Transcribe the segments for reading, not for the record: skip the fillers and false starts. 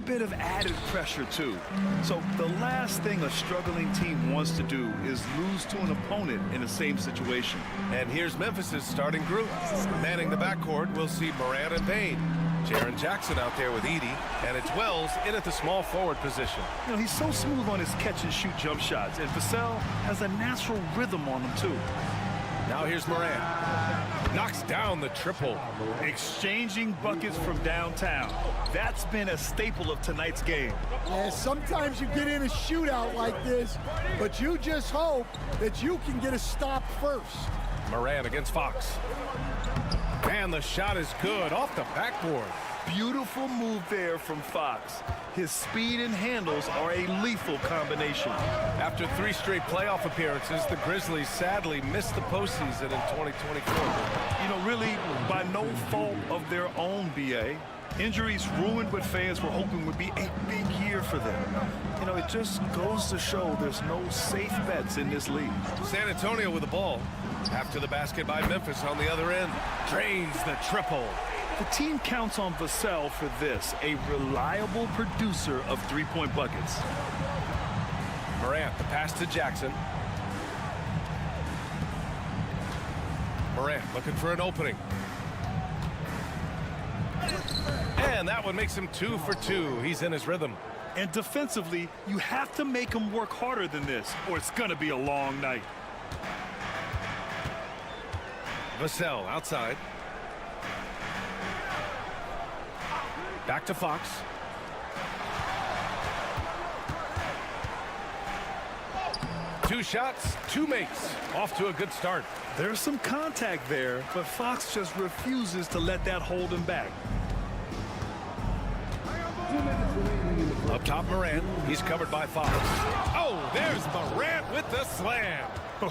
Bit of added pressure too. So the last thing a struggling team wants to do is lose to an opponent in the same situation. And here's Memphis's starting group. Manning the backcourt, we'll see Morant and Payne. Jaren Jackson out there with Edey, and it's Wells in at the small forward position. You know, he's so smooth on his catch-and-shoot jump shots, and Vassell has a natural rhythm on him too. Now here's Morant. Knocks down the triple. Exchanging buckets from downtown. That's been a staple of tonight's game. Yeah, sometimes you get in a shootout like this, but you just hope that you can get a stop first. Morant against Fox. And the shot is good off the backboard. Beautiful move there from Fox. His speed and handles are a lethal combination. After 3 straight playoff appearances, the Grizzlies sadly missed the postseason in 2024. You know, really, by no fault of their own, B.A. Injuries ruined what fans were hoping would be a big year for them. You know, it just goes to show there's no safe bets in this league. San Antonio with the ball. After the basket by Memphis on the other end. Drains the triple. The team counts on Vassell for this, a reliable producer of three-point buckets. Morant, the pass to Jackson. Morant looking for an opening. And that one makes him 2 for 2. He's in his rhythm. And defensively, you have to make him work harder than this, or it's going to be a long night. Vassell outside. Back to Fox. Two shots, 2 makes. Off to a good start. There's some contact there, but Fox just refuses to let that hold him back. Up top, Morant. He's covered by Fox. Oh, there's Morant with the slam.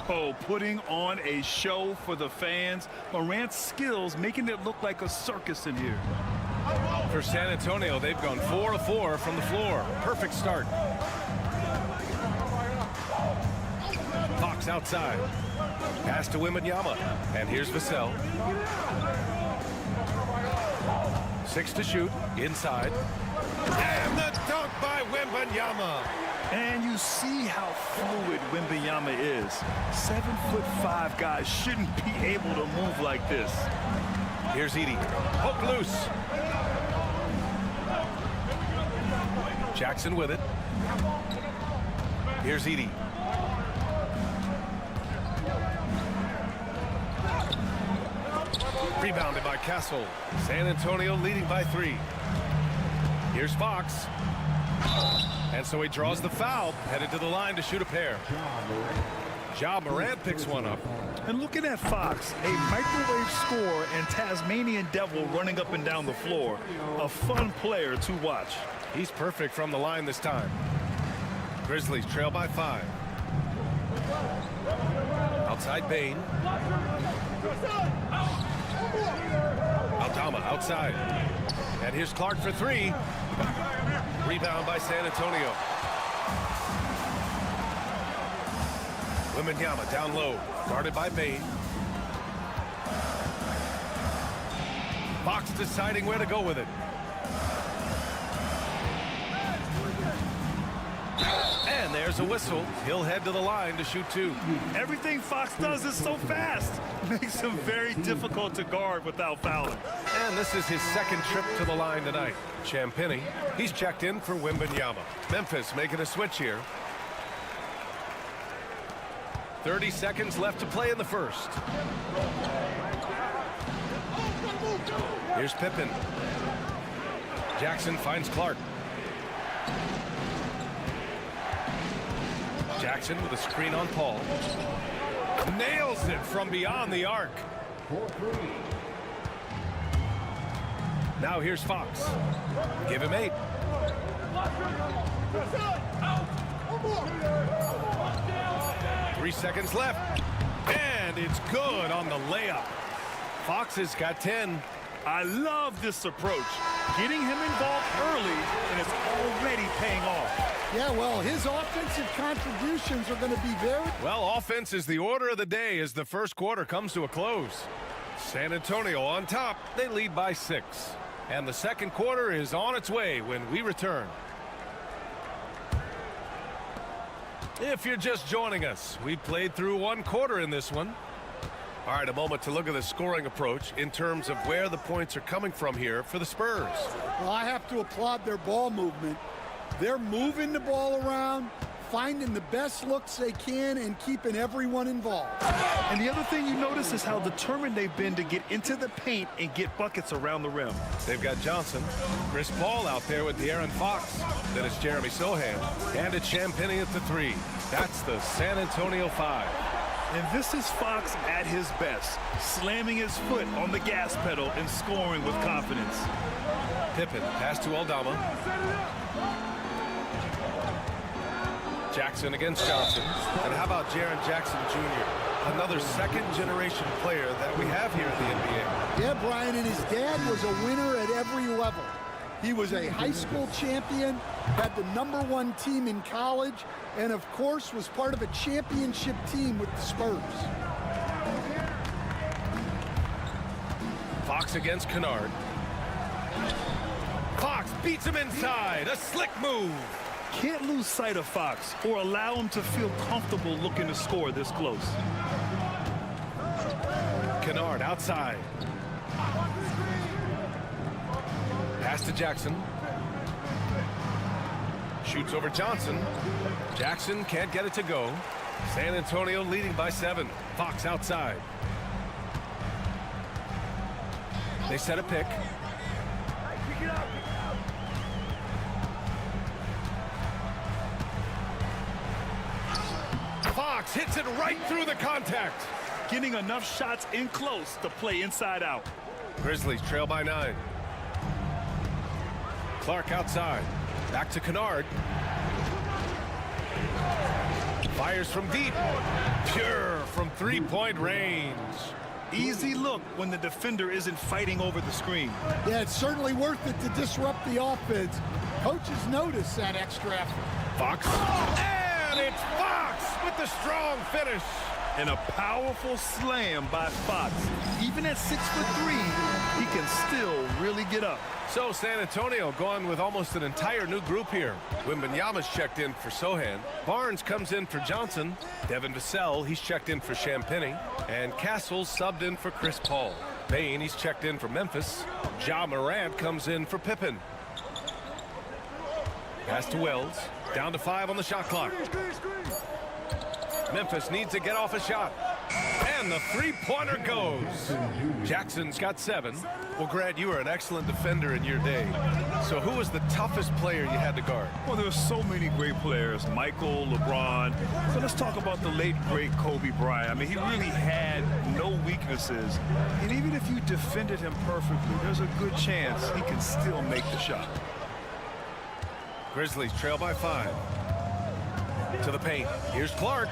Oh, putting on a show for the fans. Morant's skills making it look like a circus in here. For San Antonio, they've gone 4 of 4 from the floor. Perfect start. Fox outside. Pass to Wembanyama. And here's Vassell. 6 to shoot. Inside. And the dunk by Wembanyama. And you see how fluid Wembanyama is. 7'5" guys shouldn't be able to move like this. Here's Edey. Hook loose. Jackson with it. Here's Edey. Rebounded by Castle. San Antonio leading by 3. Here's Fox. And so he draws the foul, headed to the line to shoot a pair. Ja Morant picks one up. And looking at Fox, a microwave scorer and Tasmanian devil running up and down the floor. A fun player to watch. He's perfect from the line this time. Grizzlies trail by 5. Outside Payne. Aldama outside. And here's Clark for 3. Rebound by San Antonio. Wembanyama down low. Guarded by Payne. Fox deciding where to go with it. And there's a whistle. He'll head to the line to shoot 2. Everything Fox does is so fast. Makes him very difficult to guard without fouling. And this is his 2nd trip to the line tonight. Champagnie, he's checked in for Wembanyama. Memphis making a switch here. 30 seconds left to play in the first. Here's Pippen. Jackson finds Clark. Jackson with a screen on Paul. Nails it from beyond the arc. Now here's Fox. Give him 8. Three seconds left. And it's good on the layup. Fox has got 10. I love this approach. Getting him involved early, and it's already paying off. Yeah, well, his offensive contributions are going to be very... Well, offense is the order of the day as the first quarter comes to a close. San Antonio on top. They lead by 6. And the second quarter is on its way when we return. If you're just joining us, we played through one quarter in this one. All right, a moment to look at the scoring approach in terms of where the points are coming from here for the Spurs. Well, I have to applaud their ball movement. They're moving the ball around, finding the best looks they can, and keeping everyone involved. And the other thing you notice is how determined they've been to get into the paint and get buckets around the rim. They've got Johnson, Chris Paul out there with De'Aaron Fox. Then it's Jeremy Sohan, and it's Champagnie at the 3. That's the San Antonio 5. And this is Fox at his best, slamming his foot on the gas pedal and scoring with confidence. Pippen, pass to Aldama. Jackson against Johnson. And how about Jaren Jackson Jr., another second-generation player that we have here in the NBA. Yeah, Brian, and his dad was a winner at every level. He was a high school champion, had the #1 team in college, and of course was part of a championship team with the Spurs. Fox against Kennard. Fox beats him inside. A slick move. Can't lose sight of Fox or allow him to feel comfortable looking to score this close. Kennard outside. Pass to Jackson. Shoots over Johnson. Jackson can't get it to go. San Antonio leading by 7. Fox outside. They set a pick. Fox hits it right through the contact. Getting enough shots in close to play inside out. Grizzlies trail by 9. Clark outside. Back to Kennard. Fires from deep. Pure from three-point range. Easy look when the defender isn't fighting over the screen. Yeah, it's certainly worth it to disrupt the offense. Coaches notice that extra effort. Fox. And it's Fox with the strong finish. And a powerful slam by Fox. Even at 6'3", he can still really get up. So San Antonio going with almost an entire new group here. Wembanyama's checked in for Sohan. Barnes comes in for Johnson. Devin Vassell, he's checked in for Champagnie. And Castle's subbed in for Chris Paul. Payne, he's checked in for Memphis. Ja Morant comes in for Pippen. Pass to Wells. Down to 5 on the shot clock. Memphis needs to get off a shot. And the three-pointer goes. Jackson's got 7. Well, Grant, you were an excellent defender in your day. So who was the toughest player you had to guard? Well, there are so many great players. Michael, LeBron. So let's talk about the late, great Kobe Bryant. I mean, he really had no weaknesses. And even if you defended him perfectly, there's a good chance he can still make the shot. Grizzlies trail by 5. To the paint. Here's Clark.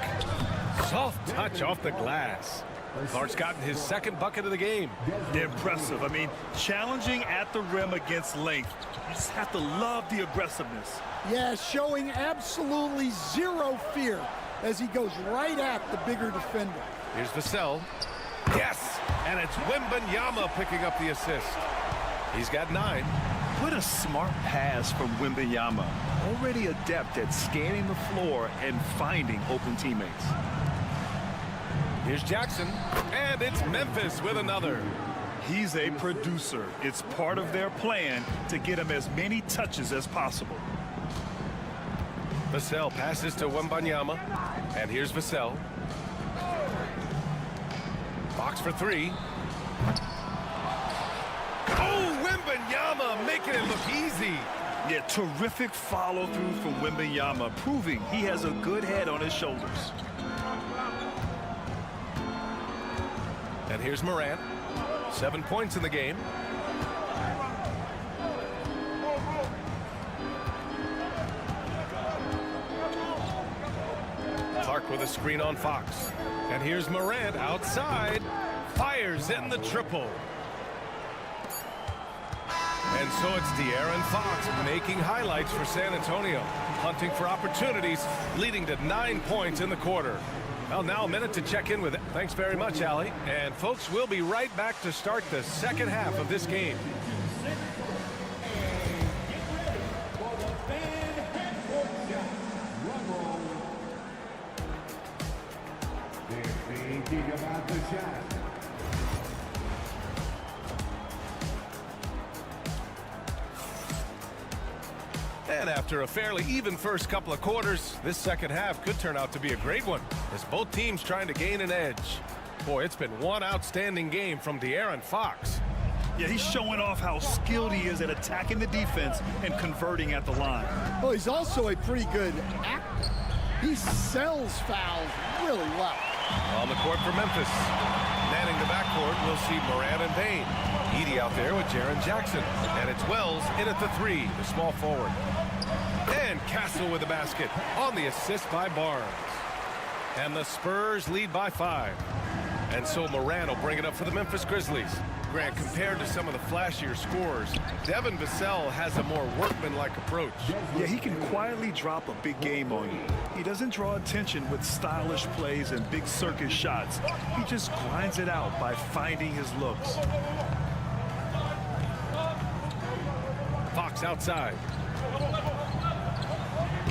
Soft touch off the glass. Clark's gotten his second bucket of the game. Impressive. I mean, challenging at the rim against length. You just have to love the aggressiveness. Yeah, showing absolutely zero fear as he goes right at the bigger defender. Here's Vassell. Yes! And it's Wembanyama picking up the assist. He's got 9. What a smart pass from Wembanyama. Already adept at scanning the floor and finding open teammates. Here's Jackson, and it's Memphis with another. He's a producer. It's part of their plan to get him as many touches as possible. Vassell passes to Wembanyama, and here's Vassell. Fox for 3. Oh, Wembanyama making it look easy. Yeah, terrific follow-through from Wembanyama, proving he has a good head on his shoulders. And here's Morant. 7 points in the game. Clark with a screen on Fox. And here's Morant outside. Fires in the triple. And And so it's De'Aaron Fox making highlights for San Antonio, hunting for opportunities, leading to 9 points in the quarter. Well, now a minute to check in with it. Thanks very much, Allie. And folks, we'll be right back to start the second half of this game. About the shot. And after a fairly even first couple of quarters, this second half could turn out to be a great one, as both teams trying to gain an edge. Boy, it's been one outstanding game from De'Aaron Fox. Yeah, he's showing off how skilled he is at attacking the defense and converting at the line. Well, he's also a pretty good actor. He sells fouls really well. On the court for Memphis. Manning the backcourt, we'll see Morant and Payne. Edey out there with Jaren Jackson. And it's Wells in at the three, the small forward. And Castle with the basket on the assist by Barnes. And the Spurs lead by 5. And so Morant will bring it up for the Memphis Grizzlies. Grant, compared to some of the flashier scorers, Devin Vassell has a more workmanlike approach. Yeah, he can quietly drop a big game on you. He doesn't draw attention with stylish plays and big circus shots. He just grinds it out by finding his looks. Fox outside.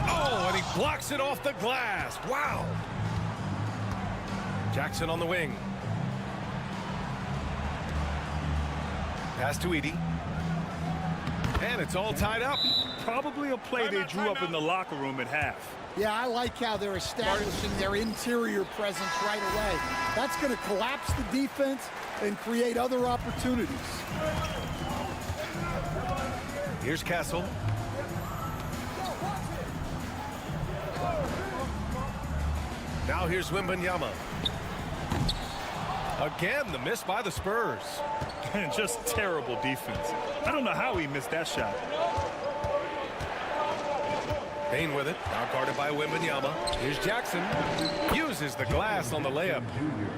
Oh, and he blocks it off the glass. Wow. Jackson on the wing. Pass to Edey. And it's all tied up. Probably a play they drew up in the locker room at half. Yeah, I like how they're establishing their interior presence right away. That's going to collapse the defense and create other opportunities. Here's Castle. Now here's Wembanyama. Again, the miss by the Spurs. Just terrible defense. I don't know how he missed that shot. Payne with it, now guarded by Wembanyama. Here's Jackson. Uses the glass on the layup.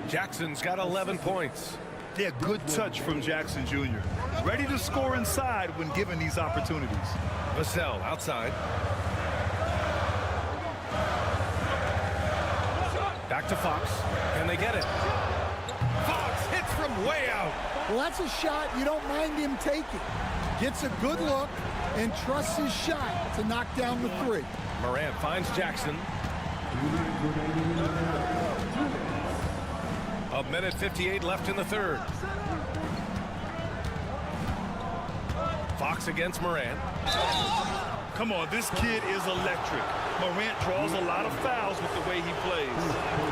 Jackson's got 11 points. Yeah, good touch from Jackson Jr. Ready to score inside when given these opportunities. Vassell outside. Back to Fox. Can they get it? Fox hits from way out. Well, that's a shot you don't mind him taking. Gets a good look and trusts his shot to knock down the three. Morant finds Jackson. A minute 58 left in the third. Fox against Morant. Come on, this kid is electric. Morant draws a lot of fouls with the way he plays.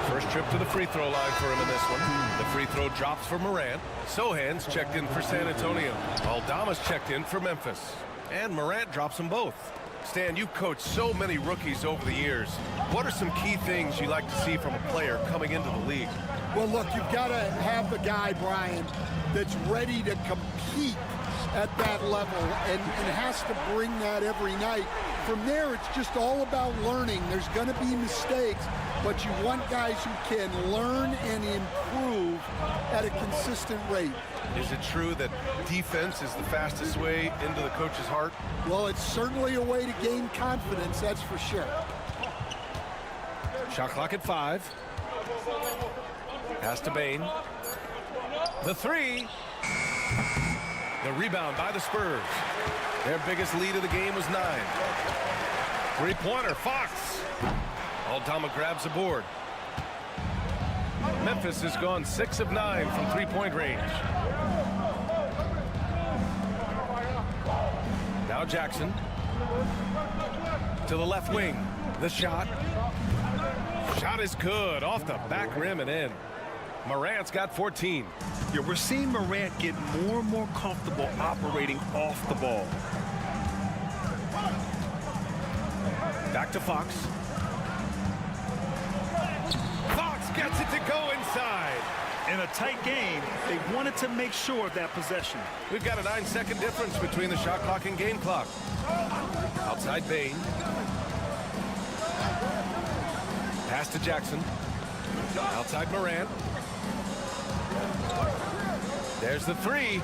First trip to the free throw line for him in this one. The free throw drops for Morant. Sohan's checked in for San Antonio. Aldama's checked in for Memphis. And Morant drops them both. Stan, you've coached so many rookies over the years. What are some key things you like to see from a player coming into the league? Well, look, you've got to have the guy, Brian, that's ready to compete at that level and has to bring that every night. From there, it's just all about learning. There's going to be mistakes, but you want guys who can learn and improve at a consistent rate. Is it true that defense is the fastest way into the coach's heart? Well, it's certainly a way to gain confidence, that's for sure. Shot clock at 5. Pass to Payne. The three. The rebound by the Spurs. Their biggest lead of the game was 9. Three-pointer, Fox. Aldama grabs the board. Memphis has gone 6 of 9 from three-point range. Now Jackson. To the left wing. The shot. Shot is good. Off the back rim and in. Morant's got 14. Yeah, we're seeing Morant get more and more comfortable operating off the ball. Back to Fox. Fox gets it to go inside. In a tight game, they wanted to make sure of that possession. We've got a 9-second difference between the shot clock and game clock. Outside Payne. Pass to Jackson. Outside Morant. There's the three.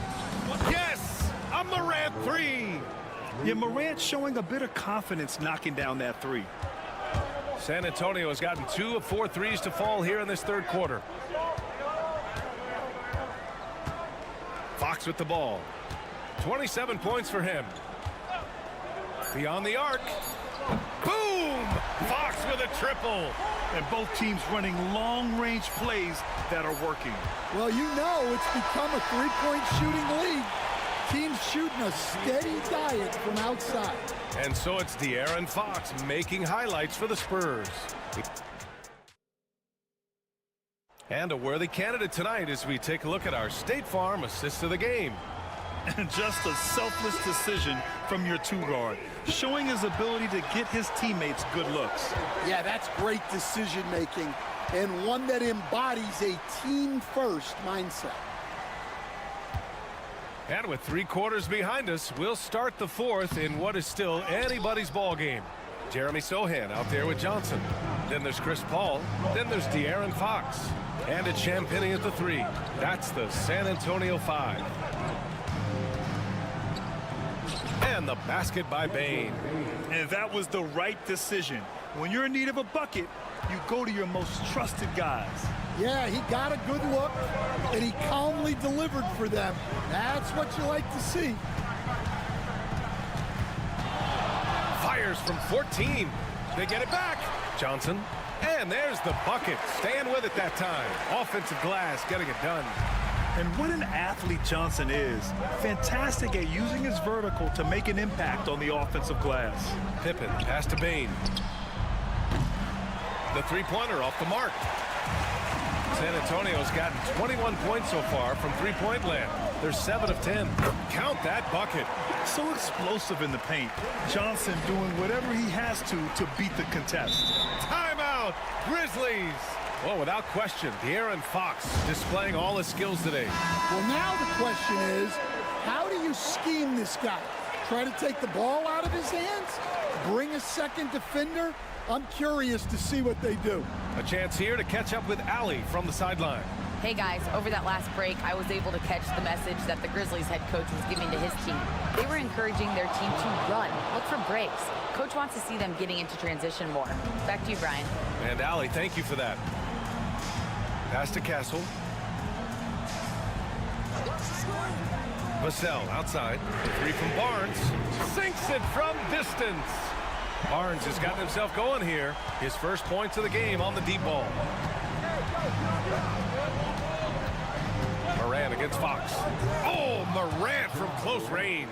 Yes! A Morant three! Yeah, Morant showing a bit of confidence knocking down that three. San Antonio has gotten 2 of 4 threes to fall here in this third quarter. Fox with the ball. 27 points for him. Beyond the arc. Boom! Fox with a triple. And both teams running long-range plays that are working. Well, you know it's become a three-point shooting league. Teams shooting a steady diet from outside. And so it's De'Aaron Fox making highlights for the Spurs. And a worthy candidate tonight as we take a look at our State Farm assist of the game. And just a selfless decision from your two-guard, showing his ability to get his teammates good looks. Yeah, that's great decision-making, and one that embodies a team-first mindset. And with 3 quarters behind us, we'll start the fourth in what is still anybody's ball game. Jeremy Sohan out there with Johnson. Then there's Chris Paul. Then there's De'Aaron Fox. And it's Champagnie at the 3. That's the San Antonio 5. And the basket by Bane. And that was the right decision. When you're in need of a bucket, you go to your most trusted guys. Yeah, he got a good look, and he calmly delivered for them. That's what you like to see. Fires from 14. They get it back. Johnson. And there's the bucket. Staying with it that time. Offensive glass getting it done. And what an athlete Johnson is. Fantastic at using his vertical to make an impact on the offensive glass. Pippen, pass to Bane. The three-pointer off the mark. San Antonio's gotten 21 points so far from three-point land. They're 7 of 10. Count that bucket. So explosive in the paint. Johnson doing whatever he has to beat the contest. Timeout, Grizzlies. Well, without question, De'Aaron Fox displaying all his skills today. Well, now the question is, how do you scheme this guy? Try to take the ball out of his hands? Bring a second defender? I'm curious to see what they do. A chance here to catch up with Allie from the sideline. Hey guys, over that last break, I was able to catch the message that the Grizzlies head coach was giving to his team. They were encouraging their team to run, look for breaks. Coach wants to see them getting into transition more. Back to you, Brian. And Allie, thank you for that. Pass to Castle. Vassell outside. The 3 from Barnes. Sinks it from distance. Barnes has gotten himself going here. His first points of the game on the deep ball. Morant against Fox. Oh, Morant from close range.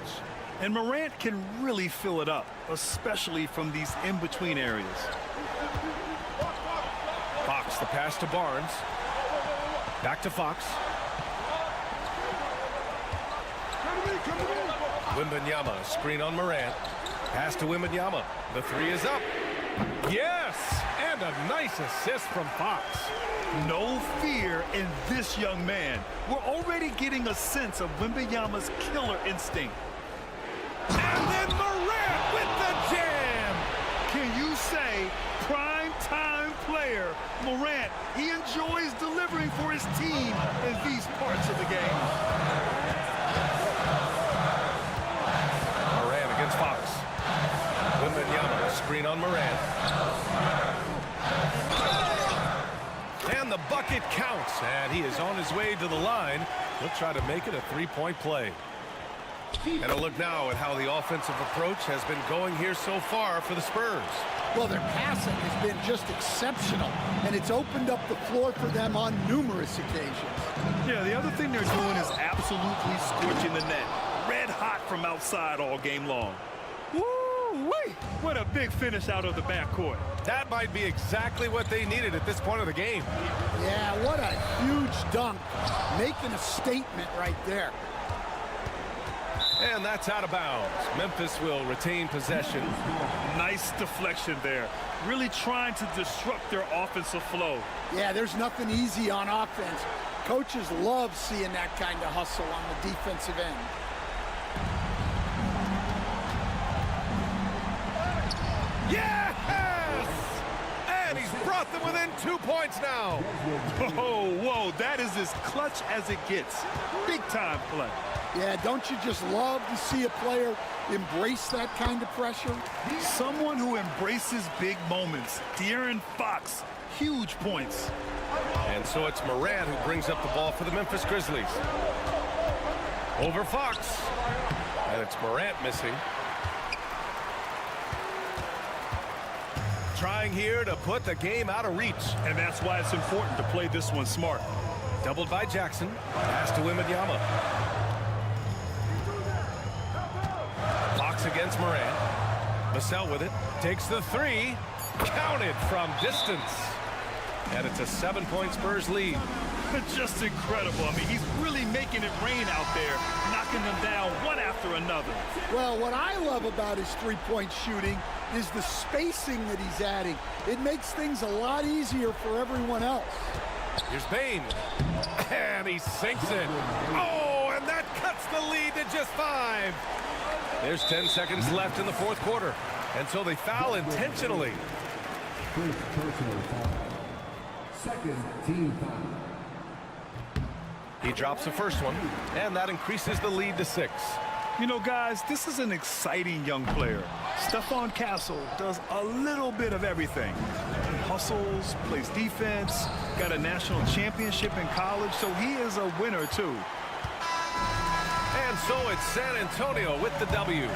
And Morant can really fill it up, especially from these in-between areas. Fox, the pass to Barnes. Back to Fox. Wembanyama, screen on Morant. Pass to Wembanyama. The 3 is up. Yes! And a nice assist from Fox. No fear in this young man. We're already getting a sense of Wembanyama's killer instinct. And then Morant with the jam! Can you say prime time player Morant? He enjoys delivering for his team in these parts of the game. Morant against Fox. Wembanyama, screen on Morant. And the bucket counts, and he is on his way to the line. He'll try to make it a 3-point play. And a look now at how the offensive approach has been going here so far for the Spurs. Well, their passing has been just exceptional, and it's opened up the floor for them on numerous occasions. Yeah, the other thing they're doing is absolutely scorching the net. Red hot from outside all game long. Woo-wee! What a big finish out of the backcourt. That might be exactly what they needed at this point of the game. Yeah, what a huge dunk. Making a statement right there. And that's out of bounds. Memphis will retain possession. Nice deflection there. Really trying to disrupt their offensive flow. Yeah, there's nothing easy on offense. Coaches love seeing that kind of hustle on the defensive end. Yes! And he's brought them within 2 points now. Whoa, that is as clutch as it gets. Big time play. Yeah, don't you just love to see a player embrace that kind of pressure? Someone who embraces big moments. De'Aaron Fox, huge points. And so it's Morant who brings up the ball for the Memphis Grizzlies. Over Fox. And it's Morant missing. Trying here to put the game out of reach. And that's why it's important to play this one smart. Doubled by Jackson. Pass to Wembanyama. Fox against Morant. Vassell with it. Takes the three. Counted from distance. And it's a 7-point Spurs lead. Just incredible. I mean, he's really making it rain out there, knocking them down one after another. Well, what I love about his three-point shooting is the spacing that he's adding. It makes things a lot easier for everyone else. Here's Bane. And he sinks it. Oh, and that cuts the lead to just 5. There's 10 seconds left in the fourth quarter. And so they foul intentionally. First personal foul. Second team foul. He drops the first one, and that increases the lead to 6. You know, guys, this is an exciting young player. Stephon Castle does a little bit of everything. He hustles, plays defense, got a national championship in college, so he is a winner, too. And so it's San Antonio with the W.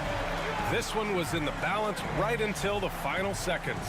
This one was in the balance right until the final seconds.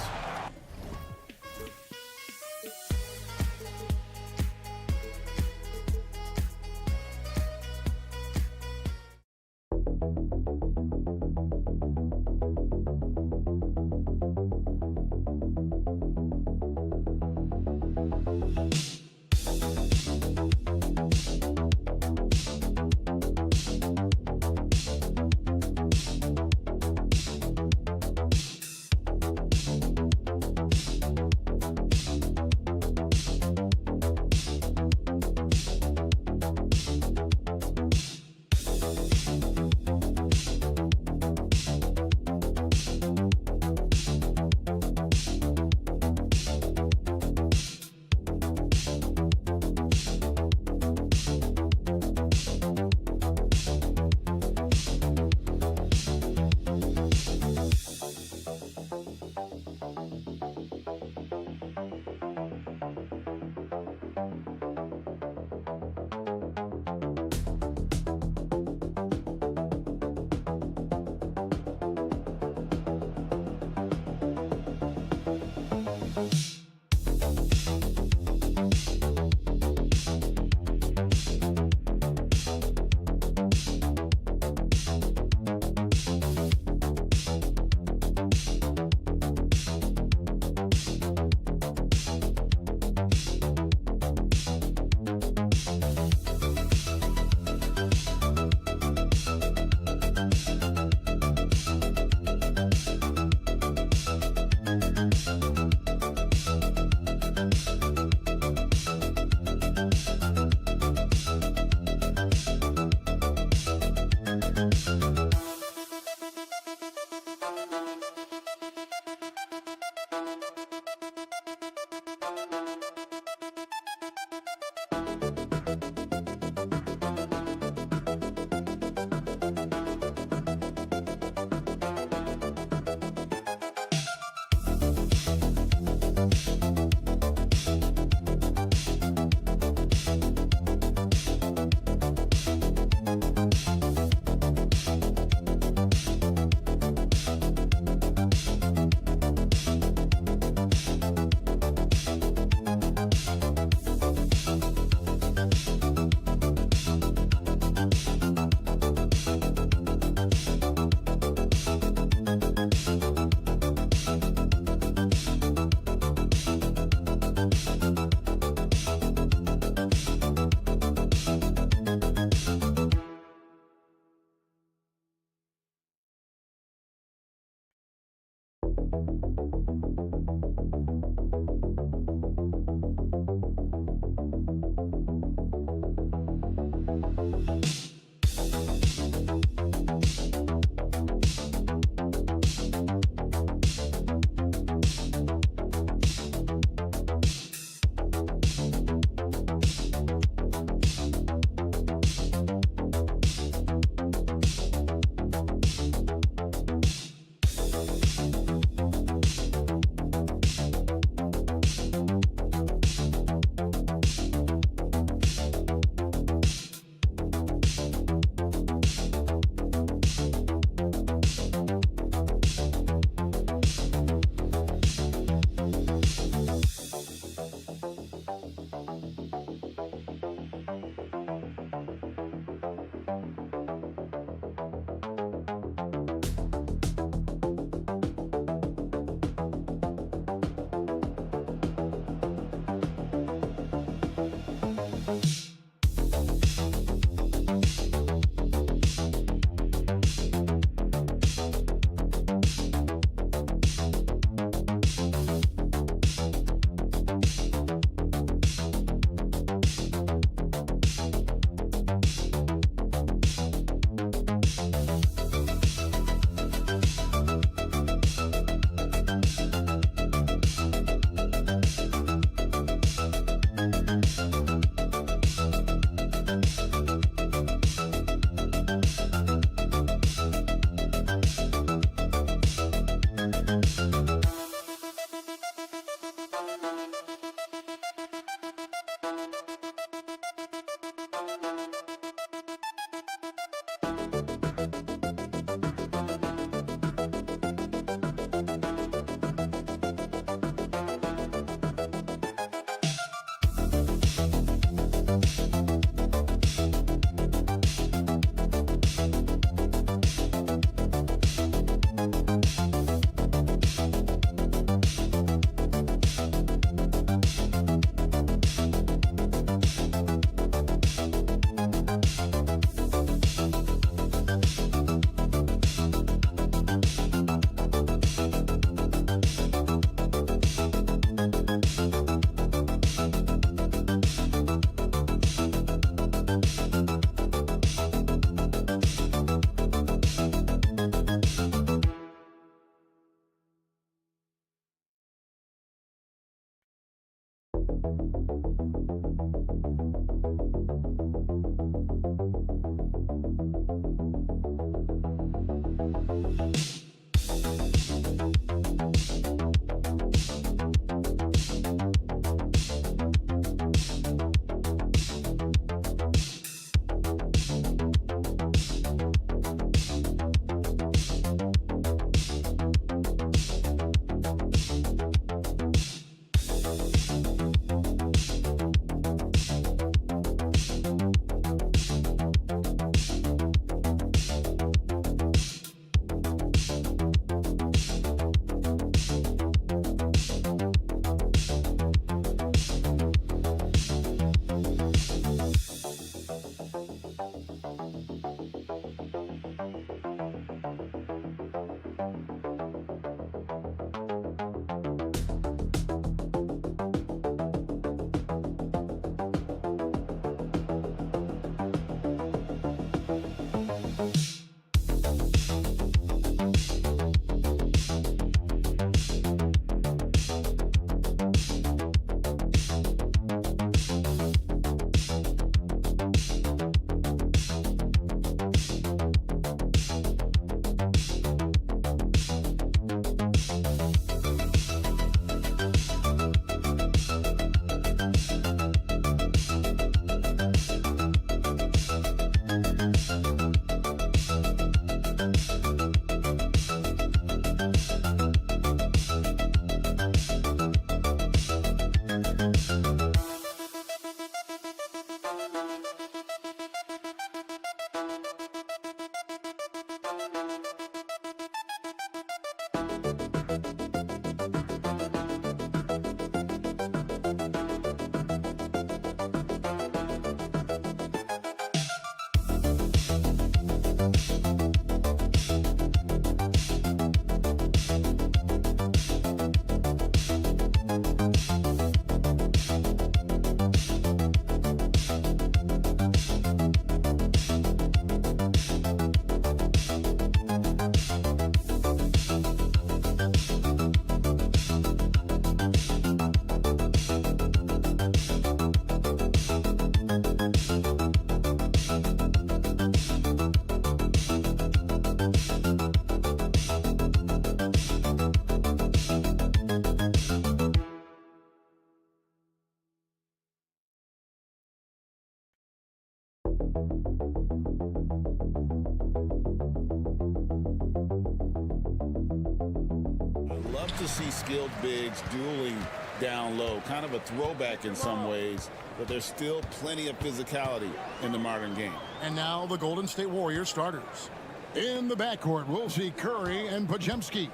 Love to see skilled bigs dueling down low, kind of a throwback in some ways, but there's still plenty of physicality in the modern game. And now the Golden State Warriors starters. In the backcourt, we'll see Curry and Podziemski.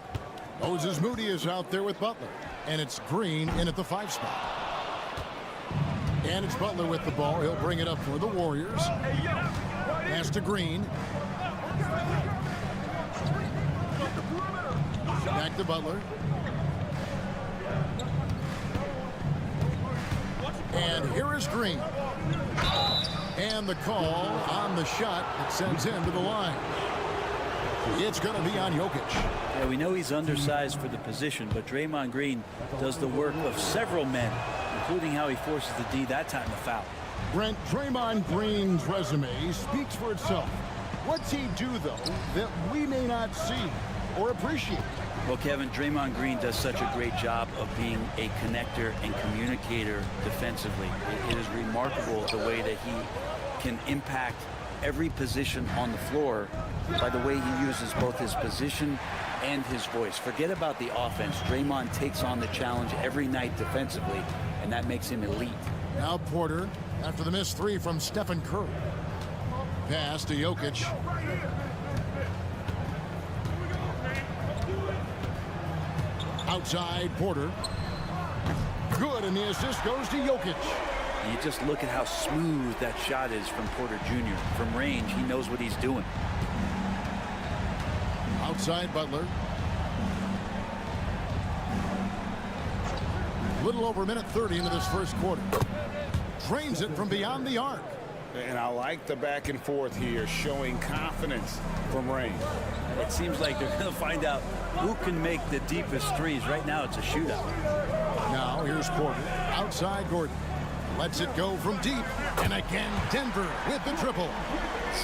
Moses Moody is out there with Butler, and it's Green in at the 5 spot. And it's Butler with the ball. He'll bring it up for the Warriors. Pass to Green. Back to Butler. And here is Green. And the call on the shot that sends him to the line. It's going to be on Jokic. Yeah, we know he's undersized for the position, but Draymond Green does the work of several men, including how he forces the D that time to foul. Brent, Draymond Green's resume speaks for itself. What's he do, though, that we may not see or appreciate? Well, Kevin, Draymond Green does such a great job of being a connector and communicator defensively. It is remarkable the way that he can impact every position on the floor by the way he uses both his position and his voice. Forget about the offense. Draymond takes on the challenge every night defensively, and that makes him elite. Now Porter, after the missed 3 from Stephen Curry. Pass to Jokic. Outside Porter. Good, and the assist goes to Jokic. And you just look at how smooth that shot is from Porter Jr. From range, he knows what he's doing. Outside Butler. Little over a minute 30 into this first quarter. Drains it from beyond the arc. And I like the back and forth here, showing confidence from range. It seems like they're going to find out who can make the deepest threes. Right now, it's a shootout. Now here's Porter. Outside Gordon. Lets it go from deep. And again, Denver with the triple.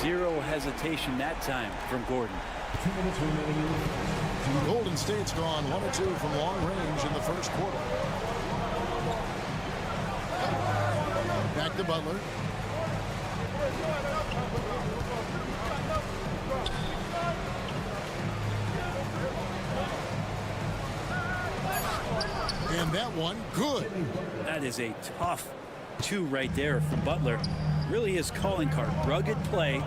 Zero hesitation that time from Gordon. 2 minutes remaining. Golden State's gone 1 or 2 from long range in the first quarter. Back to Butler. And that one, good. That is a tough 2 right there from Butler. Really his calling card. Rugged play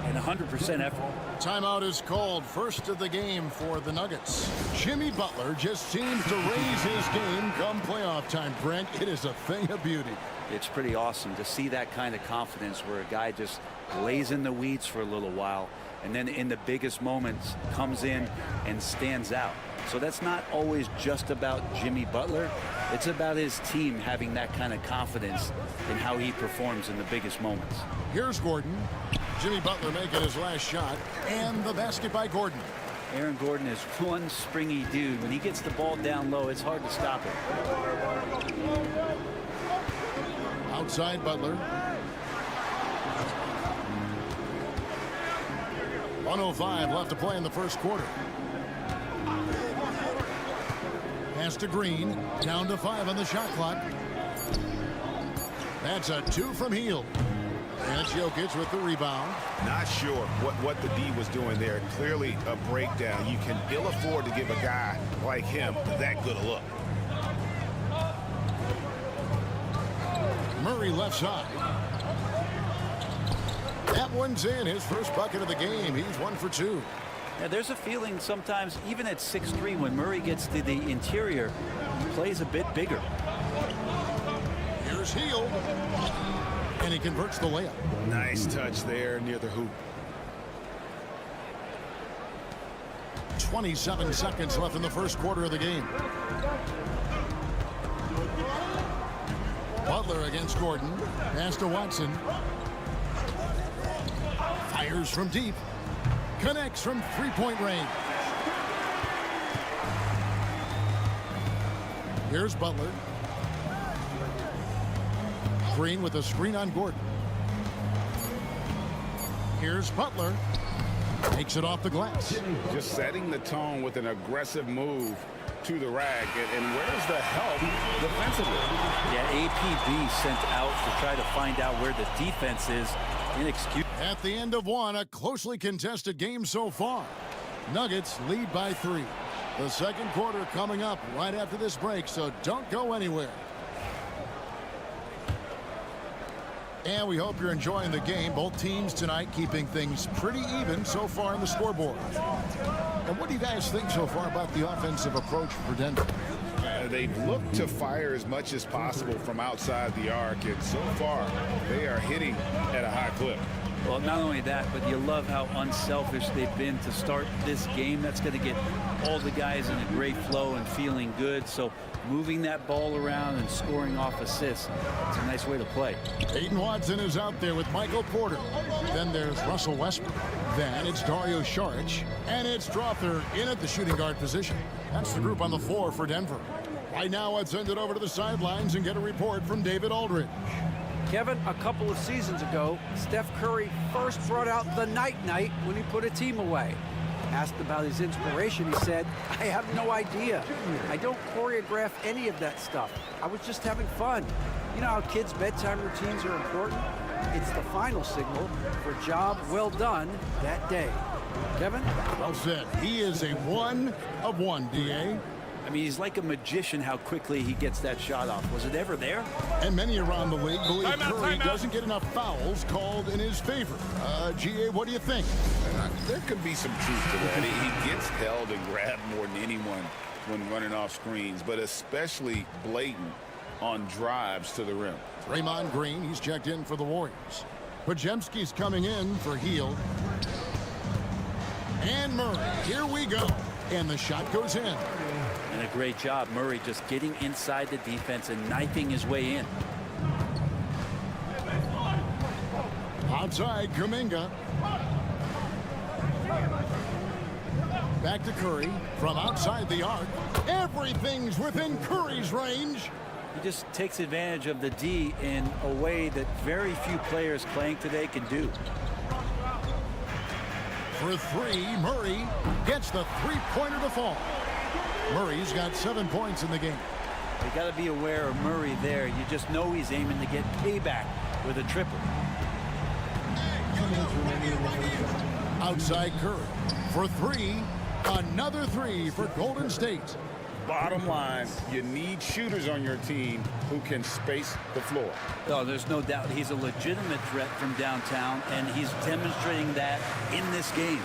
and 100% effort. Timeout is called. First of the game for the Nuggets. Jimmy Butler just seems to raise his game come playoff time, Brent. It is a thing of beauty. It's pretty awesome to see that kind of confidence where a guy just lays in the weeds for a little while and then in the biggest moments comes in and stands out. So that's not always just about Jimmy Butler. It's about his team having that kind of confidence in how he performs in the biggest moments. Here's Gordon. Jimmy Butler making his last shot, and the basket by Gordon. Aaron Gordon is one springy dude. When he gets the ball down low, it's hard to stop him. Outside Butler. 1:05 left to play in the first quarter. Pass to Green. Down to 5 on the shot clock. That's a 2 from Hield. And it's Jokic with the rebound. Not sure what the D was doing there. Clearly a breakdown. You can ill afford to give a guy like him that good a look. Murray left side. That one's in. His first bucket of the game. He's 1 for 2. Yeah, there's a feeling sometimes, even at 6'3", when Murray gets to the interior, he plays a bit bigger. Here's Hield. And he converts the layup. Nice touch there near the hoop. 27 seconds left in the first quarter of the game. Butler against Gordon. Pass to Watson. Fires from deep. Connects from three-point range. Here's Butler. Green with a screen on Gordon. Here's Butler. Takes it off the glass. Just setting the tone with an aggressive move to the rack. And where's the help defensively? Yeah, APB sent out to try to find out where the defense is. Inexcusable. At the end of one, a closely contested game so far. Nuggets lead by 3. The second quarter coming up right after this break, so don't go anywhere. And we hope you're enjoying the game. Both teams tonight keeping things pretty even so far on the scoreboard. And what do you guys think so far about the offensive approach for Denver? They've looked to fire as much as possible from outside the arc, and so far they are hitting at a high clip. Well, not only that, but you love how unselfish they've been to start this game. That's going to get all the guys in a great flow and feeling good. So moving that ball around and scoring off assists, it's a nice way to play. Peyton Watson is out there with Michael Porter. Then there's Russell Westbrook. Then it's Dario Saric. And it's Strother in at the shooting guard position. That's the group on the floor for Denver. Right now, let's send it over to the sidelines and get a report from David Aldridge. Kevin, a couple of seasons ago, Steph Curry first brought out the night-night when he put a team away. Asked about his inspiration, he said, "I have no idea. I don't choreograph any of that stuff. I was just having fun." You know how kids' bedtime routines are important? It's the final signal for job well done that day. Kevin? Well said. He is a 1 of 1, D.A. I mean, he's like a magician how quickly he gets that shot off. Was it ever there? And many around the league believe Curry doesn't get enough fouls called in his favor. G.A., what do you think? There could be some truth to that. He gets held and grabbed more than anyone when running off screens, but especially blatant on drives to the rim. Draymond Green, he's checked in for the Warriors. Podziemski's coming in for Hield. And Murray, here we go. And the shot goes in. And a great job, Murray, just getting inside the defense and knifing his way in. Outside, Kuminga. Back to Curry from outside the arc. Everything's within Curry's range. He just takes advantage of the D in a way that very few players playing today can do. For 3, Murray gets the three-pointer to fall. Murray's got 7 points in the game. You got to be aware of Murray there. You just know he's aiming to get payback with a triple. Outside Curry for 3. Another 3 for Golden State. Bottom line, you need shooters on your team who can space the floor. Oh, there's no doubt he's a legitimate threat from downtown, and he's demonstrating that in this game.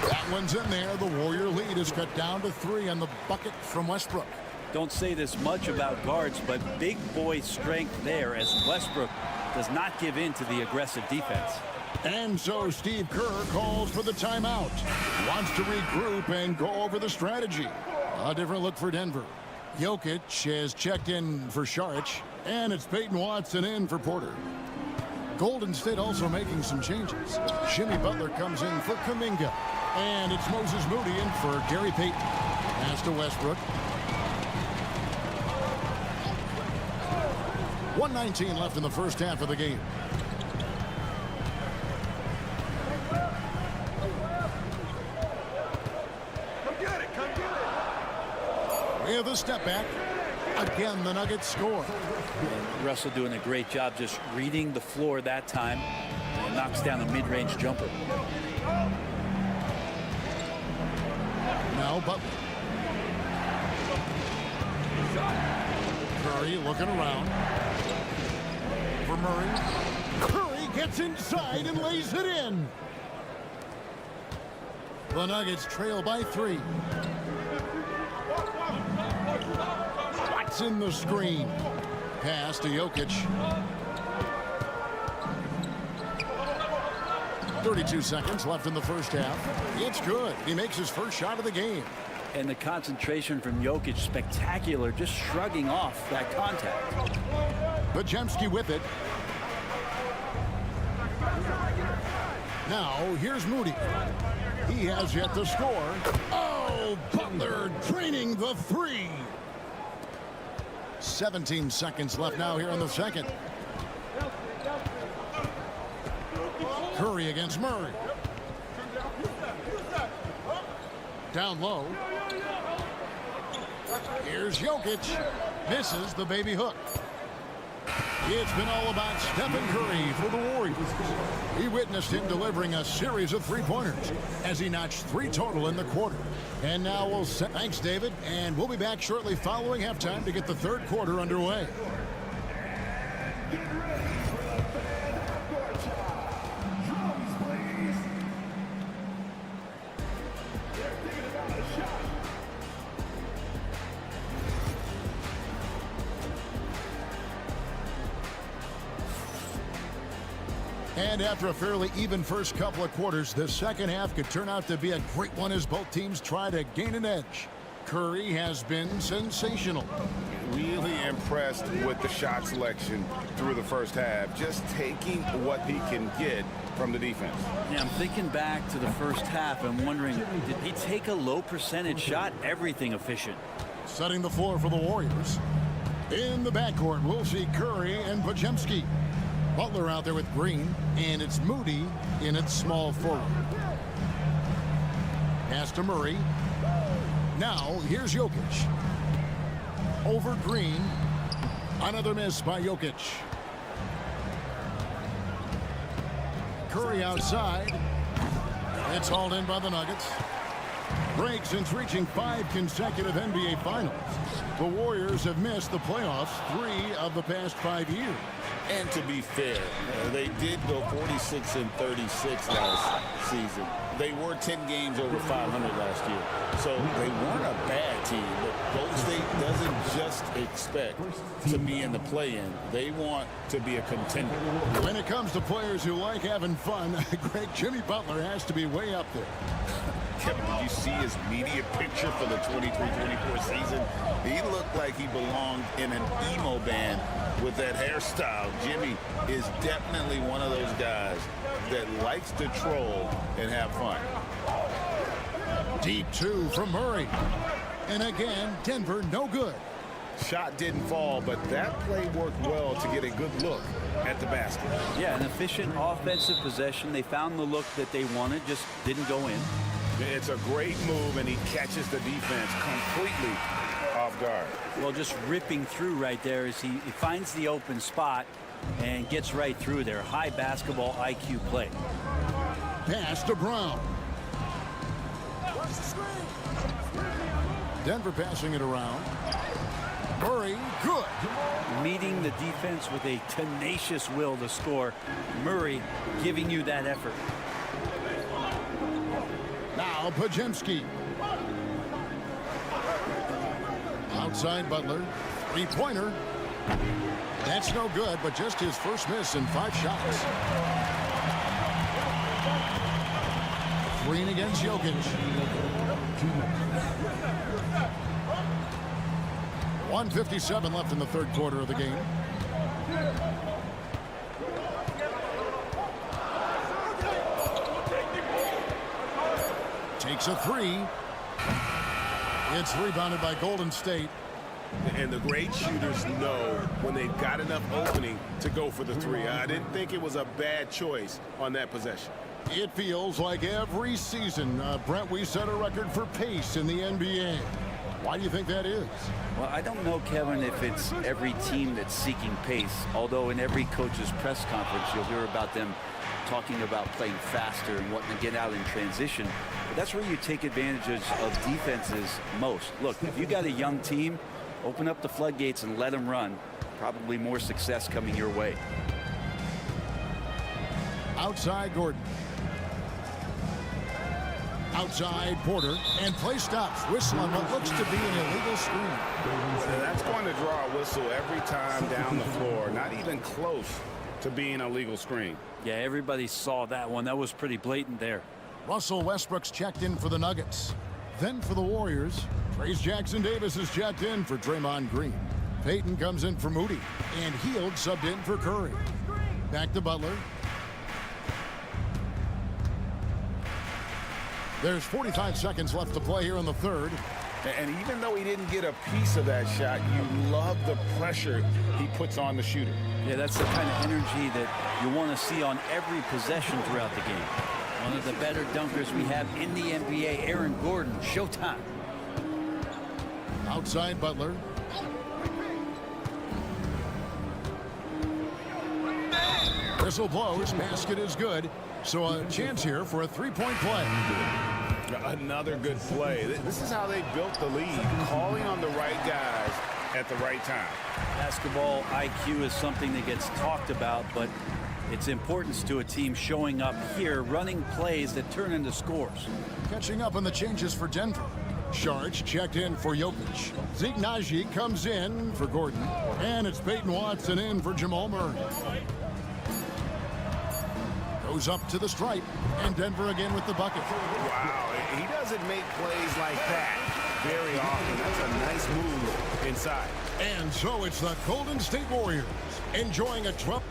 That one's in there. The Warrior lead is cut down to 3 on the bucket from Westbrook. Don't say this much about guards, but big boy strength there as Westbrook does not give in to the aggressive defense. And so Steve Kerr calls for the timeout. Wants to regroup and go over the strategy. A different look for Denver. Jokic has checked in for Saric, and it's Peyton Watson in for Porter. Golden State also making some changes. Jimmy Butler comes in for Kuminga. And it's Moses Moody in for Gary Payton. Pass to Westbrook. 1:19 left in the first half of the game. With a step back. Again, the Nuggets score. And Russell doing a great job just reading the floor that time. And knocks down a mid-range jumper. Now Butler. Curry looking around. For Murray. Curry gets inside and lays it in. The Nuggets trail by 3. In the screen. Pass to Jokic. 32 seconds left in the first half. It's good. He makes his first shot of the game. And the concentration from Jokic, spectacular, just shrugging off that contact. Podziemski with it. Now here's Moody. He has yet to score. Oh, Butler draining the 3. 17 seconds left now here in the second. Curry against Murray. Down low. Here's Jokic. Misses the baby hook. It's been all about Stephen Curry for the Warriors. We witnessed him delivering a series of three-pointers as he notched 3 total in the quarter. And now we'll set. Thanks, David. And we'll be back shortly following halftime to get the third quarter underway. And after a fairly even first couple of quarters, the second half could turn out to be a great one as both teams try to gain an edge. Curry has been sensational. Really impressed with the shot selection through the first half, just taking what he can get from the defense. Yeah, I'm thinking back to the first half and wondering, did he take a low percentage shot? Everything efficient. Setting the floor for the Warriors. In the backcourt, we'll see Curry and Podziemski. Butler out there with Green, and it's Moody in its small forward. Pass to Murray. Now, here's Jokic. Over Green. Another miss by Jokic. Curry outside. It's hauled in by the Nuggets. Break since reaching 5 consecutive NBA Finals. The Warriors have missed the playoffs 3 of the past 5 years. And to be fair, they did go 46-36 last season. They were 10 games over 500 last year. So they weren't a bad team. But Golden State doesn't just expect to be in the play-in. They want to be a contender. When it comes to players who like having fun, Greg, Jimmy Butler has to be way up there. Kevin, did you see his media picture for the 23-24 season? He looked like he belonged in an emo band with that hairstyle. Jimmy is definitely one of those guys that likes to troll and have fun. Deep 2 from Murray. And again, Denver no good. Shot didn't fall, but that play worked well to get a good look at the basket. Yeah, an efficient offensive possession. They found the look that they wanted, just didn't go in. It's a great move, and he catches the defense completely off guard. Well, just ripping through right there as he finds the open spot and gets right through there. High basketball IQ play. Pass to Brown. Denver passing it around. Murray, good. Meeting the defense with a tenacious will to score. Murray giving you that effort. Now Podziemski. Outside Butler. 3-pointer. That's no good, but just his first miss in 5 shots. Green against Jokic. 1:57 left in the third quarter of the game. Takes a three. It's rebounded by Golden State. And the great shooters know when they've got enough opening to go for the three. I didn't think it was a bad choice on that possession. It feels like every season, Brent, we set a record for pace in the NBA. Why do you think that is? Well, I don't know, Kevin, if it's every team that's seeking pace, although in every coach's press conference, you'll hear about them talking about playing faster and wanting to get out in transition. But that's where you take advantage of defenses most. Look, if you got a young team, open up the floodgates and let them run. Probably more success coming your way. Outside Gordon. Outside Porter, and play stops. Whistle on what looks to be an illegal screen. That's going to draw a whistle every time down the floor. Not even close to being a legal screen. Yeah, everybody saw that one. That was pretty blatant there. Russell Westbrook's checked in for the Nuggets. Then for the Warriors, Trace Jackson-Davis is checked in for Draymond Green. Payton comes in for Moody, and Hield subbed in for Curry. Back to Butler. There's 45 seconds left to play here in the third. And even though he didn't get a piece of that shot, you love the pressure he puts on the shooter. Yeah, that's the kind of energy that you want to see on every possession throughout the game. One of the better dunkers we have in the NBA, Aaron Gordon. Showtime. Outside Butler. Whistle blows. Basket is good. So a chance here for a three-point play. Another good play. This is how they built the lead, calling on the right guys at the right time. Basketball IQ is something that gets talked about, but its importance to a team showing up here, running plays that turn into scores. Catching up on the changes for Denver. Sharge checked in for Jokic. Zeke Naji comes in for Gordon. And it's Peyton Watson in for Jamal Murray. Goes up to the stripe, and Denver again with the bucket. Wow, he doesn't make plays like that very often. That's a nice move inside. And so it's the Golden State Warriors enjoying a 12.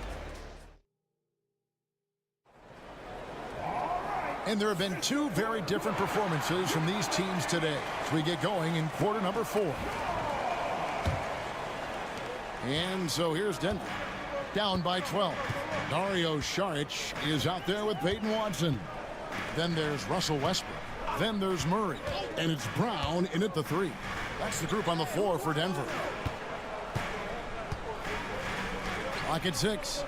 And there have been two very different performances from these teams today as we get going in quarter number 4. And so here's Denver, down by 12. Dario Saric is out there with Peyton Watson. Then there's Russell Westbrook. Then there's Murray. And it's Brown in at the 3. That's the group on the floor for Denver. Clock at 6.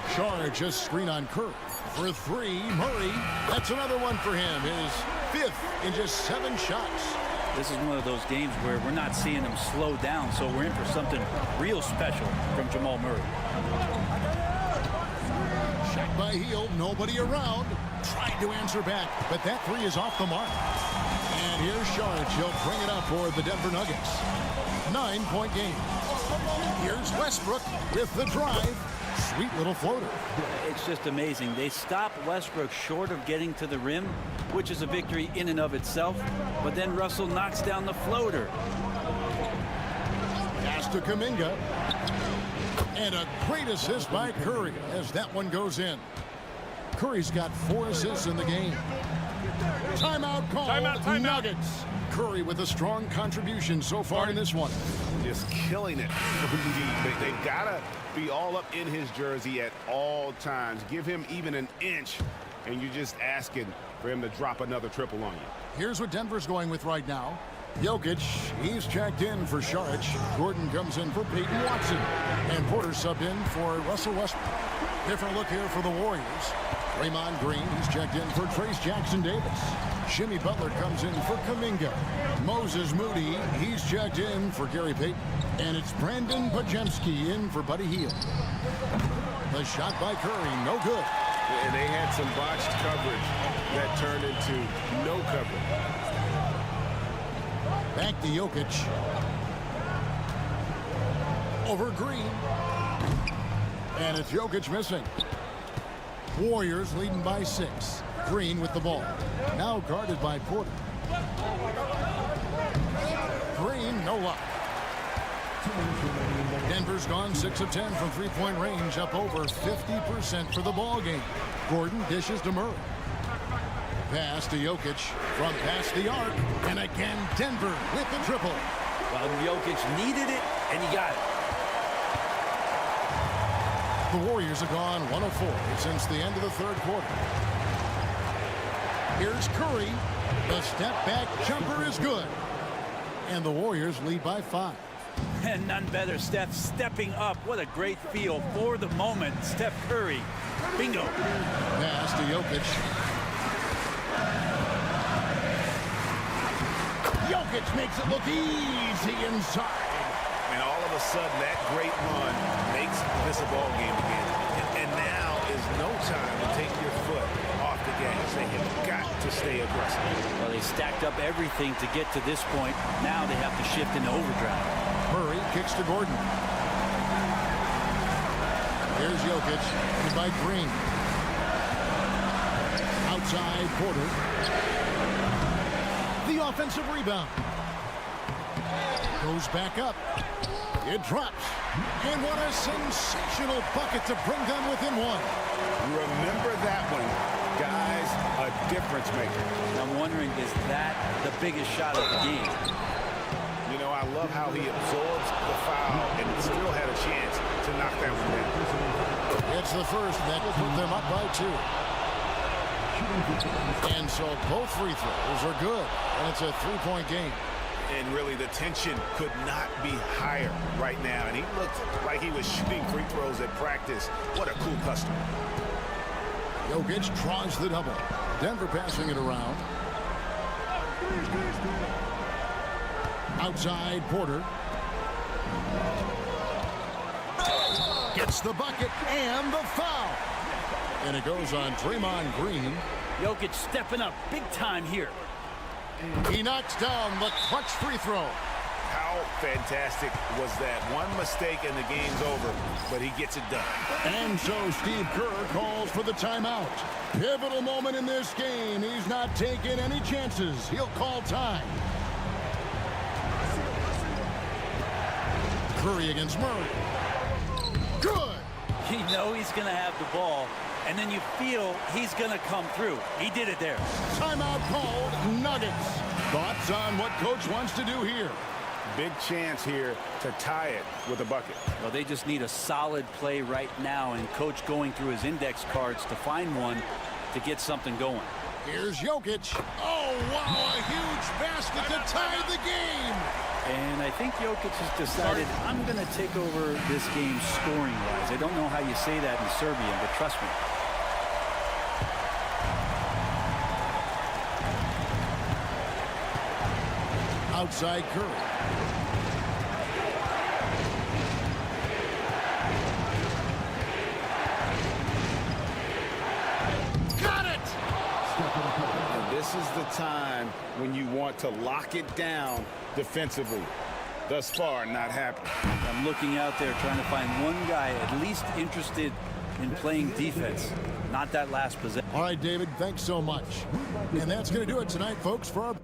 Saric just screen on Curry. For 3, Murray. That's another one for him. His 5th in just 7 shots. This is one of those games where we're not seeing him slow down, so we're in for something real special from Jamal Murray. Shot by Hield, nobody around. Trying to answer back, but that 3 is off the mark. And here's Saric. He'll bring it up for the Denver Nuggets. 9-point game. Here's Westbrook with the drive. Sweet little floater. It's just amazing. They stop Westbrook short of getting to the rim, which is a victory in and of itself. But then Russell knocks down the floater. Pass to Kuminga. And a great assist by Curry as that one goes in. Curry's got 4 assists in the game. Timeout call. Timeout. Nuggets. Curry with a strong contribution so far in this one. Just killing it from deep. They've got to be all up in his jersey at all times. Give him even an inch, and you're just asking for him to drop another triple on you. Here's what Denver's going with right now. Jokic, he's checked in for Saric. Gordon comes in for Peyton Watson. And Porter subbed in for Russell Westbrook. Different look here for the Warriors. Draymond Green, he's checked in for Trace Jackson-Davis. Jimmy Butler comes in for Kuminga. Moses Moody, he's checked in for Gary Payton. And it's Brandon Podziemski in for Buddy Hield. The shot by Curry, no good. And they had some botched coverage that turned into no coverage. Back to Jokic. Over Green. And it's Jokic missing. Warriors leading by 6. Green with the ball. Now guarded by Porter. Green, no luck. Denver's gone 6 of 10 from three-point range, up over 50% for the ball game. Gordon dishes to Murray. Pass to Jokic from past the arc, and again Denver with the triple. Well, Jokic needed it, and he got it. The Warriors have gone 1 of 4 since the end of the third quarter. Here's Curry. The step-back jumper is good. And the Warriors lead by 5. And none better, Steph stepping up. What a great feel for the moment. Steph Curry. Bingo. Pass to Jokic. Jokic makes it look easy inside. And all of a sudden, that great run makes this a ball game again. And now is no time to take your foot off the gas. They have got to stay aggressive. Well, they stacked up everything to get to this point. Now they have to shift into overdrive. Murray kicks to Gordon. Here's Jokic, headed by Green. Outside Porter. The offensive rebound. Goes back up. It drops. And what a sensational bucket to bring them within 1. Remember that one, guys, a difference maker. I'm wondering, is that the biggest shot of the game? You know, I love how he absorbs the foul and still had a chance to knock that one down. It's the first that will put them up by 2. And so both free throws are good. And it's a 3-point game. And really, the tension could not be higher right now. And he looked like he was shooting free throws at practice. What a cool customer. Jokic draws the double. Denver passing it around. Outside Porter. Gets the bucket and the foul. And it goes on Draymond Green. Jokic stepping up big time here. He knocks down the clutch free throw. How fantastic was that? One mistake and the game's over, but he gets it done. And so Steve Kerr calls for the timeout. Pivotal moment in this game. He's not taking any chances. He'll call time. Curry against Murray. Good. You know he's going to have the ball, and then you feel he's going to come through. He did it there. Timeout called. Nuggets. Thoughts on what coach wants to do here? Big chance here to tie it with a bucket. Well, they just need a solid play right now, and coach going through his index cards to find one to get something going. Here's Jokic. Oh, wow, a huge basket to tie the game. And I think Jokic has decided, I'm going to take over this game scoring-wise. I don't know how you say that in Serbian, but trust me. Outside Curry. Got it! And this is the time when you want to lock it down defensively. Thus far, not happening. I'm looking out there trying to find one guy at least interested in playing defense. Not that last possession. All right, David, thanks so much. And that's going to do it tonight, folks, for our...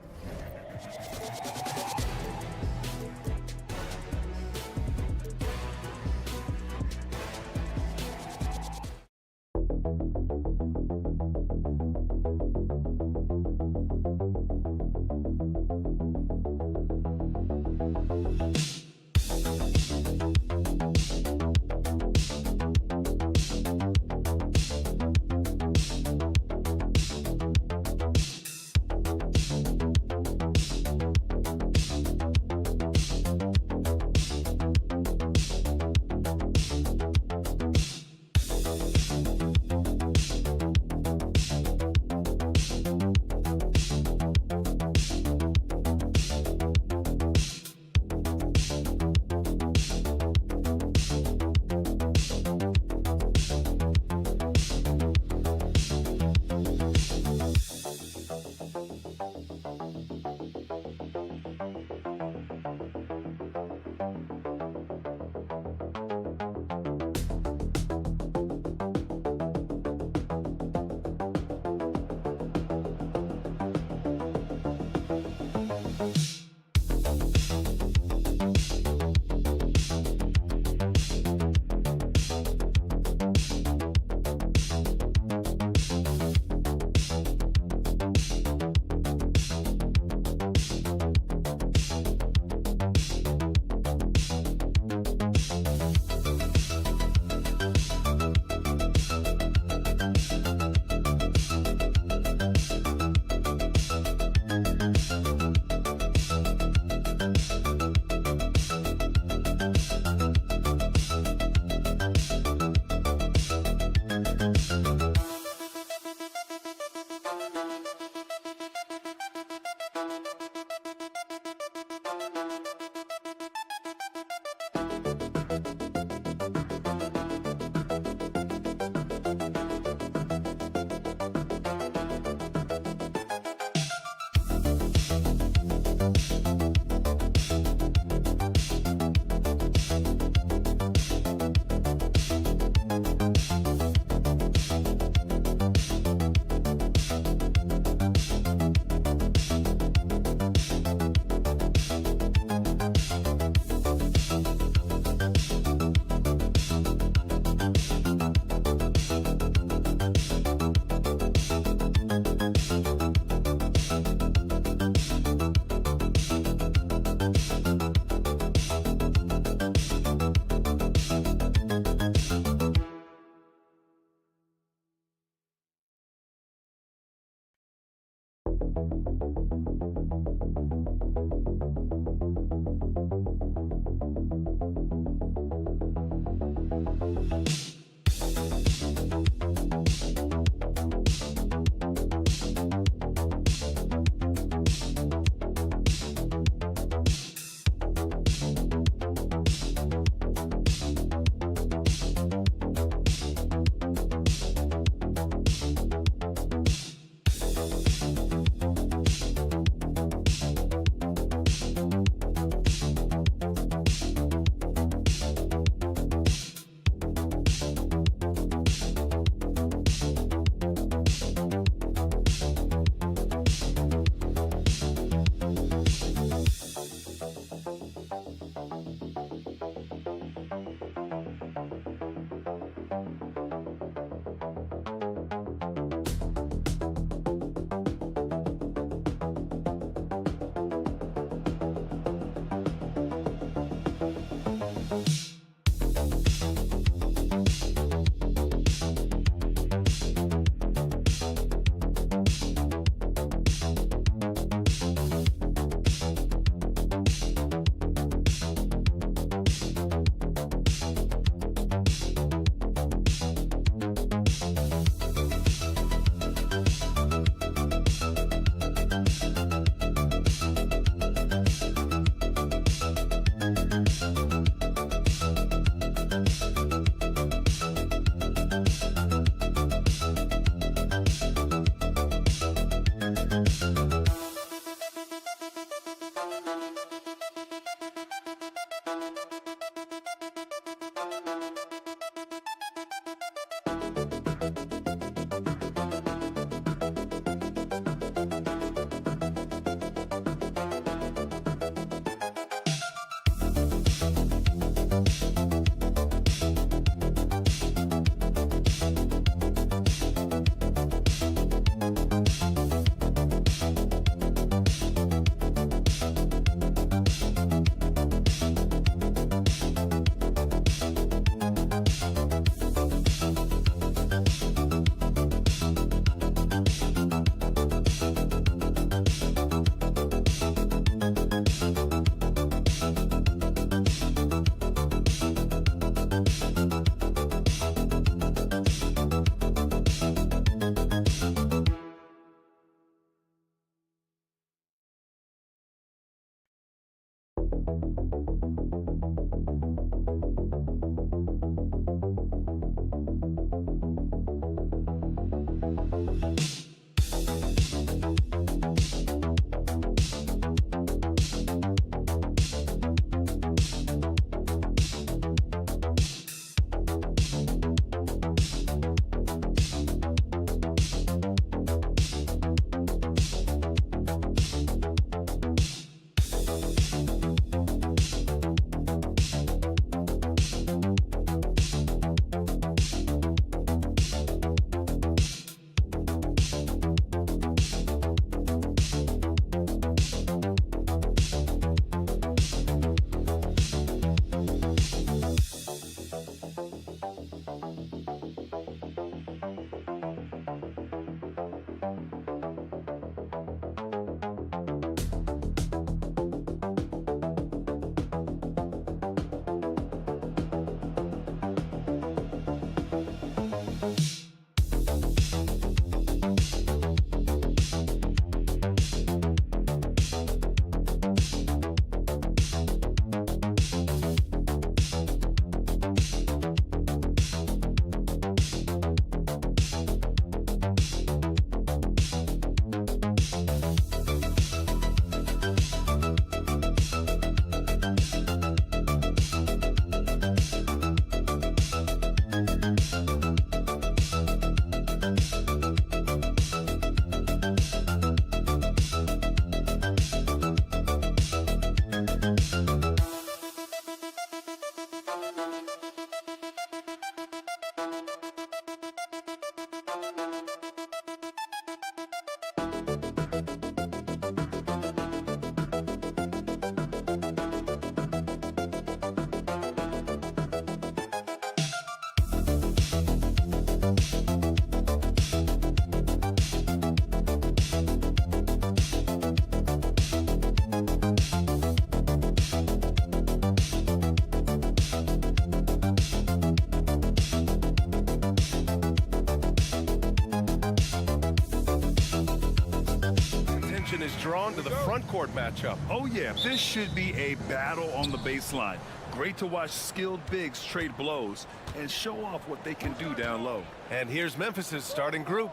drawn to the front court matchup. Oh, yeah, this should be a battle on the baseline. Great to watch skilled bigs trade blows and show off what they can do down low. And here's Memphis's starting group.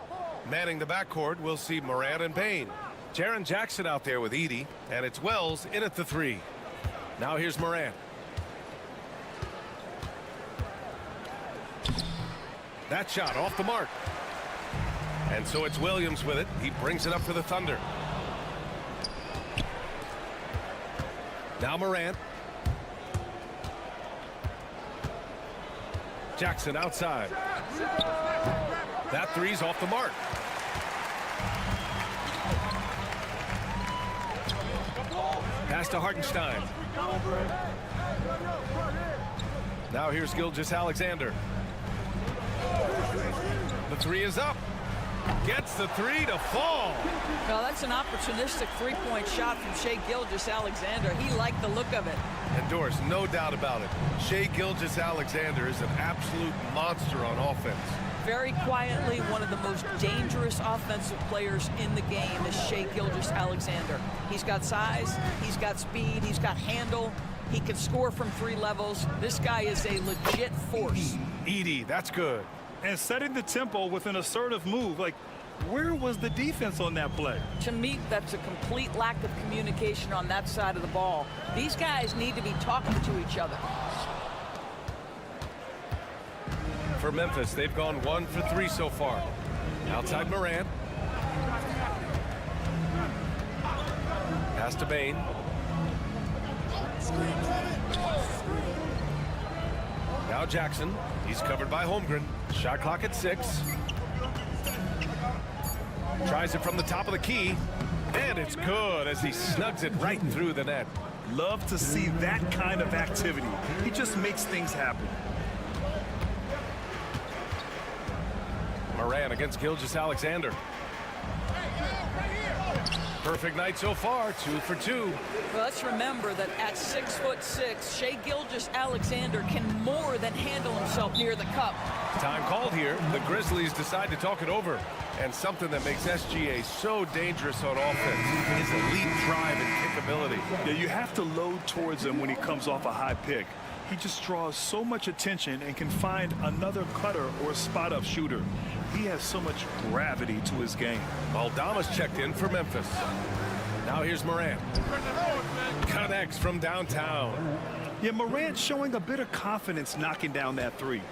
Manning the backcourt, we'll see Morant and Payne. Jaren Jackson out there with Edey, and it's Wells in at the 3. Now here's Morant. That shot off the mark. And so it's Williams with it. He brings it up for the Thunder. Now Morant. Jackson outside. That three's off the mark. Pass to Hartenstein. Now here's Gilgeous-Alexander. The 3 is up. Gets the 3 to fall. Well, that's an opportunistic three-point shot from Shai Gilgeous-Alexander. He liked the look of it. And Doris, no doubt about it, Shai Gilgeous-Alexander is an absolute monster on offense. Very quietly, one of the most dangerous offensive players in the game is Shai Gilgeous-Alexander. He's got size, he's got speed, he's got handle. He can score from 3 levels. This guy is a legit force. Edey, that's good. And setting the tempo with an assertive move. Like, where was the defense on that play? To me, that's a complete lack of communication on that side of the ball. These guys need to be talking to each other. For Memphis, they've gone 1 for 3 so far. Outside Morant. Pass to Bane. Now Jackson. He's covered by Holmgren. Shot clock at 6. Tries it from the top of the key. And it's good as he snugs it right through the net. Love to see that kind of activity. He just makes things happen. Morant against Gilgeous-Alexander. Perfect night so far, 2 for 2. Well, let's remember that at 6'6", Shai Gilgeous-Alexander can more than handle himself near the cup. Time called here. The Grizzlies decide to talk it over. And something that makes SGA so dangerous on offense is elite drive and kickability. Yeah, you have to load towards him when he comes off a high pick. He just draws so much attention and can find another cutter or spot-up shooter. He has so much gravity to his game. Aldama's checked in for Memphis. Now here's Morant. Connects from downtown. Yeah, Morant showing a bit of confidence knocking down that 3.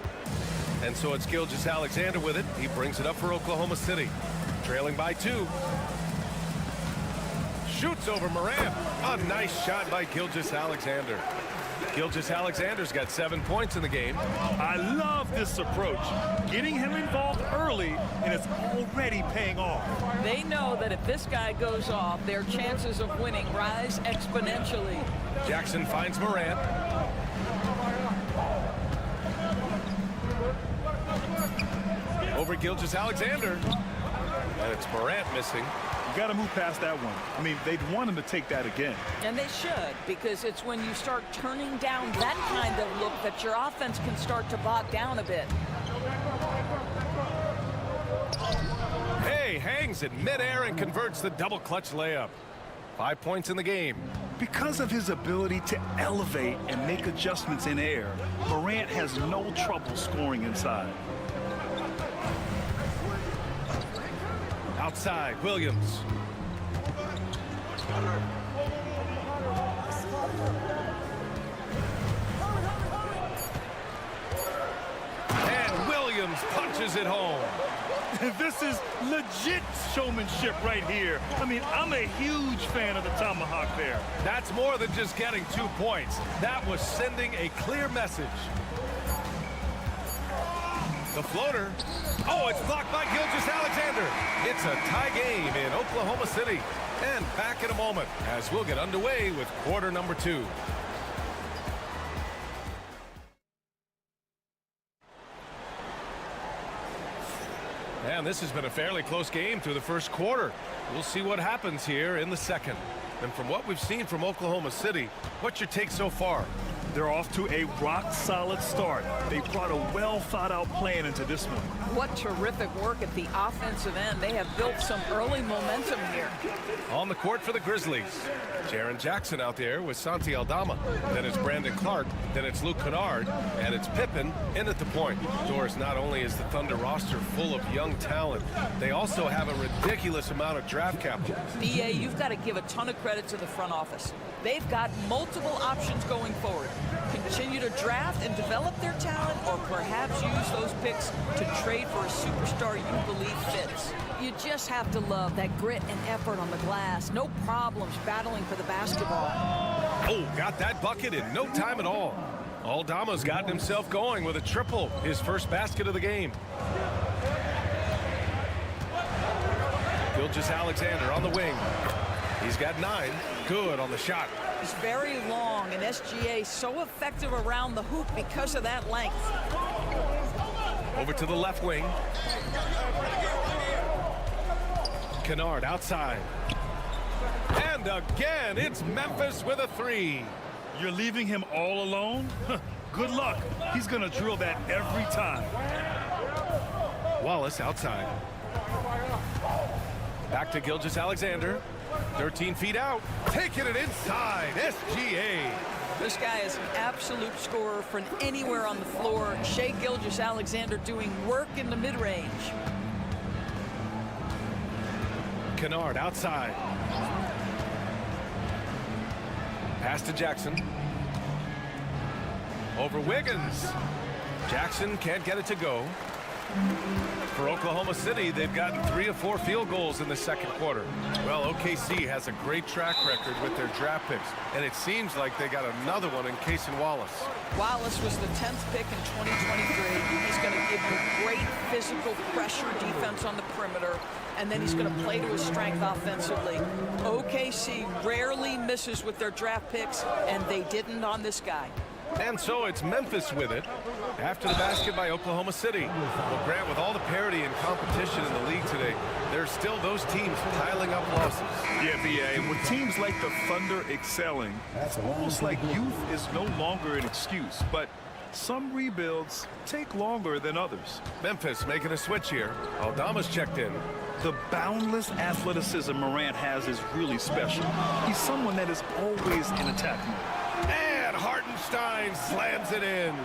And so it's Gilgeous-Alexander with it. He brings it up for Oklahoma City. Trailing by 2. Shoots over Morant. A nice shot by Gilgeous-Alexander. Gilgeous-Alexander's got 7 points in the game. I love this approach. Getting him involved early, and it's already paying off. They know that if this guy goes off, their chances of winning rise exponentially. Jackson finds Morant. Over Gilgeous-Alexander. And it's Morant missing. You got to move past that one. I mean, they'd want him to take that again. And they should, because it's when you start turning down that kind of look that your offense can start to bog down a bit. Hey, hangs in midair and converts the double clutch layup. 5 points in the game. Because of his ability to elevate and make adjustments in air, Morant has no trouble scoring inside. Outside, Williams. And Williams punches it home. This is legit showmanship right here. I mean, I'm a huge fan of the tomahawk there. That's more than just getting 2 points. That was sending a clear message. The floater. Oh, it's blocked by Gilgeous-Alexander. It's a tie game in Oklahoma City. And back in a moment as we'll get underway with quarter number 2. And this has been a fairly close game through the first quarter. We'll see what happens here in the second. And from what we've seen from Oklahoma City, what's your take so far? They're off to a rock-solid start. They brought a well-thought-out plan into this one. What terrific work at the offensive end. They have built some early momentum here. On the court for the Grizzlies, Jaren Jackson out there with Santi Aldama. Then it's Brandon Clark. Then it's Luke Kennard. And it's Pippen in at the point. Doors, not only is the Thunder roster full of young talent, they also have a ridiculous amount of draft capital. BA, you've got to give a ton of credit to the front office. They've got multiple options going forward. Continue to draft and develop their talent, or perhaps use those picks to trade for a superstar you believe fits. You just have to love that grit and effort on the glass. No problems battling for the basketball. Oh, got that bucket in no time at all. Aldama's gotten himself going with a triple, his first basket of the game. Gilgeous-Alexander on the wing. He's got 9. Good on the shot. He's very long, and SGA so effective around the hoop because of that length. Over to the left wing. Kennard outside. And again, it's Memphis with a 3. You're leaving him all alone? Good luck. He's going to drill that every time. Wallace outside. Back to Gilgeous-Alexander. 13 feet out. Taking it inside. SGA. This guy is an absolute scorer from anywhere on the floor. Shai Gilgeous-Alexander doing work in the mid-range. Kennard outside. Pass to Jackson. Over Wiggins. Jackson can't get it to go. For Oklahoma City, they've gotten 3 of 4 field goals in the second quarter. Well, OKC has a great track record with their draft picks, and it seems like they got another one in Cason Wallace. Wallace was the 10th pick in 2023. He's going to give you great physical pressure defense on the perimeter, and then he's going to play to his strength offensively. OKC rarely misses with their draft picks, and they didn't on this guy. And so it's Memphis with it after the basket by Oklahoma City. Well, Grant, with all the parity and competition in the league today, there's still those teams piling up losses. Yeah, BA, and with teams like the Thunder excelling, it's almost like youth is no longer an excuse. But some rebuilds take longer than others. Memphis making a switch here. Aldama's checked in. The boundless athleticism Morant has is really special. He's someone that is always in attack mode. And Hartenstein slams it in.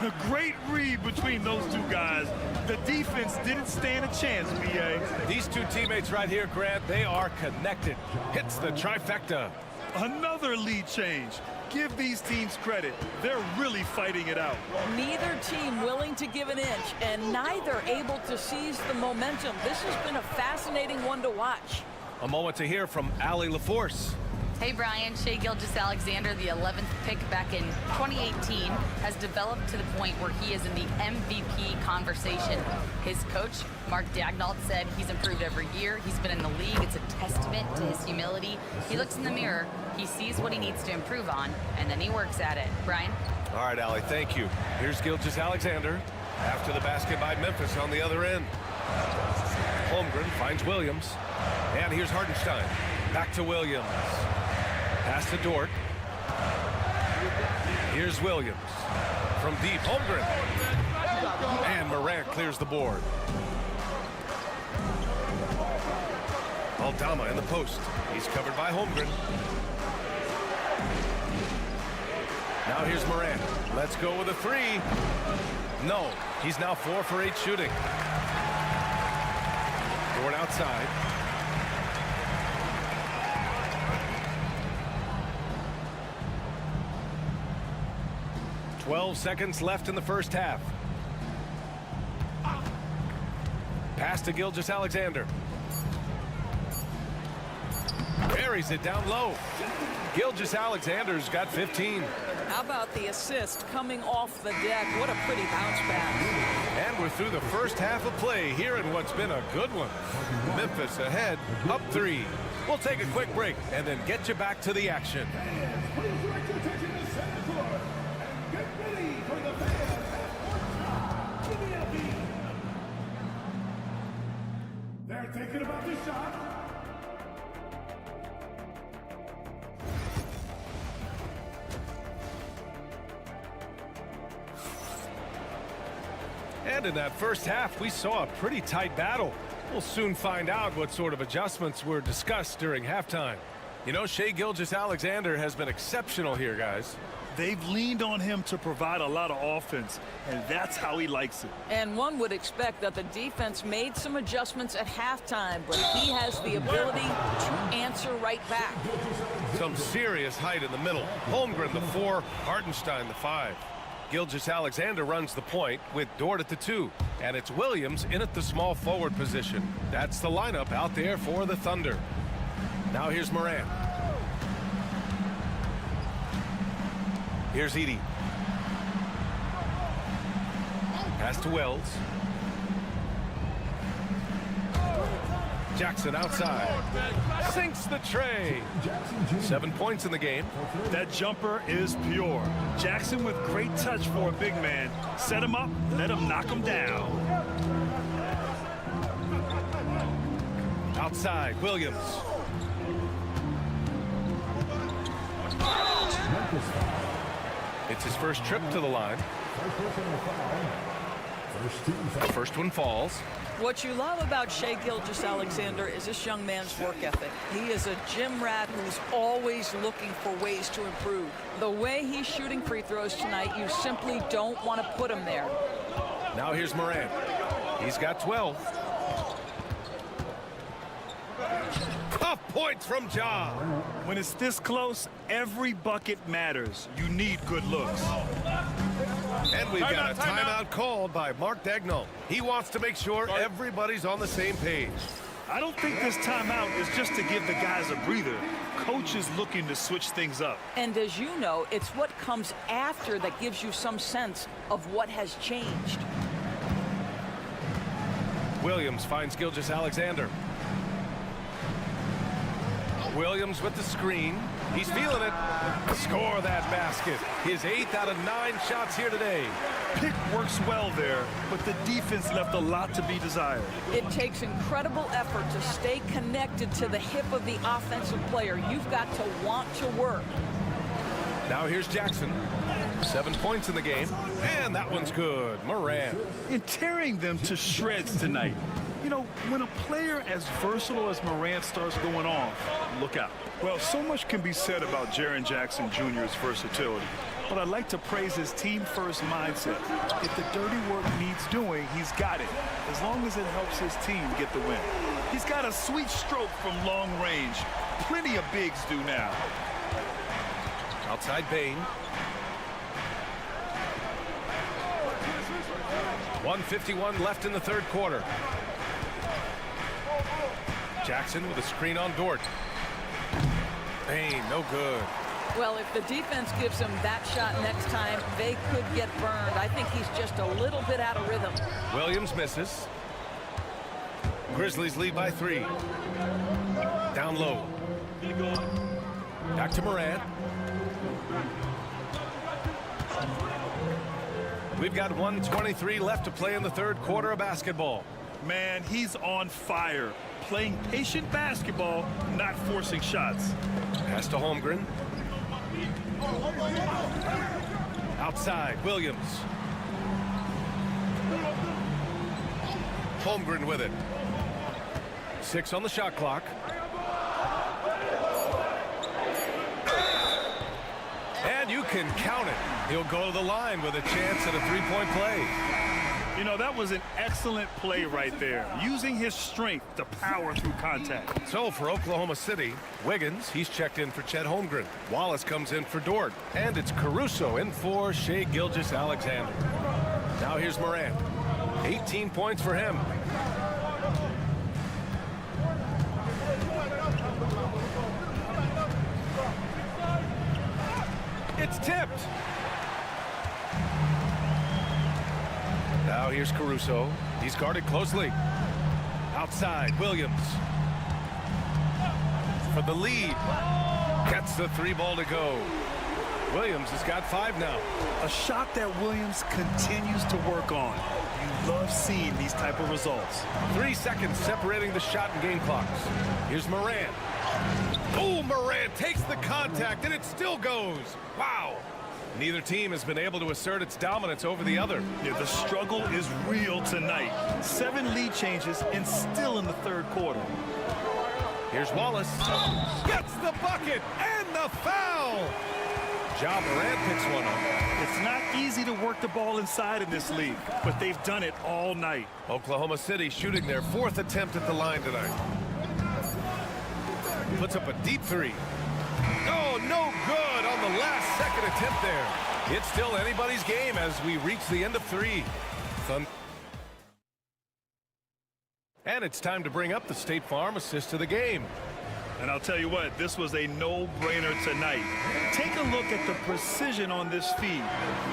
A great read between those two guys. The defense didn't stand a chance, BA. These two teammates right here, Grant, they are connected. Hits the trifecta. Another lead change. Give these teams credit. They're really fighting it out. Neither team willing to give an inch, and neither able to seize the momentum. This has been a fascinating one to watch. A moment to hear from Allie LaForce. Hey, Brian. Shai Gilgeous-Alexander, the 11th pick back in 2018, has developed to the point where he is in the MVP conversation. His coach, Mark Daignault, said he's improved every year. He's been in the league. It's a testament to his humility. He looks in the mirror, he sees what he needs to improve on, and then he works at it. Brian? All right, Allie, thank you. Here's Gilgeous-Alexander after the basket by Memphis on the other end. Holmgren finds Williams. And here's Hartenstein. Back to Williams. Pass to Dort. Here's Williams. From deep, Holmgren. And Morant clears the board. Aldama in the post. He's covered by Holmgren. Now here's Morant. Let's go with a 3. No, he's now 4 for 8 shooting. Dort outside. 12 seconds left in the first half. Pass to Gilgeous-Alexander. Buries it down low. Gilgeous-Alexander's got 15. How about the assist coming off the deck? What a pretty bounce back. And we're through the first half of play here in what's been a good one. Memphis ahead, up 3. We'll take a quick break and then get you back to the action. They're thinking about the shot. And in that first half, we saw a pretty tight battle. We'll soon find out what sort of adjustments were discussed during halftime. You know, Shai Gilgeous-Alexander has been exceptional here, guys. They've leaned on him to provide a lot of offense, and that's how he likes it. And one would expect that the defense made some adjustments at halftime, but he has the ability to answer right back. Some serious height in the middle. Holmgren, the 4, Hartenstein, the 5. Gilgeous-Alexander runs the point with Dort at the 2. And it's Williams in at the small forward position. That's the lineup out there for the Thunder. Now here's Morant. Here's Edey. Pass to Wells. Jackson outside. Sinks the tray. 7 points in the game. That jumper is pure. Jackson with great touch for a big man. Set him up, let him knock him down. Outside, Williams. It's his first trip to the line. The first one falls. What you love about Shai Gilgeous-Alexander is this young man's work ethic. He is a gym rat who's always looking for ways to improve. The way he's shooting free throws tonight, you simply don't want to put him there. Now here's Morant. He's got 12. Tough points from Ja. When it's this close, every bucket matters. You need good looks. And we've got a timeout called by Mark Daigneault. He wants to make sure everybody's on the same page. I don't think this timeout is just to give the guys a breather. Coach is looking to switch things up. And as you know, it's what comes after that gives you some sense of what has changed. Williams finds Gilgeous-Alexander. Williams with the screen. He's feeling it. Score that basket. His 8th out of 9 shots here today. Pick works well there, but the defense left a lot to be desired. It takes incredible effort to stay connected to the hip of the offensive player. You've got to want to work. Now here's Jackson. 7 points in the game. And that one's good. Morant. In tearing them to shreds tonight. You know, when a player as versatile as Morant starts going off, look out. Well, so much can be said about Jaren Jackson Jr.'s versatility, but I'd like to praise his team-first mindset. If the dirty work needs doing, he's got it, as long as it helps his team get the win. He's got a sweet stroke from long range. Plenty of bigs do now. Outside Bane. 1:51 left in the third quarter. Jackson with a screen on Dort. Bane, no good. Well, if the defense gives him that shot next time, they could get burned. I think he's just a little bit out of rhythm. Williams misses. Grizzlies lead by 3. Down low. Back to Morant. We've got 1:23 left to play in the third quarter of basketball. Man, he's on fire. Playing patient basketball, not forcing shots. Pass to Holmgren. Outside, Williams. Holmgren with it. 6 on the shot clock. And you can count it. He'll go to the line with a chance at a three-point play. You know, that was an excellent play right there, using his strength to power through contact. So for Oklahoma City, Wiggins, he's checked in for Chet Holmgren. Wallace comes in for Dort. And it's Caruso in for Shai Gilgeous-Alexander. Now here's Morant. 18 points for him. It's tipped. Now here's Caruso. He's guarded closely. Outside, Williams. For the lead. Gets the 3 ball to go. Williams has got 5 now. A shot that Williams continues to work on. You love seeing these type of results. 3 seconds separating the shot and game clocks. Here's Morant. Oh, Morant takes the contact, and it still goes. Wow. Neither team has been able to assert its dominance over the other. Yeah, the struggle is real tonight. 7 lead changes and still in the third quarter. Here's Wallace. Gets the bucket and the foul. Ja Morant picks one up. It's not easy to work the ball inside in this league, but they've done it all night. Oklahoma City shooting their 4th attempt at the line tonight. Puts up a deep 3. Oh, no good on the last second attempt there. It's still anybody's game as we reach the end of 3. And it's time to bring up the State Farm assist of the game. And I'll tell you what, this was a no-brainer tonight. Take a look at the precision on this feed.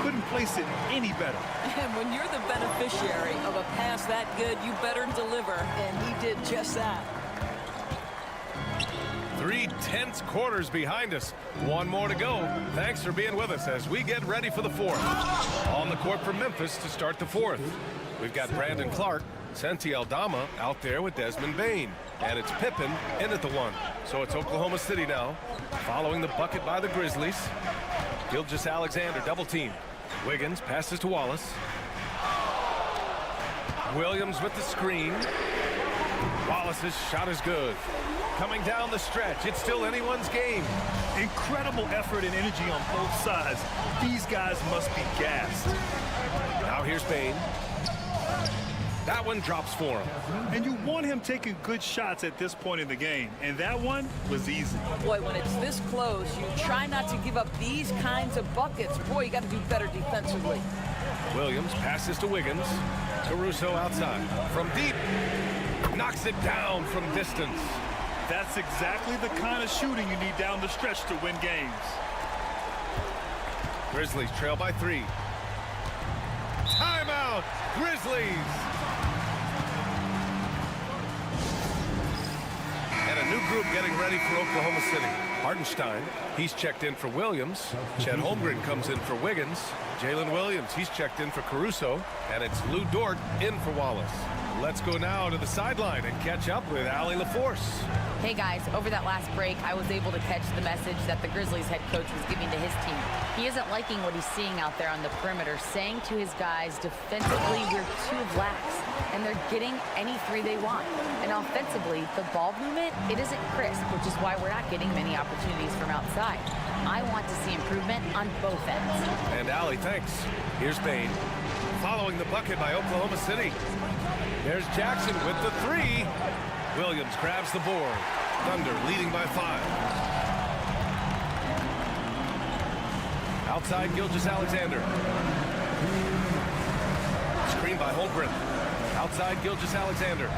Couldn't place it any better. And when you're the beneficiary of a pass that good, you better deliver, and he did just that. 3 tense quarters behind us. 1 more to go. Thanks for being with us as we get ready for the 4th. On the court for Memphis to start the 4th. We've got Brandon Clark, Santi Aldama out there with Desmond Bain. And it's Pippen in at the 1. So it's Oklahoma City now, following the bucket by the Grizzlies. Gilgeous-Alexander double team. Wiggins passes to Wallace. Williams with the screen. Wallace's shot is good. Coming down the stretch, it's still anyone's game. Incredible effort and energy on both sides. These guys must be gassed. Now here's Bain. That one drops for him. And you want him taking good shots at this point in the game. And that one was easy. Boy, when it's this close, you try not to give up these kinds of buckets. Boy, you got to do better defensively. Williams passes to Wiggins. Caruso outside. From deep. Knocks it down from distance. That's exactly the kind of shooting you need down the stretch to win games. Grizzlies trail by 3. Timeout, Grizzlies. And a new group getting ready for Oklahoma City. Hartenstein, he's checked in for Williams. Chet Holmgren comes in for Wiggins. Jalen Williams, he's checked in for Caruso. And it's Lou Dort in for Wallace. Let's go now to the sideline and catch up with Allie LaForce. Hey guys, over that last break, I was able to catch the message that the Grizzlies head coach was giving to his team. He isn't liking what he's seeing out there on the perimeter, saying to his guys, defensively, we're too lax, and they're getting any 3 they want. And offensively, the ball movement, it isn't crisp, which is why we're not getting many opportunities from outside. I want to see improvement on both ends. And Allie, thanks. Here's Bain. Following the bucket by Oklahoma City. There's Jackson with the 3. Williams grabs the board. Thunder leading by 5. Outside Gilgeous-Alexander. Screen by Holmgren. Outside Gilgeous-Alexander.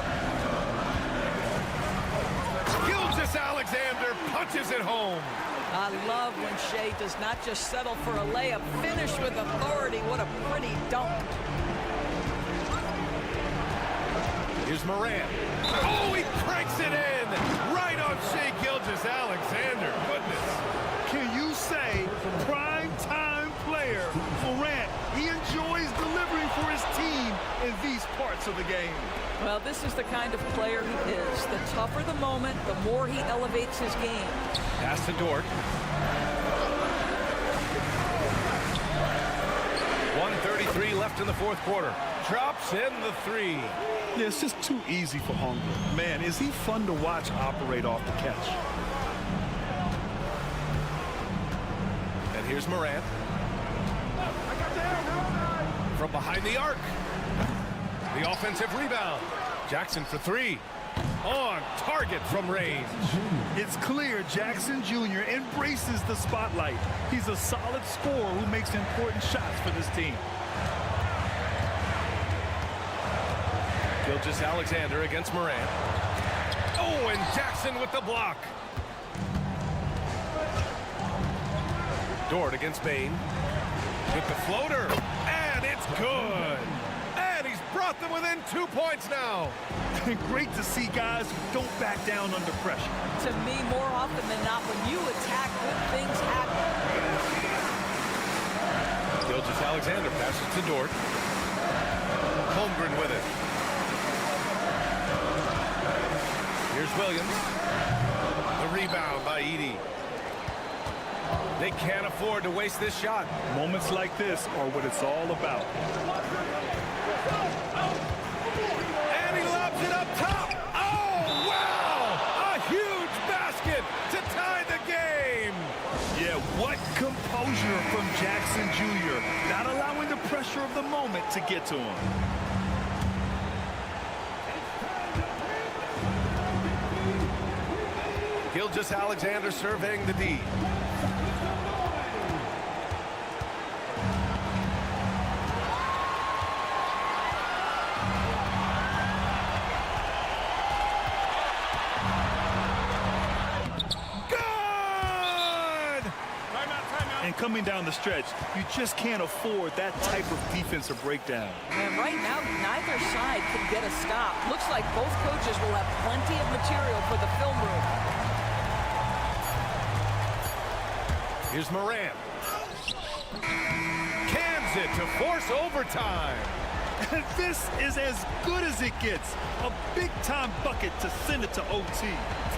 Gilgeous-Alexander punches it home. I love when Shea does not just settle for a layup, finish with authority. What a pretty dunk. Here's Morant. Oh, he cranks it in! Right on Shea Gilgeous-Alexander. Goodness. Can you say prime time player Morant? He enjoys delivering for his team in these parts of the game. Well, this is the kind of player he is. The tougher the moment, the more he elevates his game. Pass to Dort. 1:33 left in the 4th quarter. Drops in the 3. Yeah, it's just too easy for Holmgren. Man, is he fun to watch operate off the catch. And here's Morant. From behind the arc. The offensive rebound. Jackson for 3. On target from range. It's clear Jackson Jr. embraces the spotlight. He's a solid scorer who makes important shots for this team. Gilgeous-Alexander against Morant. Oh, and Jackson with the block. Dort against Bain. With the floater. And it's good. And he's brought them within 2 points now. Great to see guys who don't back down under pressure. To me, more often than not, when you attack, good things happen. Gilgeous-Alexander passes to Dort. Holmgren with it. Here's Williams. The rebound by Edey. They can't afford to waste this shot. Moments like this are what it's all about. And he lobs it up top. Oh, wow! A huge basket to tie the game. Yeah, what composure from Jackson Jr. Not allowing the pressure of the moment to get to him. Gilgeous-Alexander surveying the D. And coming down the stretch, you just can't afford that type of defensive breakdown. And right now, neither side can get a stop. Looks like both coaches will have plenty of material for the film room. Here's Morant. Cans it to force overtime. This is as good as it gets. A big-time bucket to send it to OT.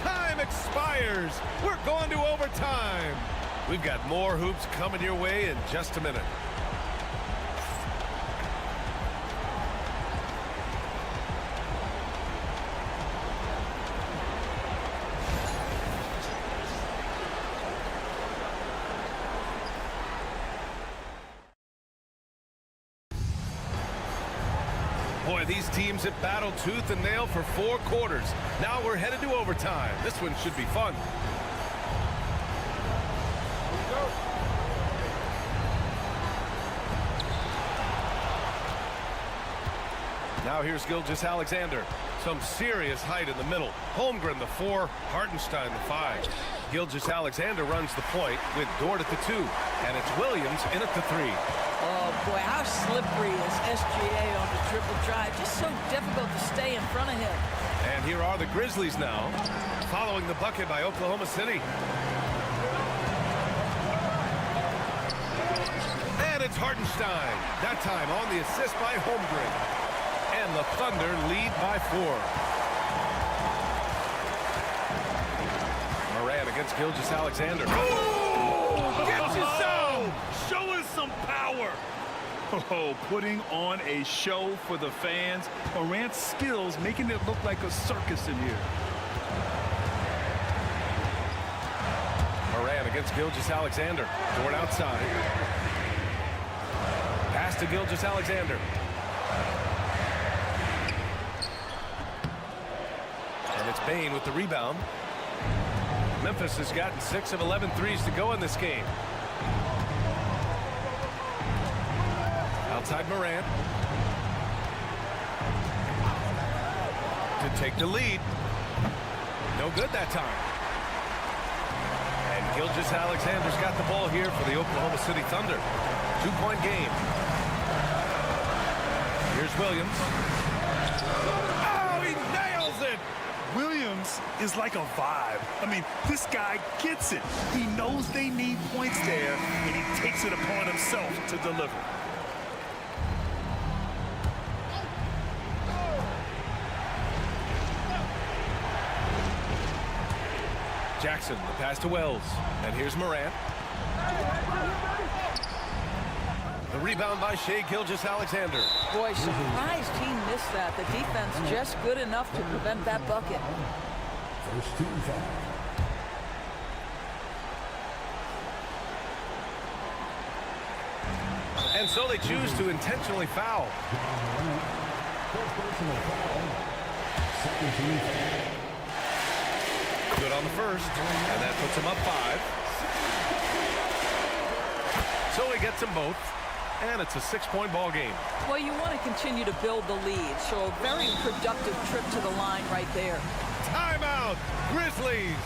Time expires. We're going to overtime. We've got more hoops coming your way in just a minute. Boy, these teams have battled tooth and nail for 4 quarters. Now we're headed to overtime. This one should be fun. Now here's Gilgeous-Alexander. Some serious height in the middle. Holmgren the 4, Hartenstein the 5. Gilgeous-Alexander runs the point with Dort at the 2. And it's Williams in at the 3. Oh, boy, how slippery is SGA on the triple drive. Just so difficult to stay in front of him. And here are the Grizzlies now, following the bucket by Oklahoma City. And it's Hartenstein. That time on the assist by Holmgren. And the Thunder lead by 4. Morant against Gilgeous-Alexander. Oh, gets you some! Show us some power. Oh, putting on a show for the fans. Morant's skills making it look like a circus in here. Morant against Gilgeous-Alexander. Dort outside. Pass to Gilgeous-Alexander. And it's Bane with the rebound. Memphis has gotten 6 of 11 threes to go in this game. Outside Morant. To take the lead. No good that time. And Gilgeous-Alexander's got the ball here for the Oklahoma City Thunder. 2-point game. Here's Williams. Oh, he nails it! Williams is like a vibe. I mean, this guy gets it. He knows they need points there, and he takes it upon himself to deliver. Jackson, the pass to Wells. And here's Morant. The rebound by Shai Gilgeous-Alexander. Boy, surprised he missed that. The defense just good enough to prevent that bucket. First team foul. And so they choose to intentionally foul. First personal foul. Second team foul. Good on the first, and that puts him up 5. So he gets them both, and it's a 6-point ball game. Well, you want to continue to build the lead, so a very productive trip to the line right there. Timeout, Grizzlies.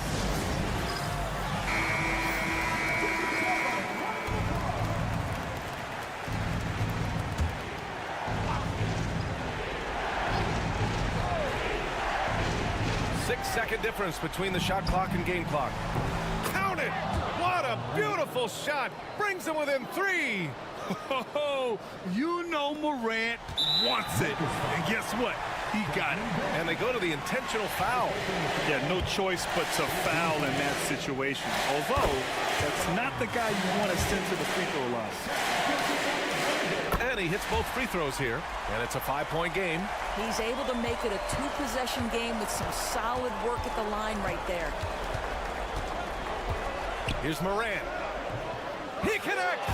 Six-second difference between the shot clock and game clock. Count it! What a beautiful shot! Brings them within 3. Oh, you know Morant wants it. And guess what? He got it. And they go to the intentional foul. Yeah, no choice but to foul in that situation. Although, that's not the guy you want to send to the free throw line. And he hits both free throws here. And it's a 5-point game. He's able to make it a 2-possession game with some solid work at the line right there. Here's Morant. He connects.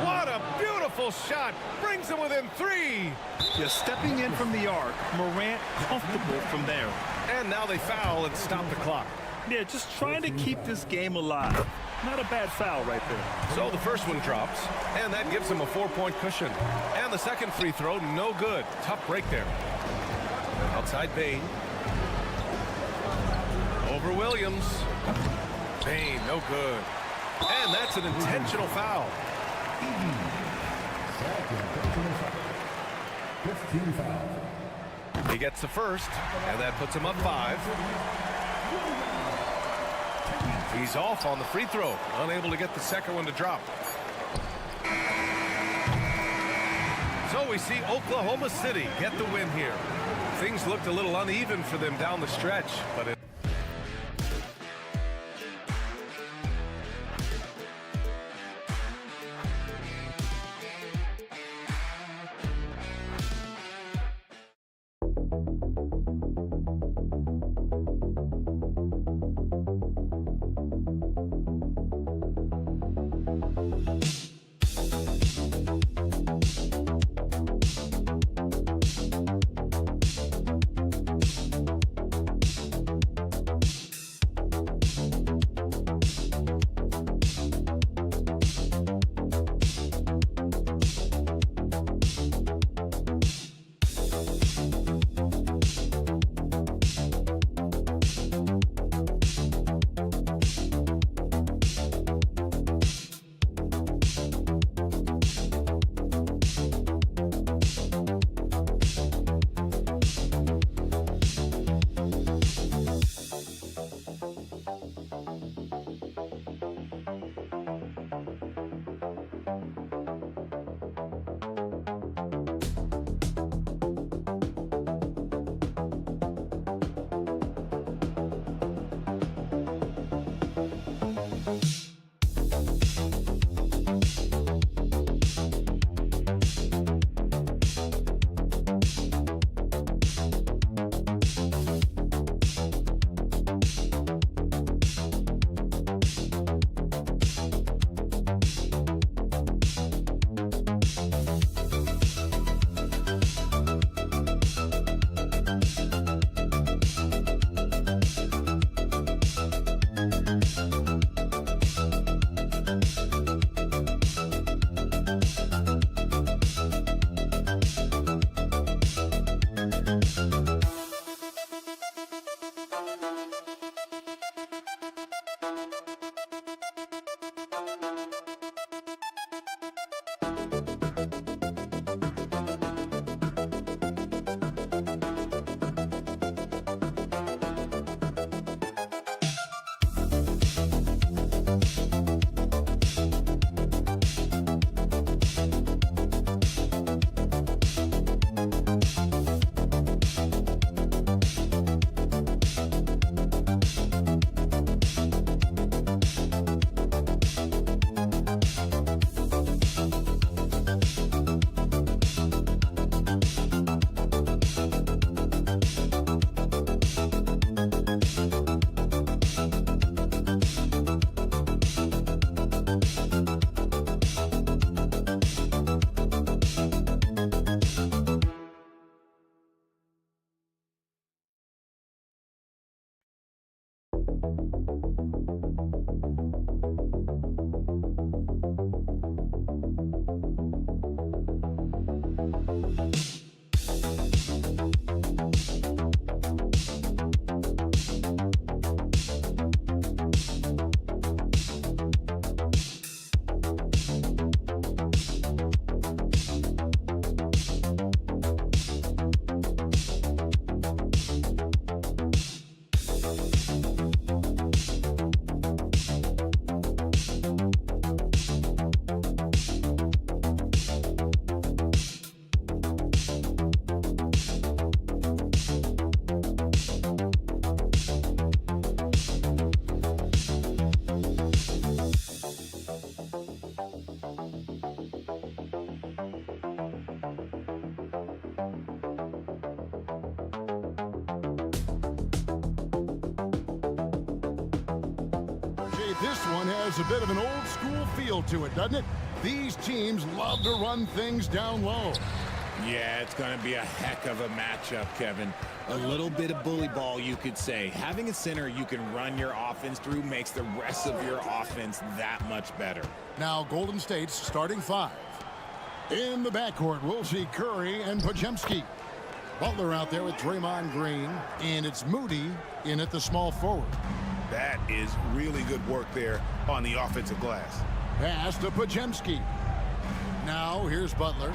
What a beautiful shot. Brings him within 3. Yeah, stepping in from the arc, Morant comfortable from there. And now they foul and stop the clock. Yeah, just trying to keep this game alive. Not a bad foul right there. So the first one drops, and that gives him a 4-point cushion. And the second free throw, no good. Tough break there. Outside Bain. Over Williams. Bain, no good. And that's an intentional foul. 15 foul. He gets the first, and that puts him up 5. He's off on the free throw, unable to get the second one to drop. So we see Oklahoma City get the win here. Things looked a little uneven for them down the stretch, but it This one has a bit of an old school feel to it, doesn't it? These teams love to run things down low. Yeah, it's going to be a heck of a matchup, Kevin. A little bit of bully ball, you could say. Having a center you can run your offense through makes the rest of your offense that much better. Now Golden State's starting five. In the backcourt, we'll see Curry and Podziemski. Butler out there with Draymond Green, and it's Moody in at the small forward. That is really good work there on the offensive glass. Pass to Podziemski. Now here's Butler.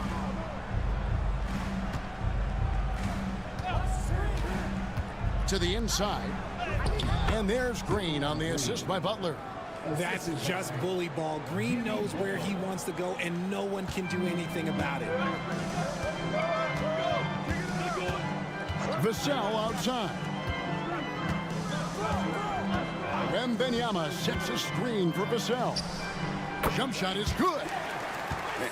To the inside. And there's Green on the assist by Butler. That's just bully ball. Green knows where he wants to go, and no one can do anything about it. Vassell outside. Wembanyama sets a screen for Vassell. Jump shot is good.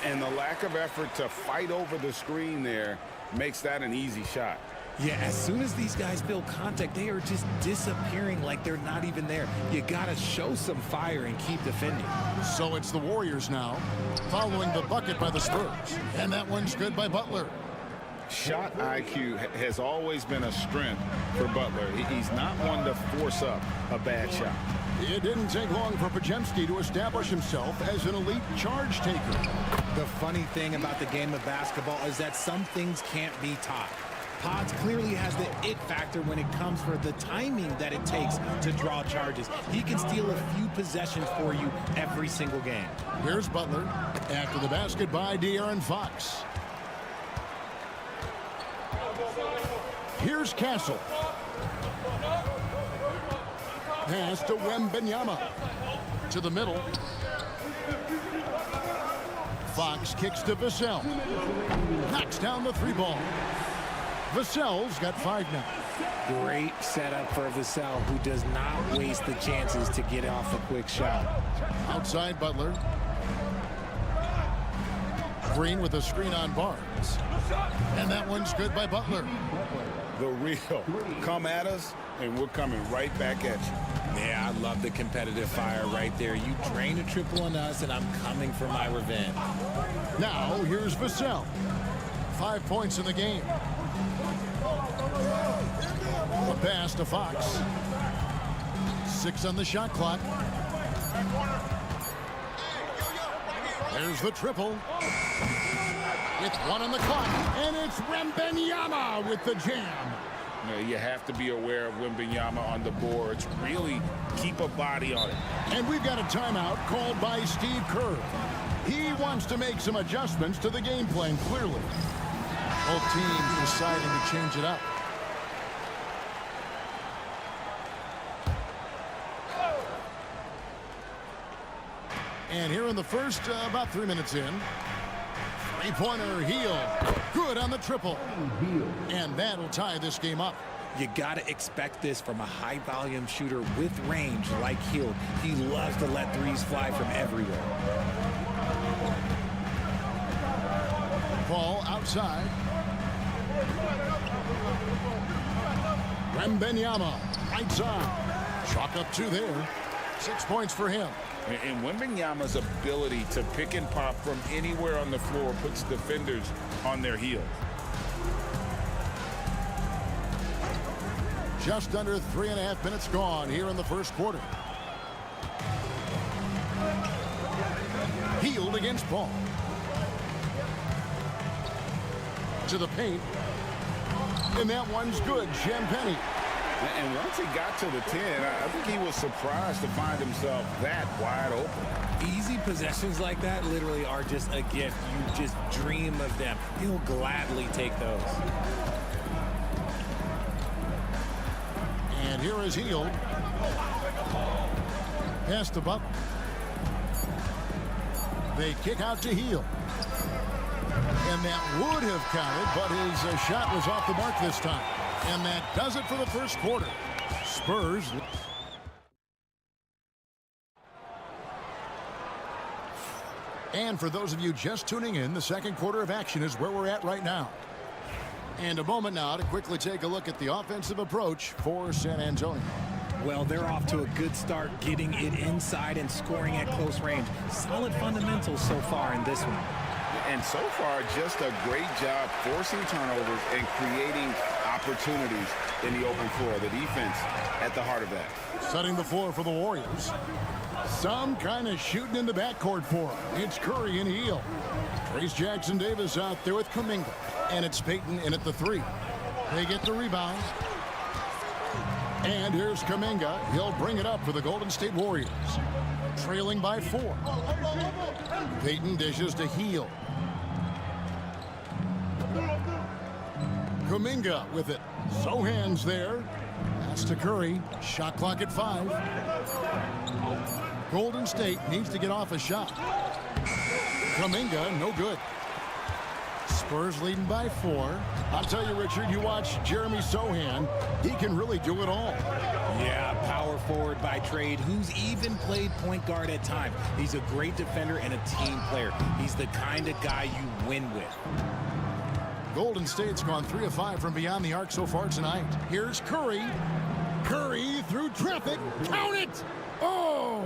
And the lack of effort to fight over the screen there makes that an easy shot. Yeah, as soon as these guys build contact, they are just disappearing like they're not even there. You got to show some fire and keep defending. So it's the Warriors now, following the bucket by the Spurs. And that one's good by Butler. Shot IQ has always been a strength for Butler. He's not one to force up a bad shot. It didn't take long for Podziemski to establish himself as an elite charge taker. The funny thing about the game of basketball is that some things can't be taught. Pods clearly has the it factor when it comes for the timing that it takes to draw charges. He can steal a few possessions for you every single game. Here's Butler after the basket by De'Aaron Fox. Here's Castle. Pass to Wembanyama. To the middle. Fox kicks to Vassell. Knocks down the three ball. Vassell's got 5 now. Great setup for Vassell, who does not waste the chances to get off a quick shot. Outside Butler. Green with a screen on Barnes. And that one's good by Butler. The real come at us, and we're coming right back at you. Yeah, I love the competitive fire right there. You drain a triple on us, and I'm coming for my revenge. Now, here's Vassell. 5 points in the game. A pass to Fox. 6 on the shot clock. There's the triple. It's 1 on the clock, and it's Wembanyama with the jam. You have to be aware of Wembanyama on the boards. Really keep a body on it. And we've got a timeout called by Steve Kerr. He wants to make some adjustments to the game plan, clearly. Both teams deciding to change it up. And here in the first, about 3 minutes in, three-pointer Hield. Good on the triple. And that'll tie this game up. You got to expect this from a high-volume shooter with range like Hield. He loves to let threes fly from everywhere. Ball outside. Wembanyama, right side. Chalk up 2 there. 6 points for him. And Wembanyama's ability to pick and pop from anywhere on the floor puts defenders on their heels. Just under 3.5 minutes gone here in the first quarter. Hield against Paul. To the paint. And that one's good. Champagny. And once he got to the 10, I think he was surprised to find himself that wide open. Easy possessions like that literally are just a gift. You just dream of them. He'll gladly take those. And here is Hield. Pass to Butler. They kick out to Hield. And that would have counted, but his shot was off the mark this time. And that does it for the first quarter. Spurs. And for those of you just tuning in, the second quarter of action is where we're at right now. And a moment now to quickly take a look at the offensive approach for San Antonio. Well, they're off to a good start, getting it inside and scoring at close range. Solid fundamentals so far in this one. And so far, just a great job forcing turnovers and creating opportunities in the open floor. The defense at the heart of that. Setting the floor for the Warriors. Some kind of shooting in the backcourt for him. It's Curry and Heel. Trace Jackson Davis out there with Kuminga. And it's Payton in at the 3. They get the rebound. And here's Kuminga. He'll bring it up for the Golden State Warriors. Trailing by 4. Payton dishes to Heel. Kuminga with it. Sohan's there. Pass to Curry. Shot clock at 5. Golden State needs to get off a shot. Kuminga, no good. Spurs leading by 4. I'll tell you, Richard, you watch Jeremy Sohan. He can really do it all. Yeah, power forward by trade, who's even played point guard at times. He's a great defender and a team player. He's the kind of guy you win with. Golden State's gone 3 of 5 from beyond the arc so far tonight. Here's Curry. Curry through traffic. Count it! Oh!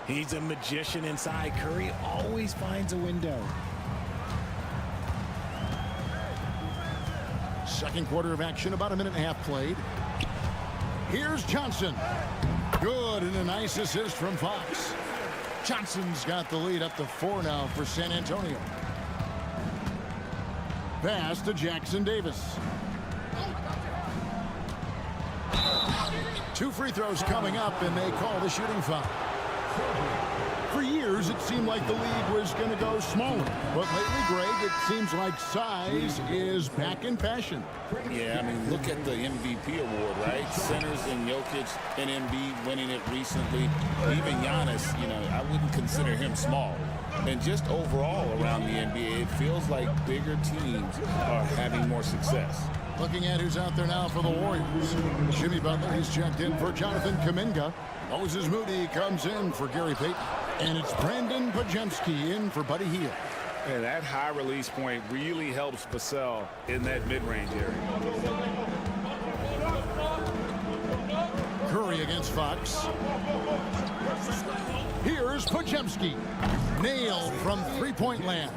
He's a magician inside. Curry always finds a window. Second quarter of action, about a minute and a half played. Here's Johnson. Good, and a nice assist from Fox. Johnson's got the lead up to 4 now for San Antonio. Pass to Jackson Davis. 2 free throws coming up, and they call the shooting foul. For years, it seemed like the league was going to go smaller. But lately, Greg, it seems like size is back in fashion. Yeah, I mean, look at the MVP award, right? Centers and Jokic and Embiid winning it recently. Even Giannis, you know, I wouldn't consider him small. And just overall around the NBA, it feels like bigger teams are having more success. Looking at who's out there now for the Warriors. Jimmy Butler, he's checked in for Jonathan Kuminga. Moses Moody comes in for Gary Payton. And it's Brandon Podziemski in for Buddy Hield. And that high release point really helps Vassell in that mid-range area. Curry against Fox. Here's Podziemski. Nailed from three-point land.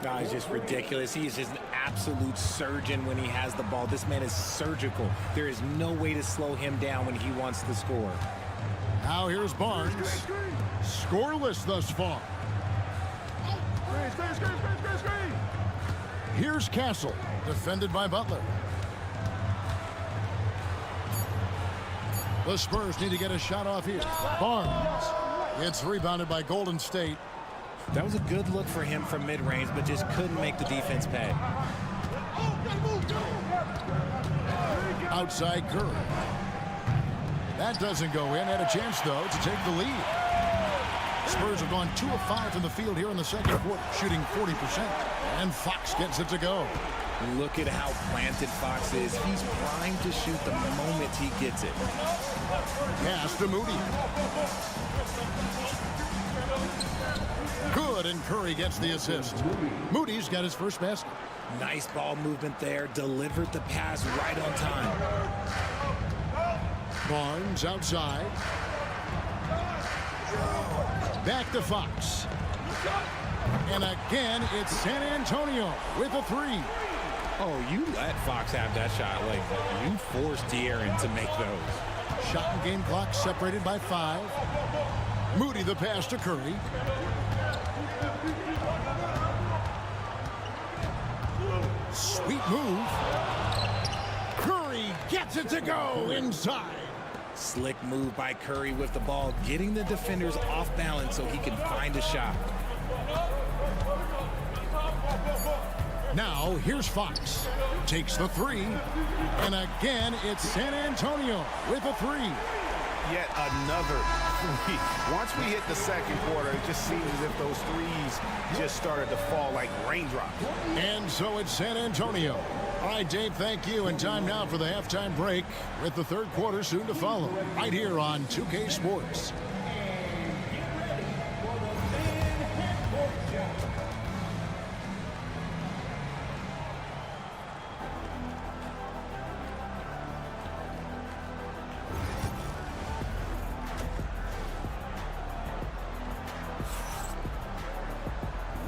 No, he's just ridiculous. He is just an absolute surgeon when he has the ball. This man is surgical. There is no way to slow him down when he wants to score. Now here's Barnes. Scoreless thus far. Here's Castle, defended by Butler. The Spurs need to get a shot off here. Barnes. It's rebounded by Golden State. That was a good look for him from mid-range, but just couldn't make the defense pay. Outside Curry. That doesn't go in. Had a chance, though, to take the lead. Spurs have gone 2 of 5 from the field here in the second quarter, shooting 40%. And Fox gets it to go. Look at how planted Fox is. He's primed to shoot the moment he gets it. Pass to Moody. Good, and Curry gets the assist. Moody's got his first basket. Nice ball movement there. Delivered the pass right on time. Barnes outside. Back to Fox. And again, it's San Antonio with a 3. Oh, you let Fox have that shot. Like, you forced De'Aaron to make those. Shot and game clock separated by 5. Moody the pass to Curry. Sweet move. Curry gets it to go inside. Slick move by Curry with the ball, getting the defenders off balance so he can find a shot. Now, here's Fox. Takes the 3. And again, it's San Antonio with a 3. Yet another 3. Once we hit the second quarter, it just seems as if those threes just started to fall like raindrops. And so it's San Antonio. All right, Dave, thank you. And time now for the halftime break with the third quarter soon to follow. Right here on 2K Sports.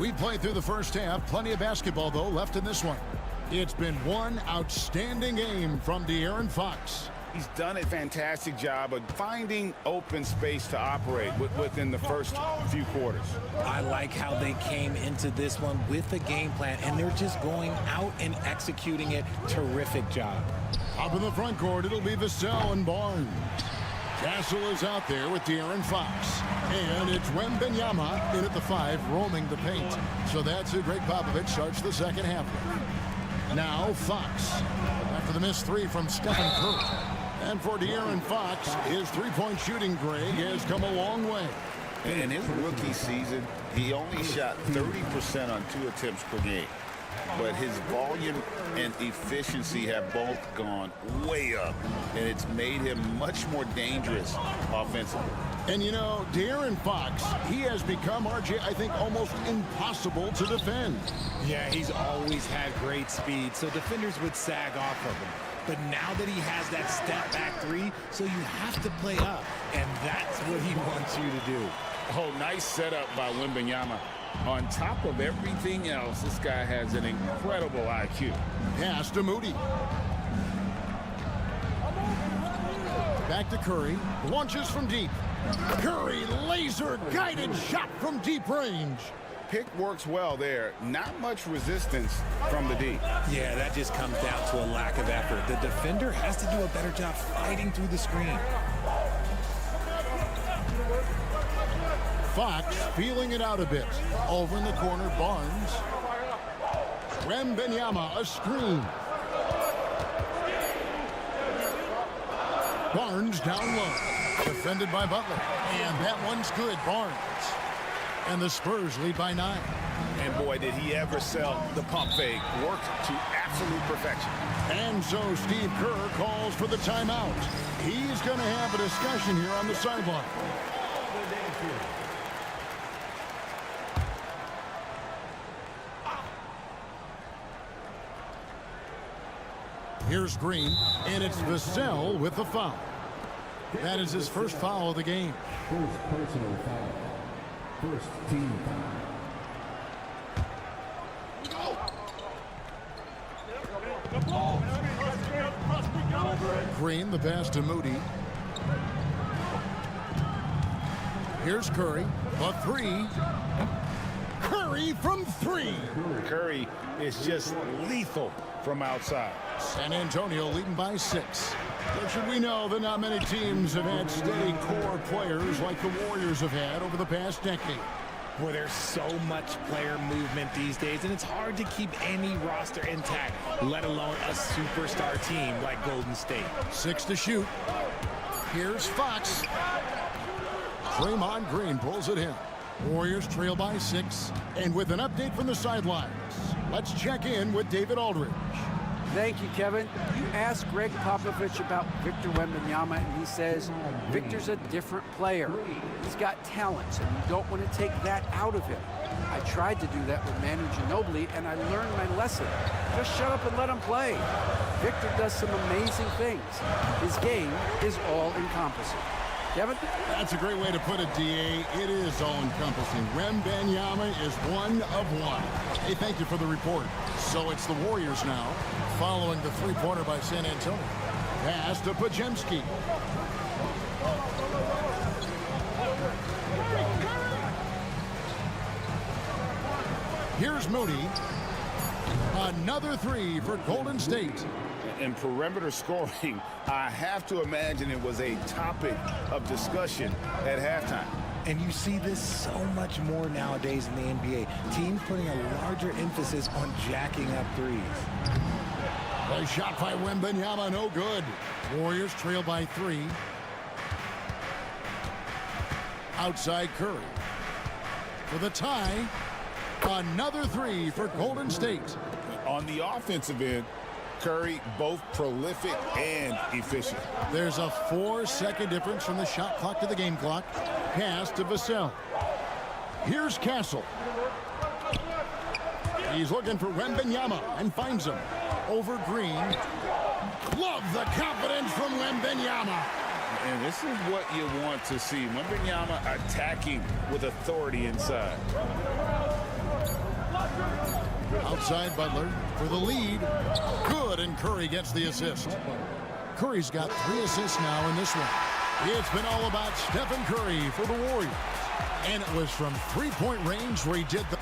We played through the first half. Plenty of basketball, though, left in this one. It's been one outstanding game from De'Aaron Fox. He's done a fantastic job of finding open space to operate within the first few quarters. I like how they came into this one with a game plan, and they're just going out and executing it. Terrific job. Up in the front court, it'll be Vassell and Barnes. Castle is out there with De'Aaron Fox. And it's Wembanyama in at the 5, roaming the paint. So that's who Greg Popovich starts the second half with. Now Fox, after the missed 3 from Stephen Curry. And for De'Aaron Fox, his three-point shooting, Greg, has come a long way. In his rookie season, he only shot 30% on 2 attempts per game. But his volume and efficiency have both gone way up, and it's made him much more dangerous offensively. And you know, De'Aaron Fox, he has become, RJ, I think, almost impossible to defend. Yeah, he's always had great speed, so defenders would sag off of him. But now that he has that step-back 3, so you have to play up, and that's what he wants you to do. Oh, nice setup by Wembanyama. On top of everything else, this guy has an incredible IQ. Pass to Moody. Back to Curry. Launches from deep. Curry, laser-guided shot from deep range. Pick works well there. Not much resistance from the D. Yeah, that just comes down to a lack of effort. The defender has to do a better job fighting through the screen. Fox feeling it out a bit. Over in the corner, Barnes. Wembanyama, a screen. Barnes down low. Defended by Butler. And that one's good, Barnes. And the Spurs lead by 9. And boy, did he ever sell the pump fake. Worked to absolute perfection. And so Steve Kerr calls for the timeout. He's going to have a discussion here on the sideline. Here's Green, and it's Vassell with the foul. That is his first foul of the game. First personal foul. First team foul. Green, the pass to Moody. Here's Curry, a 3. Curry from 3. Curry is just lethal from outside. San Antonio leading by 6. But should we know that not many teams have had steady core players like the Warriors have had over the past decade. Where there's so much player movement these days, and it's hard to keep any roster intact, let alone a superstar team like Golden State. 6 to shoot. Here's Fox. Draymond Green pulls it in. Warriors trail by 6. And with an update from the sidelines, let's check in with David Aldridge. Thank you, Kevin. You asked Greg Popovich about Victor Wembanyama, and he says Victor's a different player. He's got talents, and you don't want to take that out of him. I tried to do that with Manu Ginobili, and I learned my lesson. Just shut up and let him play. Victor does some amazing things. His game is all-encompassing. Kevin? That's a great way to put it, D.A. It is all-encompassing. Wembanyama is one of one. Hey, thank you for the report. So it's the Warriors now, following the three-pointer by San Antonio. Pass to Podziemski. Here's Moody. Another 3 for Golden State. In perimeter scoring, I have to imagine it was a topic of discussion at halftime. And you see this so much more nowadays in the NBA. Teams putting a larger emphasis on jacking up threes. A shot by Wembanyama, no good. Warriors trail by 3. Outside Curry. For the tie, another 3 for Golden State. On the offensive end, Curry both prolific and efficient. There's a 4-second difference from the shot clock to the game clock. Pass to Vassell. Here's Castle. He's looking for Wembanyama and finds him. Over Green. Love the confidence from Wembanyama. And this is what you want to see. Wembanyama attacking with authority inside. Outside Butler for the lead. Good, and Curry gets the assist. Curry's got 3 assists now in this one. It's been all about Stephen Curry for the Warriors. And it was from three-point range where he did the...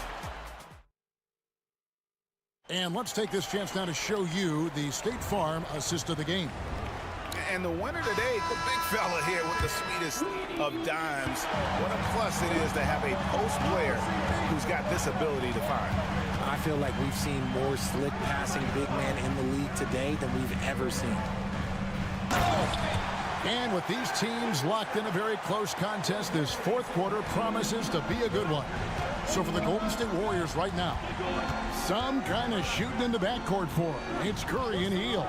And let's take this chance now to show you the State Farm assist of the game. And the winner today, the big fella here with the sweetest of dimes. What a plus it is to have a post player who's got this ability to find. I feel like we've seen more slick passing big man in the league today than we've ever seen. And with these teams locked in a very close contest, this fourth quarter promises to be a good one. So for the Golden State Warriors right now, some kind of shooting in the backcourt for them. It's Curry and Heel.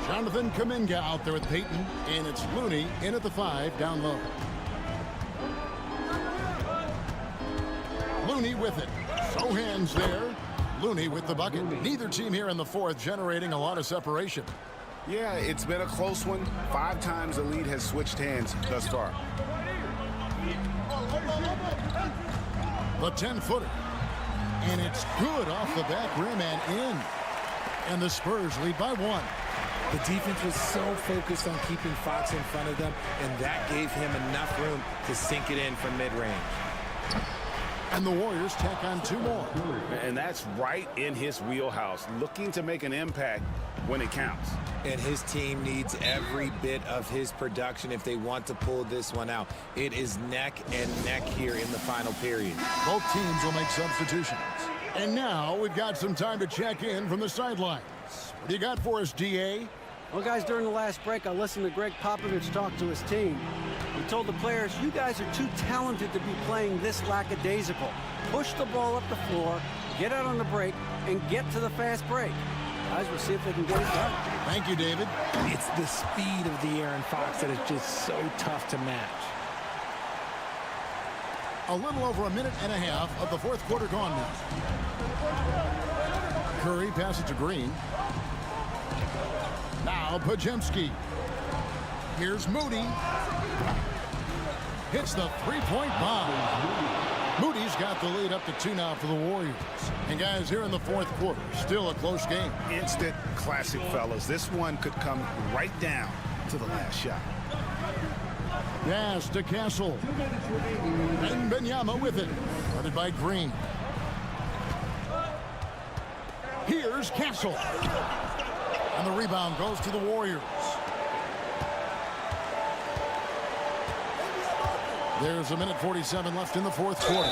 Jonathan Kuminga out there with Peyton, and it's Looney in at the 5 down low. Looney with it. Sohan's there. Looney with the bucket. Neither team here in the fourth generating a lot of separation. Yeah, it's been a close one. 5 times the lead has switched hands thus far. The 10-footer. And it's good off the back rim and in. And the Spurs lead by 1. The defense was so focused on keeping Fox in front of them, and that gave him enough room to sink it in from mid-range. And the Warriors tack on 2 more. And that's right in his wheelhouse, looking to make an impact when it counts. And his team needs every bit of his production if they want to pull this one out. It is neck and neck here in the final period. Both teams will make substitutions. And now we've got some time to check in from the sidelines. What do you got for us, DA? Well, guys, during the last break, I listened to Greg Popovich talk to his team. He told the players, you guys are too talented to be playing this lackadaisical. Push the ball up the floor, get out on the break, and get to the fast break. Guys, we'll see if they can get it done. Thank you, David. It's the speed of the Aaron Fox that is just so tough to match. A little over a minute and a half of the fourth quarter gone now. Curry passes to Green. Now Podziemski. Here's Moody. Hits the three-point bomb. Moody's got the lead up to 2 now for the Warriors. And guys, here in the fourth quarter, still a close game. Instant classic, fellas. This one could come right down to the last shot. Pass to Castle. And Benyama with it. Guarded by Green. Here's Castle. And the rebound goes to the Warriors. There's a minute 47 left in the fourth quarter.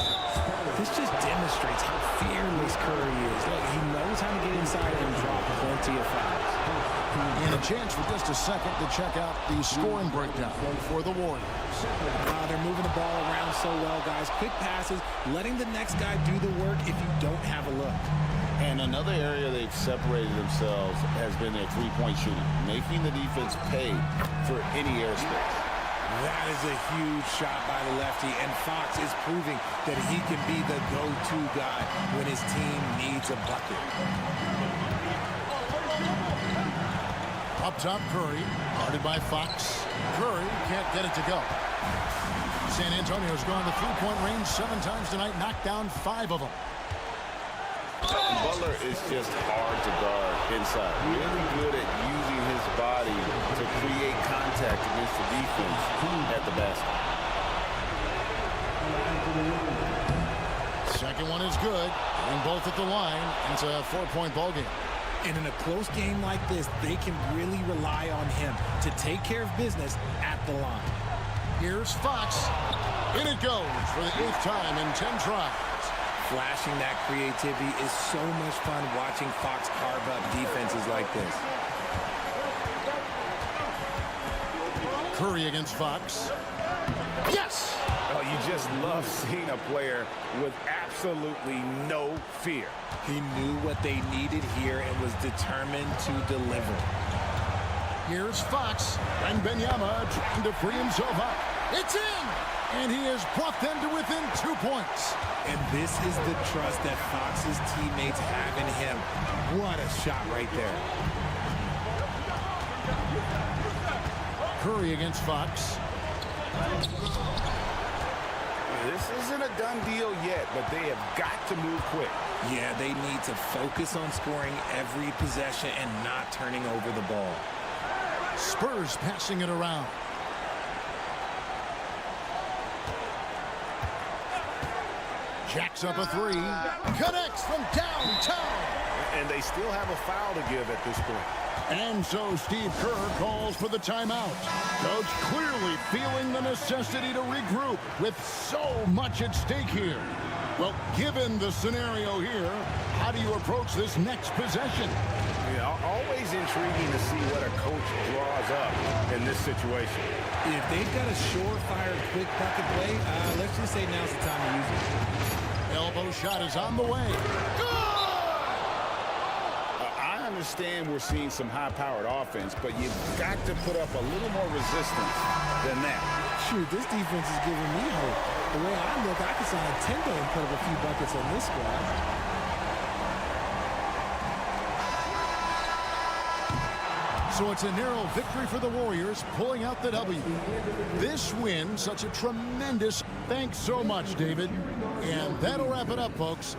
This just demonstrates how fearless Curry is. Look, he knows how to get inside and drop plenty of fouls. And a chance for just a second to check out the scoring breakdown for the Warriors. They're moving the ball around so well, guys. Quick passes, letting the next guy do the work if you don't have a look. And another area they've separated themselves has been their three-point shooting, making the defense pay for any airspace. That is a huge shot by the lefty, and Fox is proving that he can be the go-to guy when his team needs a bucket. Up top, Curry, guarded by Fox. Curry can't get it to go. San Antonio's gone to three-point range 7 times tonight, knocked down 5 of them. Butler is just hard to guard inside. Really good at using his body to create contact against the defense at the basket. Second one is good. And both at the line. It's a 4-point ball game. And in a close game like this, they can really rely on him to take care of business at the line. Here's Fox. In it goes for the 8th time in 10 tries. Flashing that creativity is so much fun watching Fox carve up defenses like this. Curry against Fox. Yes! Oh, you just love seeing a player with absolutely no fear. He knew what they needed here and was determined to deliver. Here's Fox. And Benyama trying to free himself up. It's in! And he has brought them to within 2 points. And this is the trust that Fox's teammates have in him. What a shot right there. Curry against Fox. This isn't a done deal yet, but they have got to move quick. Yeah, they need to focus on scoring every possession and not turning over the ball. Spurs passing it around. Jacks up a three. Connects from downtown. And they still have a foul to give at this point. And so Steve Kerr calls for the timeout. Coach clearly feeling the necessity to regroup with so much at stake here. Well, given the scenario here, how do you approach this next possession? Yeah, always intriguing to see what a coach draws up in this situation. If they've got a surefire, quick bucket play, let's just say now's the time to use it. Elbow shot is on the way. Good! I understand we're seeing some high-powered offense, but you've got to put up a little more resistance than that. Shoot, this defense is giving me hope. The way I look, I could sign a 10-day and put up a few buckets on this squad. So it's a narrow victory for the Warriors, pulling out the W. This win, such a tremendous thanks so much, David. And that'll wrap it up, folks.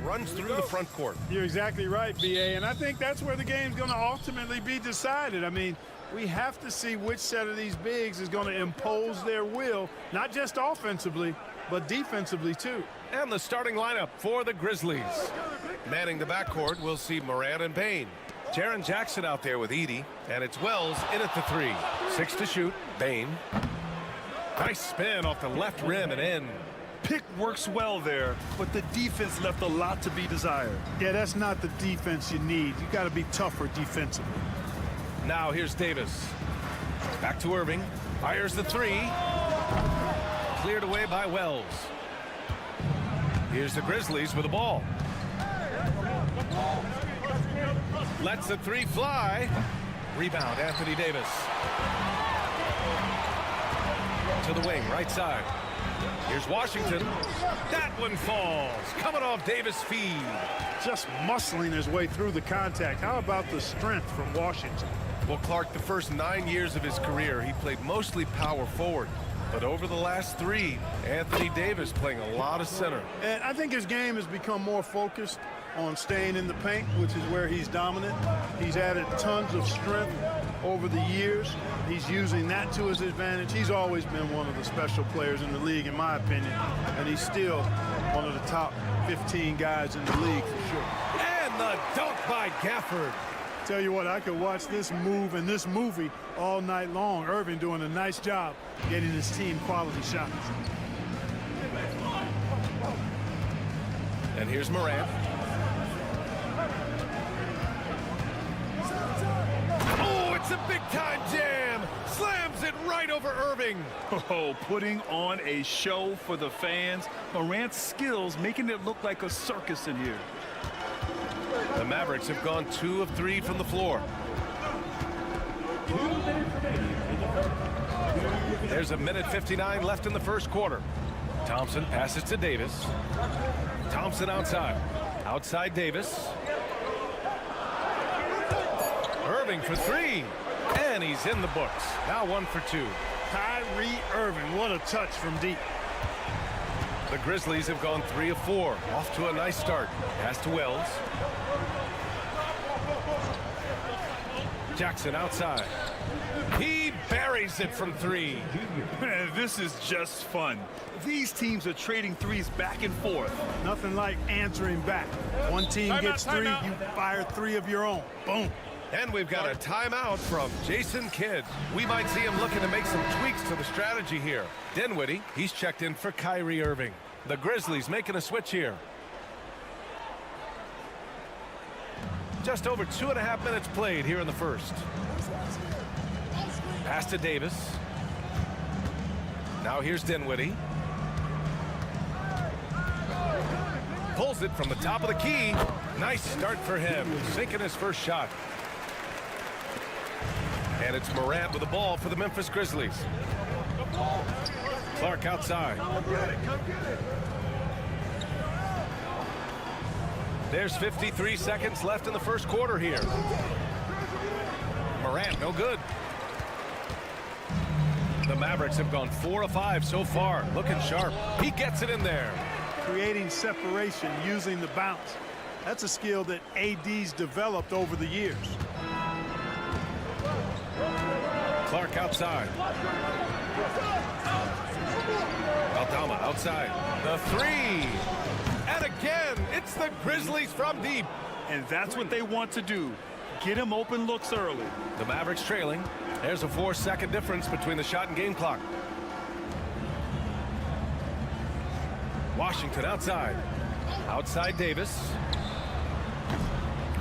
Runs through the front court. You're exactly right, B.A., and I think that's where the game's going to ultimately be decided. I mean, we have to see which set of these bigs is going to impose their will, not just offensively, but defensively, too. And the starting lineup for the Grizzlies. Manning the backcourt, we'll see Morant and Bane. Jaren Jackson out there with Edey, and it's Wells in at the 3. 6 to shoot, Bane. Nice spin off the left rim and in. Pick works well there, but the defense left a lot to be desired. Yeah, that's not the defense you need. You got to be tougher defensively. Now here's Davis. Back to Irving. Fires the 3. Cleared away by Wells. Here's the Grizzlies with the ball. Lets the 3 fly. Rebound, Anthony Davis. To the wing, right side. Here's Washington. That one falls. Coming off Davis' feed. Just muscling his way through the contact. How about the strength from Washington? Well, Clark, the first 9 years of his career, he played mostly power forward. But over the last 3, Anthony Davis playing a lot of center. And I think his game has become more focused on staying in the paint, which is where he's dominant. He's added tons of strength over the years. He's using that to his advantage. He's always been one of the special players in the league, in my opinion, and he's still one of the top 15 guys in the league for sure. And the dunk by Gafford. Tell you what, I could watch this move and this movie all night long. Irving doing a nice job getting his team quality shots. And here's Morant. Oh, it's a big-time jam. Slams it right over Irving. Oh, putting on a show for the fans. Morant's skills making it look like a circus in here. The Mavericks have gone 2 of 3 from the floor. There's a minute 59 left in the first quarter. Thompson passes to Davis. Thompson outside. Outside Davis. Irving for 3. And he's in the books. Now 1 for 2. Kyrie Irving, what a touch from deep. The Grizzlies have gone 3 of 4. Off to a nice start. Pass to Wells. Jackson outside. He buries it from 3. Man, this is just fun. These teams are trading threes back and forth. Nothing like answering back. One team gets 3, you fire 3 of your own. Boom. And we've got a timeout from Jason Kidd. We might see him looking to make some tweaks to the strategy here. Dinwiddie, he's checked in for Kyrie Irving. The Grizzlies making a switch here. Just over 2.5 minutes played here in the first. Pass to Davis. Now here's Dinwiddie. Pulls it from the top of the key. Nice start for him. Sinking his first shot. And it's Morant with the ball for the Memphis Grizzlies. Clark outside. There's 53 seconds left in the first quarter here. Morant, no good. The Mavericks have gone 4 of 5 so far. Looking sharp. He gets it in there. Creating separation using the bounce. That's a skill that AD's developed over the years. Clark outside. Aldama outside. The 3. hits the Grizzlies from deep. And that's what they want to do. Get him open looks early. The Mavericks trailing. There's a 4-second difference between the shot and game clock. Washington outside. Outside Davis.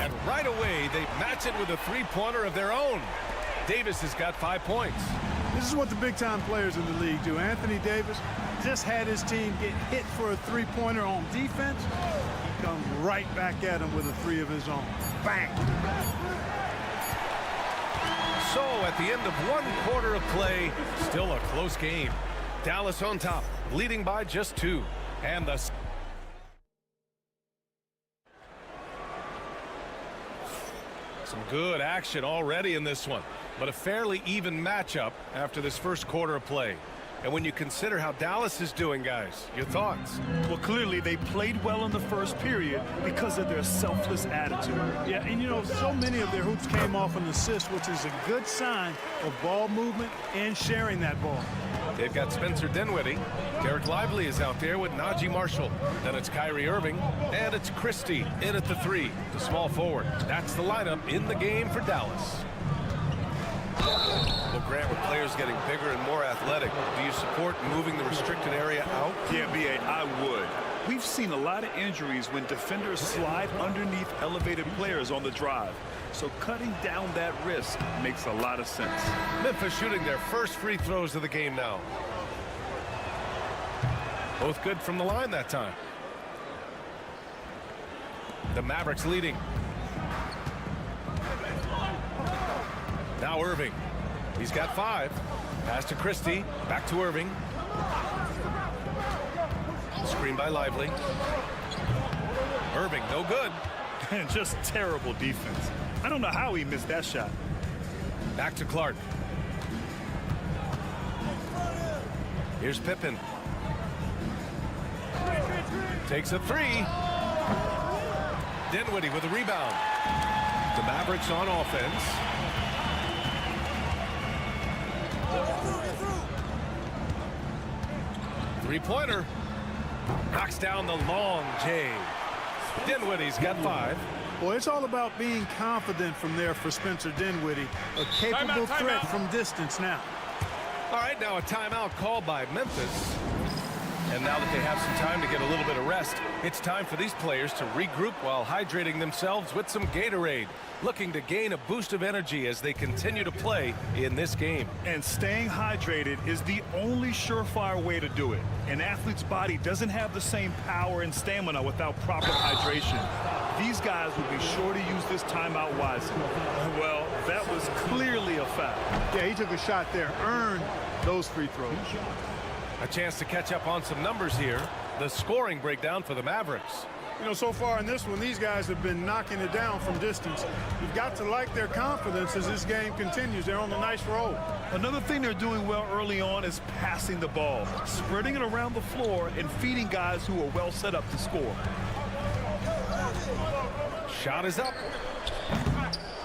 And right away, they match it with a three-pointer of their own. Davis has got 5 points. This is what the big-time players in the league do. Anthony Davis just had his team get hit for a three-pointer on defense. He comes right back at him with a three of his own. Bang! So at the end of 1 quarter of play, still a close game. Dallas on top, leading by just 2. And the some good action already in this one, but a fairly even matchup after this first quarter of play. And when you consider how Dallas is doing, guys, your thoughts? Well, clearly they played well in the first period because of their selfless attitude. Yeah, and you know, so many of their hoops came off an assist, which is a good sign of ball movement and sharing that ball. They've got Spencer Dinwiddie. Derek Lively is out there with Najee Marshall. Then it's Kyrie Irving. And it's Christie in at the 3, the small forward. That's the lineup in the game for Dallas. Well, Grant, with players getting bigger and more athletic, do you support moving the restricted area out? Yeah, B.A., I would. We've seen a lot of injuries when defenders slide underneath elevated players on the drive. So cutting down that risk makes a lot of sense. Memphis shooting their first free throws of the game now. Both good from the line that time. The Mavericks leading. Now Irving. He's got 5. Pass to Christie. Back to Irving. Screen by Lively. Irving, no good. And just terrible defense. I don't know how he missed that shot. Back to Clark. Here's Pippen. Takes a 3. Dinwiddie with a rebound. The Mavericks on offense. Three-pointer. Knocks down the long J. Dinwiddie's got 5. Well, it's all about being confident from there for Spencer Dinwiddie. A capable threat from distance now. All right, now a timeout called by Memphis. And now that they have some time to get a little bit of rest, it's time for these players to regroup while hydrating themselves with some Gatorade, looking to gain a boost of energy as they continue to play in this game. And staying hydrated is the only surefire way to do it. An athlete's body doesn't have the same power and stamina without proper hydration. These guys will be sure to use this timeout wisely. Well, that was clearly a foul. Yeah, he took a shot there, earned those free throws. A chance to catch up on some numbers here. The scoring breakdown for the Mavericks. You know, so far in this one, these guys have been knocking it down from distance. You've got to like their confidence as this game continues. They're on a nice roll. Another thing they're doing well early on is passing the ball, spreading it around the floor and feeding guys who are well set up to score. Shot is up.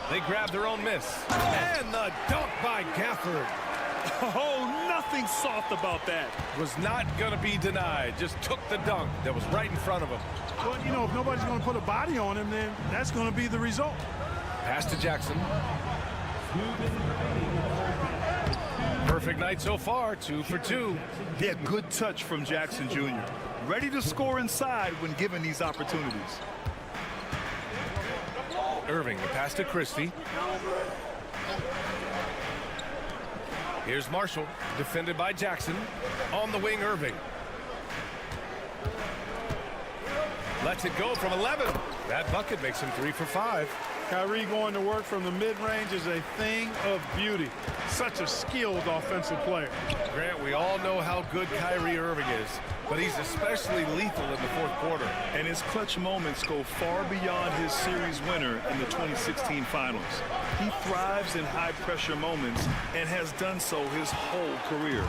They grab their own miss. And the dunk by Gafford. Oh, nothing soft about that. Was not going to be denied. Just took the dunk that was right in front of him. Well, you know, if nobody's going to put a body on him, then that's going to be the result. Pass to Jackson. Perfect night so far, 2 for 2. Yeah, good touch from Jackson Jr. Ready to score inside when given these opportunities. Irving, the pass to Christie. Here's Marshall, defended by Jackson. On the wing, Irving. Lets it go from 11. That bucket makes him 3 for 5. Kyrie going to work from the mid-range is a thing of beauty. Such a skilled offensive player. Grant, we all know how good Kyrie Irving is, but he's especially lethal in the fourth quarter. And his clutch moments go far beyond his series winner in the 2016 finals. He thrives in high-pressure moments and has done so his whole career.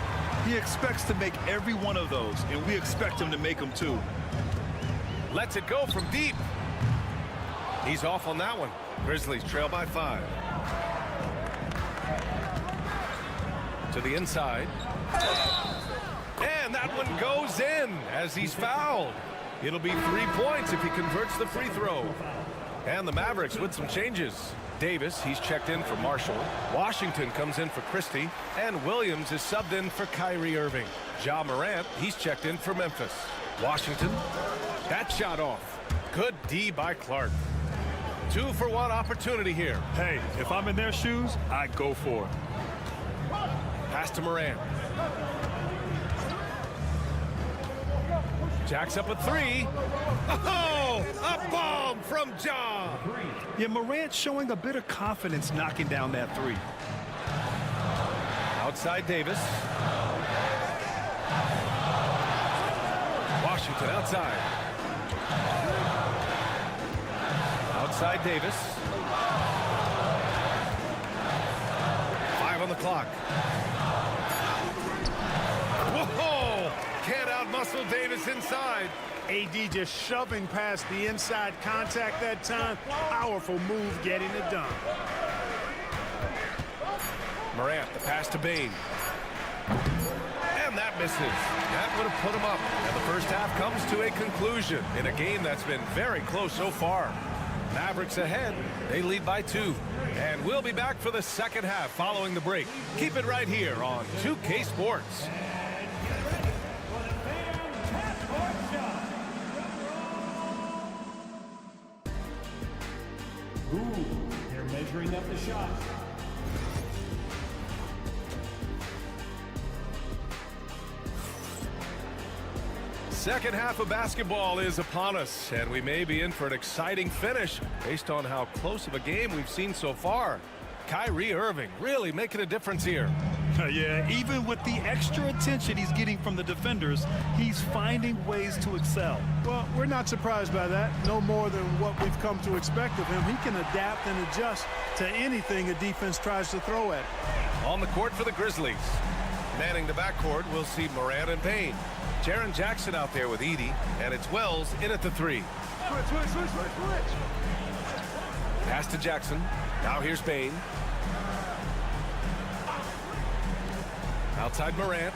He expects to make every one of those, and we expect him to make them too. Lets it go from deep. He's off on that one. Grizzlies trail by 5. To the inside. And that one goes in as he's fouled. It'll be 3 points if he converts the free throw. And the Mavericks with some changes. Davis, he's checked in for Marshall. Washington comes in for Christie. And Williams is subbed in for Kyrie Irving. Ja Morant, he's checked in for Memphis. Washington, that shot off. Good D by Clark. 2-for-1 opportunity here. Hey, if I'm in their shoes, I'd go for it. Pass to Morant. Jacks up a 3. Oh, a bomb from Ja. Yeah, Morant showing a bit of confidence knocking down that 3. Outside Davis. Washington outside. Outside Davis. 5 on the clock. Whoa! Can't outmuscle Davis inside. AD just shoving past the inside contact that time. Powerful move getting it done. Morant, the pass to Bane. And that misses. That would have put him up. And the first half comes to a conclusion in a game that's been very close so far. Mavericks ahead. They lead by 2. And we'll be back for the second half following the break. Keep it right here on 2K Sports. Ooh, they're measuring up the shot. Second half of basketball is upon us, and we may be in for an exciting finish based on how close of a game we've seen so far. Kyrie Irving really making a difference here. Yeah, even with the extra attention he's getting from the defenders, he's finding ways to excel. Well, we're not surprised by that. No more than what we've come to expect of him. He can adapt and adjust to anything a defense tries to throw at him. On the court for the Grizzlies. Manning the backcourt, we'll see Morant and Payne. Jaren Jackson out there with Edey, and it's Wells in at the 3. Switch. Pass to Jackson. Now here's Payne. Outside Morant.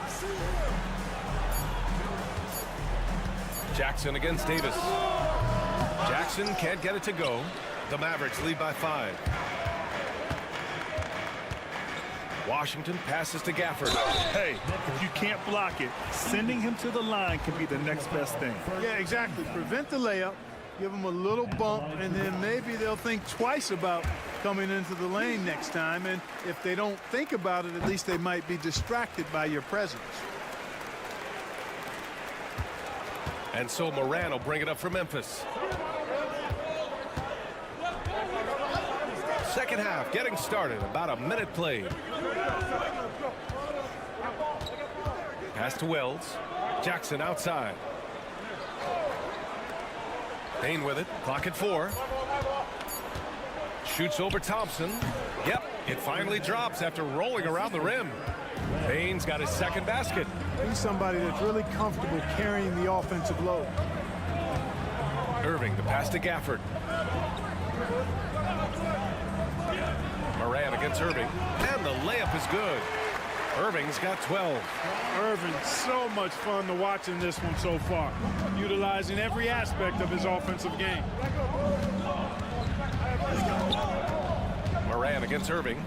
Jackson against Davis. Jackson can't get it to go. The Mavericks lead by 5. Washington passes to Gafford. Hey, if you can't block it, sending him to the line can be the next best thing. Yeah, exactly. Prevent the layup, give them a little bump, and then maybe they'll think twice about coming into the lane next time. And if they don't think about it, at least they might be distracted by your presence. And so Moran will bring it up for Memphis. Second half getting started. About a minute played. Pass to Wells. Jackson outside. Payne with it. Clock at 4. Shoots over Thompson. Yep, it finally drops after rolling around the rim. Payne's got his second basket. He's somebody that's really comfortable carrying the offensive load. Irving, the pass to Gafford. Moran against Irving. And the layup is good. Irving's got 12. Irving, so much fun to watch in this one so far, utilizing every aspect of his offensive game. Moran against Irving.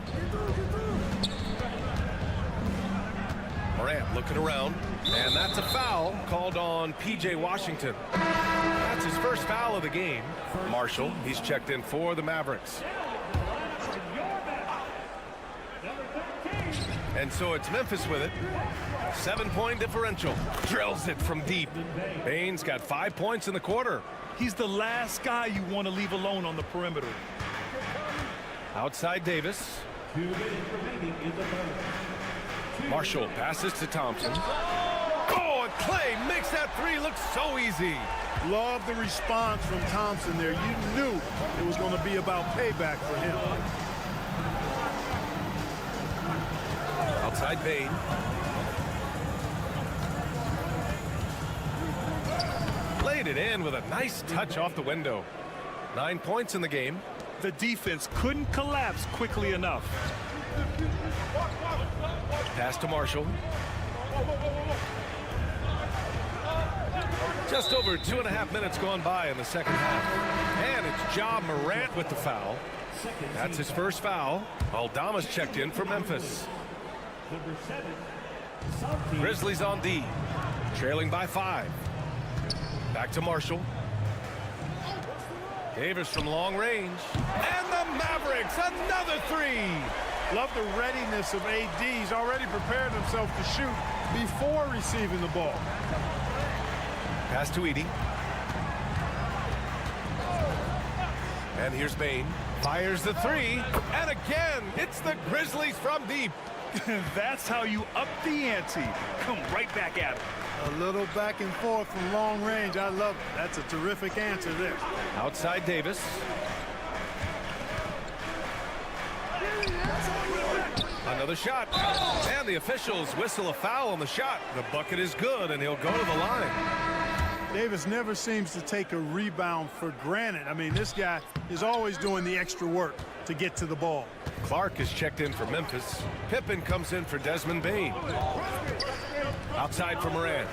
Morant looking around, and that's a foul called on P.J. Washington. That's his first foul of the game. Marshall, he's checked in for the Mavericks. And so it's Memphis with it. 7-point differential. Drills it from deep. Bane's got 5 points in the quarter. He's the last guy you want to leave alone on the perimeter. Outside Davis. 2 minutes remaining in the third. Marshall passes to Thompson. Oh, and Clay makes that 3 look so easy. Love the response from Thompson there. You knew it was going to be about payback for him. Outside Bane. Laid it in with a nice touch off the window. 9 points in the game. The defense couldn't collapse quickly enough. Pass to Marshall. Just over 2.5 minutes gone by in the second half. And it's Ja Morant with the foul. That's his first foul. Aldama's checked in for Memphis. Grizzlies on D, trailing by 5. Back to Marshall. Davis from long range. And the Mavericks, another 3. Love the readiness of AD. He's already prepared himself to shoot before receiving the ball. Pass to Edey. And here's Bane. Fires the 3. And again, it's the Grizzlies from deep. That's how you up the ante. Come right back at it. A little back and forth from long range. I love it. That's a terrific answer there. Outside Davis. Another shot. And the officials whistle a foul on the shot. The bucket is good, and he'll go to the line. Davis never seems to take a rebound for granted. I mean, this guy is always doing the extra work to get to the ball. Clark is checked in for Memphis. Pippen comes in for Desmond Bane. Outside for Morant.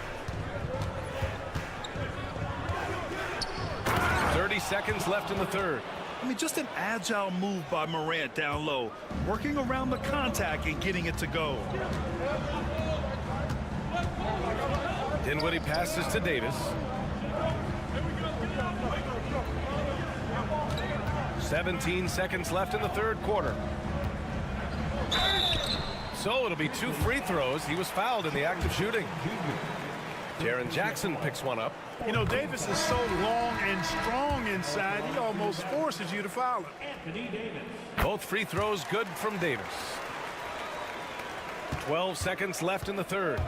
30 seconds left in the third. I mean, just an agile move by Morant down low, working around the contact and getting it to go. Dinwiddie passes to Davis. 17 seconds left in the third quarter. So it'll be 2 free throws. He was fouled in the act of shooting. Jaren Jackson picks one up. You know, Davis is so long and strong inside, he almost forces you to foul him. Both free throws good from Davis. 12 seconds left in the third.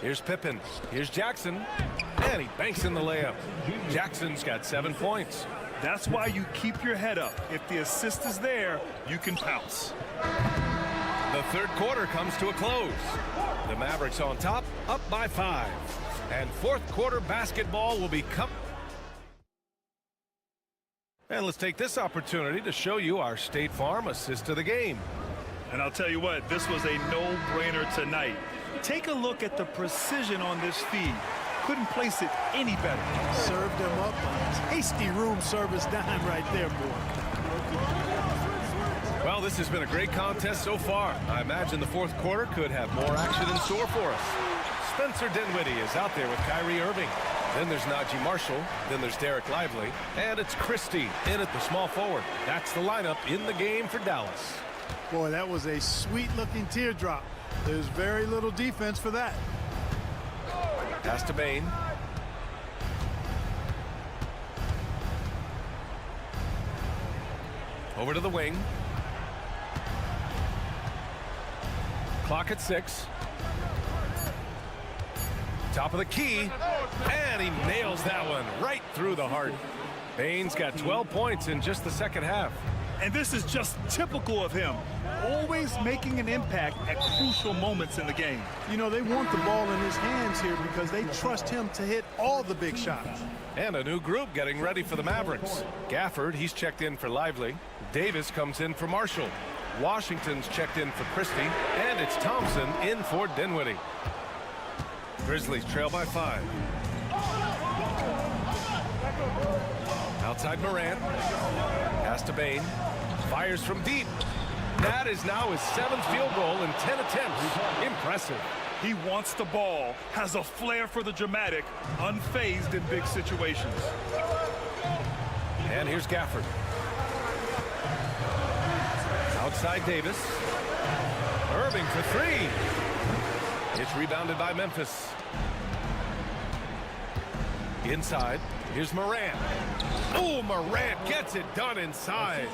Here's Pippen. Here's Jackson. And he banks in the layup. Jackson's got 7 points. That's why you keep your head up. If the assist is there, you can pounce. The third quarter comes to a close. The Mavericks on top, up by 5. And fourth quarter basketball will be And let's take this opportunity to show you our State Farm assist of the game. And I'll tell you what, this was a no-brainer tonight. Take a look at the precision on this feed. Couldn't place it any better. Served him up a tasty room service dime right there, boy. Well, this has been a great contest so far. I imagine the fourth quarter could have more action in store for us. Spencer Dinwiddie is out there with Kyrie Irving. Then there's Najee Marshall. Then there's Derek Lively. And it's Christie in at the small forward. That's the lineup in the game for Dallas. Boy, that was a sweet-looking teardrop. There's very little defense for that. Pass to Bane. Over to the wing. Clock at 6. Top of the key. And he nails that one right through the heart. Bane's got 12 points in just the second half. And this is just typical of him. Always making an impact at crucial moments in the game. You know, they want the ball in his hands here because they trust him to hit all the big shots. And a new group getting ready for the Mavericks. Gafford, he's checked in for Lively. Davis comes in for Marshall. Washington's checked in for Christie. And it's Thompson in for Dinwiddie. Grizzlies trail by 5. Outside Morant. Pass to Bane. Fires from deep. That is now his 7th field goal in 10 attempts. Impressive. He wants the ball, has a flair for the dramatic, unfazed in big situations. And here's Gafford. Outside Davis. Irving for 3. It's rebounded by Memphis. Inside. Here's Morant. Oh, Morant gets it done inside.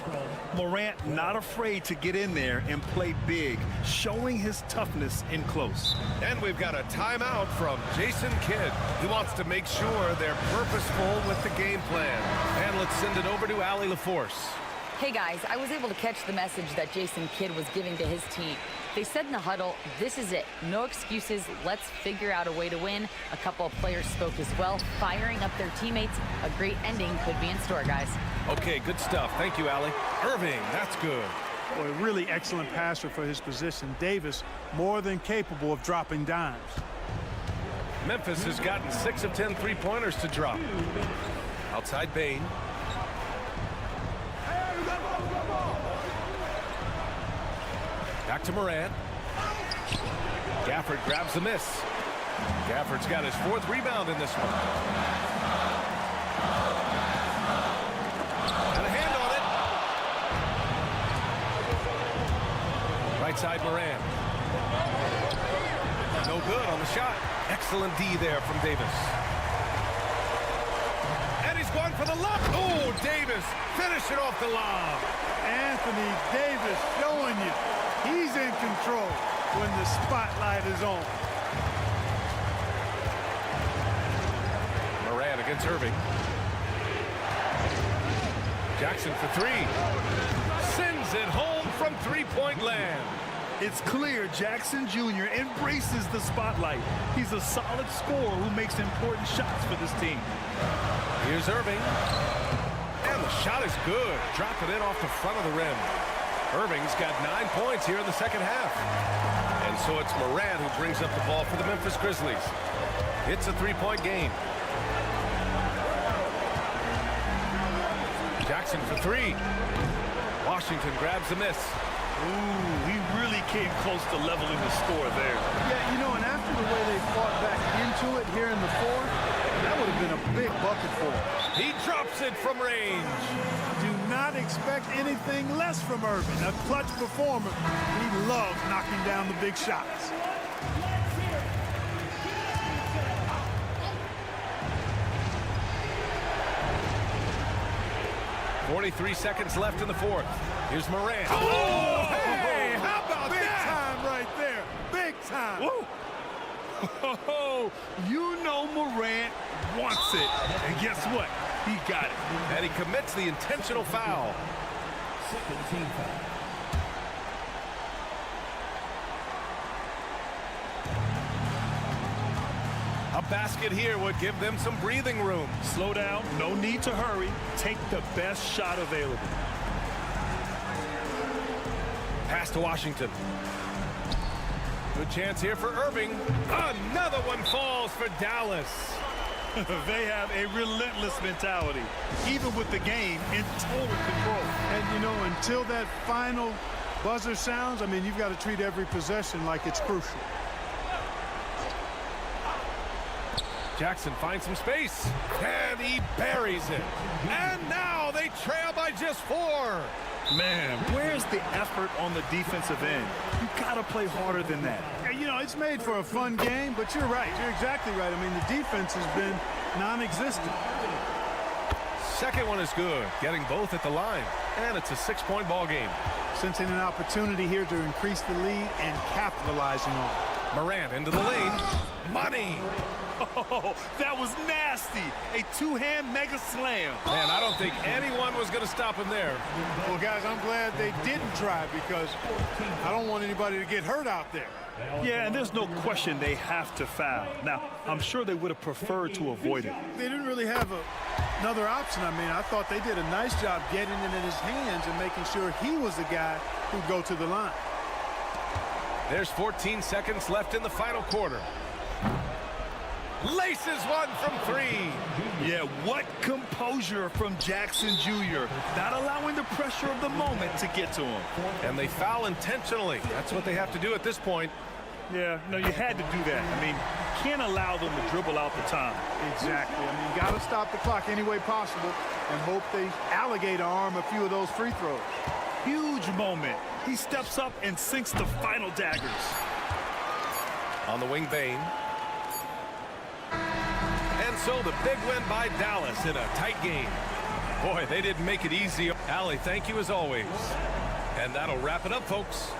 Morant not afraid to get in there and play big, showing his toughness in close. And we've got a timeout from Jason Kidd. He wants to make sure they're purposeful with the game plan. And let's send it over to Allie LaForce. Hey guys, I was able to catch the message that Jason Kidd was giving to his team. They said in the huddle, this is it. No excuses. Let's figure out a way to win. A couple of players spoke as well, firing up their teammates. A great ending could be in store, guys. Okay, good stuff. Thank you, Allie. Irving, that's good. Boy, really excellent passer for his position. Davis, more than capable of dropping dimes. Memphis has gotten 6 of 10 three-pointers to drop. Outside Bain. Back to Morant. Gafford grabs the miss. Gafford's got his 4th rebound in this one. And a hand on it. Right side Morant. No good on the shot. Excellent D there from Davis. And he's going for the lob. Oh, Davis finishing off the lob. Anthony Davis showing you he's in control when the spotlight is on. Morant against Irving. Jackson for 3. Sends it home from three-point land. It's clear Jackson Jr. embraces the spotlight. He's a solid scorer who makes important shots for this team. Here's Irving. And the shot is good. Dropping it off the front of the rim. Irving's got 9 points here in the second half. And so it's Morant who brings up the ball for the Memphis Grizzlies. It's a 3-point game. Jackson for 3. Washington grabs the miss. Ooh, he really came close to leveling the score there. Yeah, you know, and after the way they fought back into it here in the 4th, that would have been a big bucket for him. He drops it from range. Do not expect anything less from Irving. A clutch performer. He loves knocking down the big shots. .43 seconds left in the 4th. Here's Morant. Oh, hey, how about big that? Big time right there. Big time. Whoa. You know Morant wants it. And guess what? He got it. And he commits the intentional foul. Second team foul. A basket here would give them some breathing room. Slow down. No need to hurry. Take the best shot available. Pass to Washington. Good chance here for Irving. Another one falls for Dallas. They have a relentless mentality, even with the game in total control. And, you know, until that final buzzer sounds, I mean, you've got to treat every possession like it's crucial. Jackson finds some space. And he buries it. And now they trail by just 4. Man, where's the effort on the defensive end? You got to play harder than that. Yeah, you know, it's made for a fun game, but you're right. You're exactly right. I mean, the defense has been non-existent. Second one is good. Getting both at the line. And it's a 6-point ball game. Sensing an opportunity here to increase the lead and capitalizing on it. Morant into the lane. Money. Oh, that was nasty. A two-hand mega slam. Man, I don't think anyone was going to stop him there. Well, guys, I'm glad they didn't try because I don't want anybody to get hurt out there. Yeah, and there's no question they have to foul. Now, I'm sure they would have preferred to avoid it. They didn't really have another option. I mean, I thought they did a nice job getting it in his hands and making sure he was the guy who'd go to the line. There's 14 seconds left in the final quarter. Laces one from 3. Yeah, what composure from Jackson Jr. Not allowing the pressure of the moment to get to him. And they foul intentionally. That's what they have to do at this point. Yeah, no, you had to do that. I mean, can't allow them to dribble out the time. Exactly. I mean, you got to stop the clock any way possible and hope they alligator arm a few of those free throws. Huge moment. He steps up and sinks the final daggers. On the wing, Bain. And so the big win by Dallas in a tight game. Boy, they didn't make it easy. Allie, thank you as always. And that'll wrap it up, folks.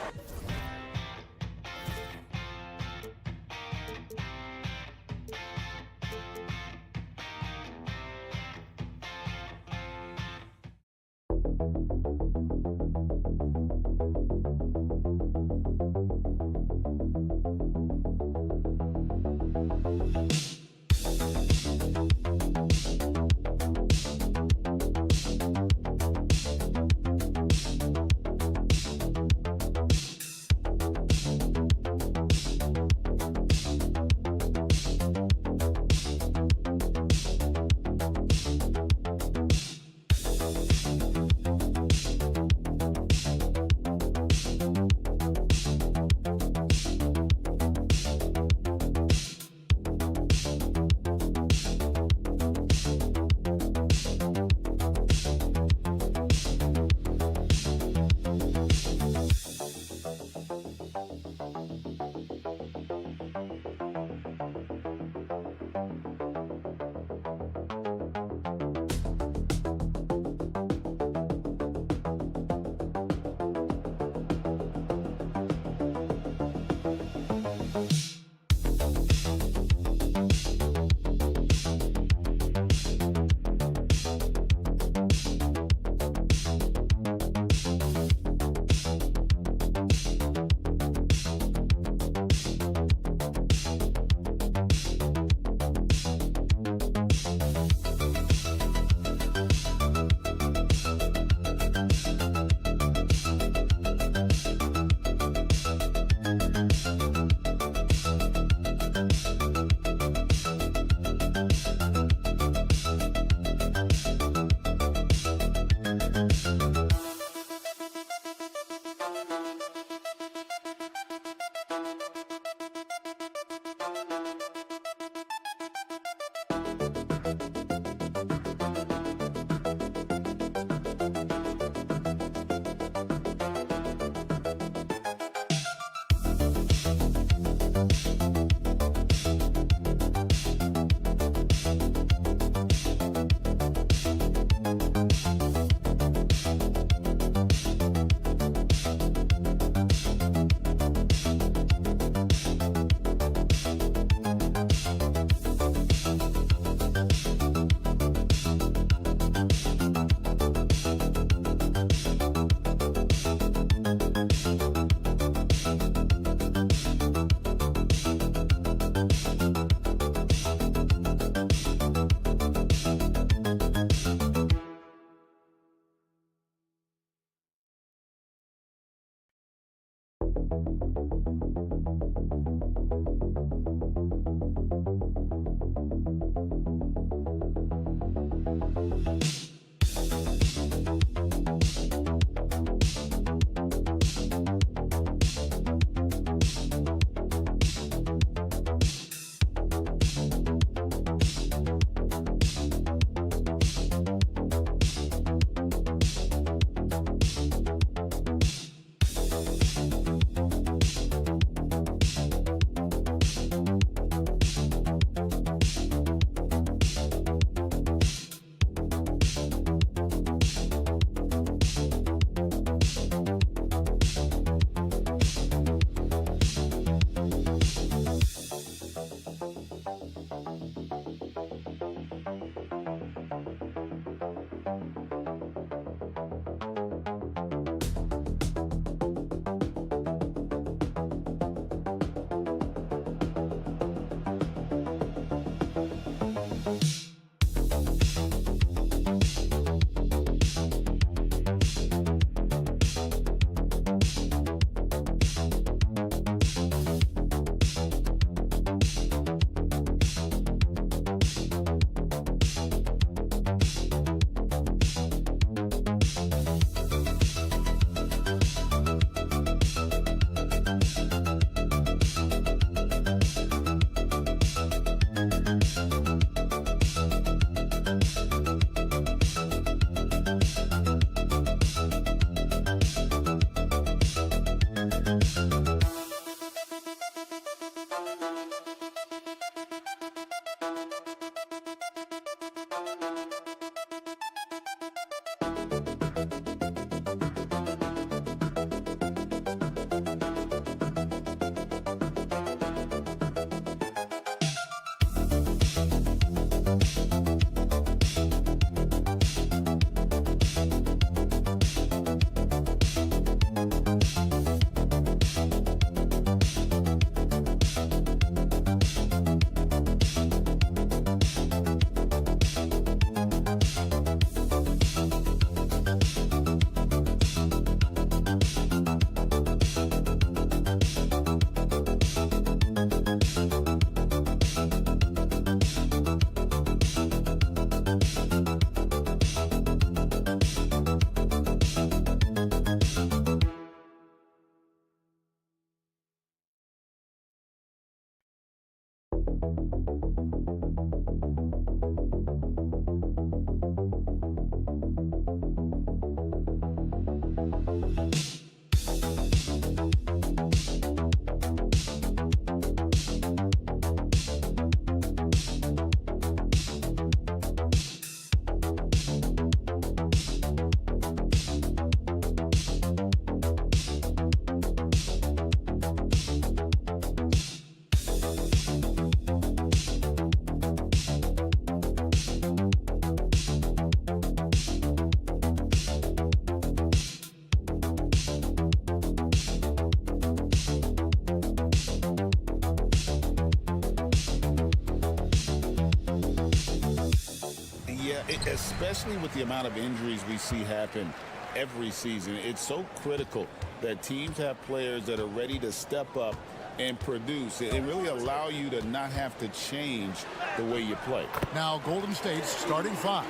especially with the amount of injuries we see happen every season. It's so critical that teams have players that are ready to step up and produce and really allow you to not have to change the way you play. Now Golden State's starting five.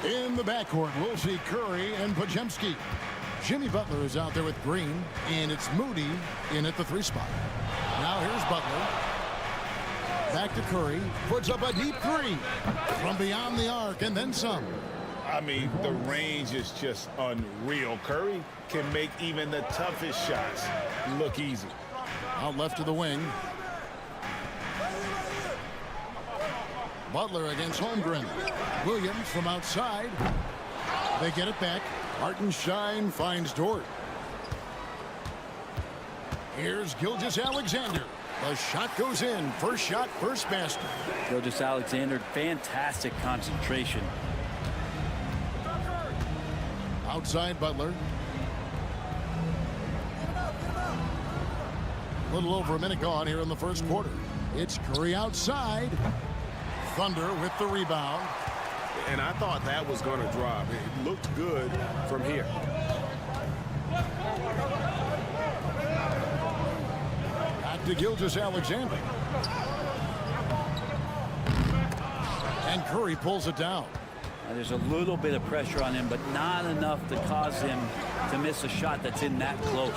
In the backcourt, we'll see Curry and Podziemski. Jimmy Butler is out there with Green, and it's Moody in at the 3 spot. Now here's Butler. Back to Curry. Puts up a deep three from beyond the arc and then some. I mean, the range is just unreal. Curry can make even the toughest shots look easy. Out left to the wing. Butler against Holmgren. Williams from outside. They get it back. Hartenstein finds Dort. Here's Gilgeous-Alexander. The shot goes in. First shot, first basket. Gilgeous-Alexander, fantastic concentration. Outside Butler. A little over a minute gone here in the first quarter. It's Curry outside. Thunder with the rebound. And I thought that was going to drop. It looked good from here. Back to Gilgeous-Alexander. And Curry pulls it down. Now, there's a little bit of pressure on him, but not enough to cause him to miss a shot that's in that close.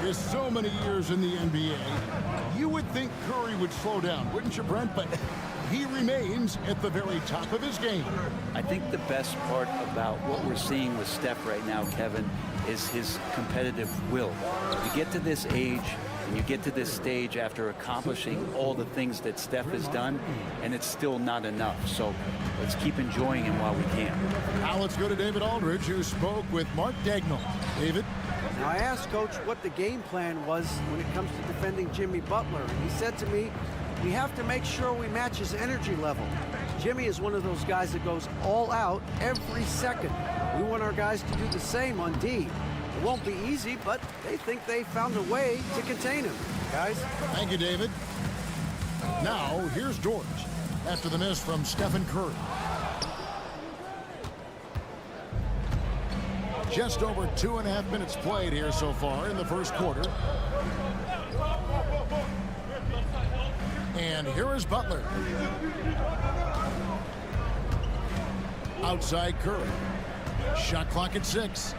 With so many years in the NBA, you would think Curry would slow down, wouldn't you, Brent? But he remains at the very top of his game. I think the best part about what we're seeing with Steph right now, Kevin, is his competitive will. You get to this age and you get to this stage after accomplishing all the things that Steph has done, and it's still not enough. So let's keep enjoying him while we can. Now let's go to David Aldridge, who spoke with Mark Dagnall. David? Now, I asked Coach what the game plan was when it comes to defending Jimmy Butler. He said to me, we have to make sure we match his energy level. Jimmy is one of those guys that goes all out every second. We want our guys to do the same on D. It won't be easy, but they think they found a way to contain him. Guys? Thank you, David. Now, here's George after the miss from Stephen Curry. Just over 2.5 minutes played here so far in the first quarter. And here is Butler. Outside Curry. Shot clock at 6.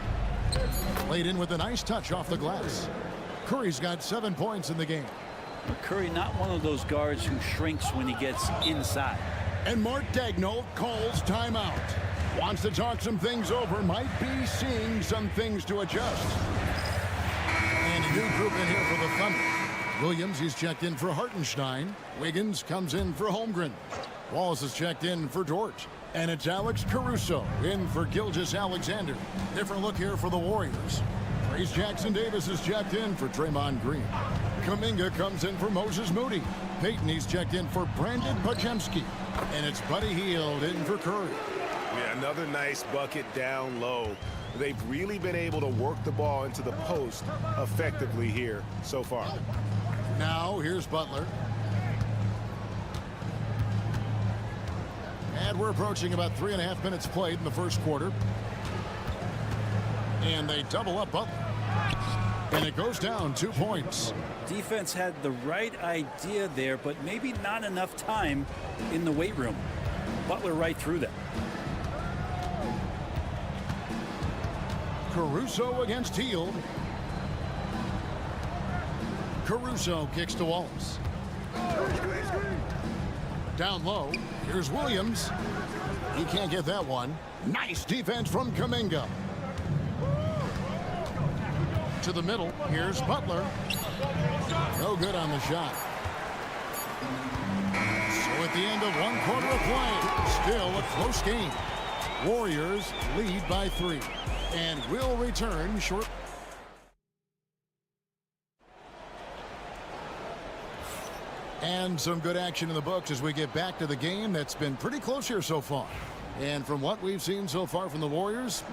Laid in with a nice touch off the glass. Curry's got 7 points in the game. Curry, not one of those guards who shrinks when he gets inside. And Mark Dagnall calls timeout. Wants to talk some things over. Might be seeing some things to adjust. And a new group in here for the Thunder. Williams, he's checked in for Hartenstein. Wiggins comes in for Holmgren. Wallace is checked in for Dort. And it's Alex Caruso in for Gilgeous-Alexander. Different look here for the Warriors. Trace Jackson-Davis is checked in for Draymond Green. Kuminga comes in for Moses Moody. Payton, he's checked in for Brandon Podziemski. And it's Buddy Hield in for Curry. Yeah, another nice bucket down low. They've really been able to work the ball into the post effectively here so far. Now, here's Butler. And we're approaching about 3.5 minutes played in the first quarter. And they double up Butler. And it goes down 2 points. Defense had the right idea there, but maybe not enough time in the weight room. Butler right through them. Caruso against Hield. Caruso kicks to Wallace. Down low, here's Williams. He can't get that one. Nice defense from Kuminga. To the middle, here's Butler. No good on the shot. So at the end of 1 quarter of play, still a close game. Warriors lead by 3. And will return short. And some good action in the books as we get back to the game that's been pretty close here so far. And from what we've seen so far from the Warriors,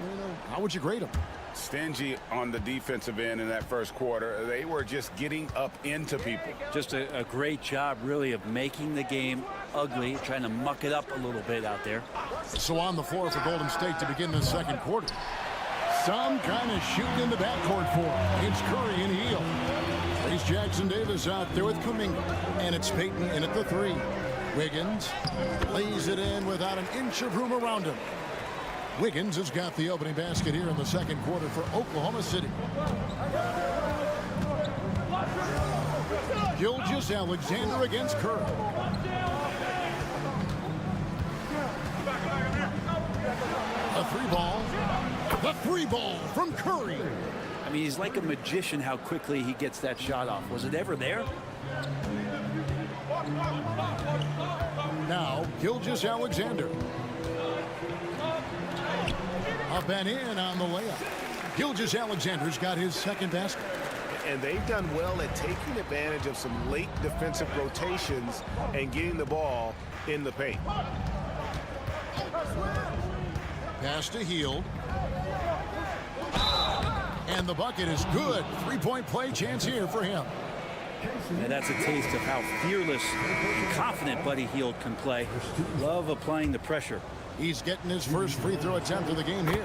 how would you grade them? Stingy on the defensive end in that first quarter. They were just getting up into people. Just a great job, really, of making the game ugly, trying to muck it up a little bit out there. So on the floor for Golden State to begin the second quarter. Some kind of shooting in the backcourt for him. It's Curry and Hield. Trace Jackson-Davis out there with Kuminga. And it's Payton in at the 3. Wiggins lays it in without an inch of room around him. Wiggins has got the opening basket here in the second quarter for Oklahoma City. Gilgeous-Alexander against Curry. Three ball from Curry. I mean, he's like a magician how quickly he gets that shot off. Was it ever there? Now, Gilgeous-Alexander. Up and in on the layup. Gilgeous-Alexander's got his second basket. And they've done well at taking advantage of some late defensive rotations and getting the ball in the paint. Pass to Hield. And the bucket is good. Three-point play chance here for him. And that's a taste of how fearless and confident Buddy Hield can play. Love applying the pressure. He's getting his first free throw attempt of the game here.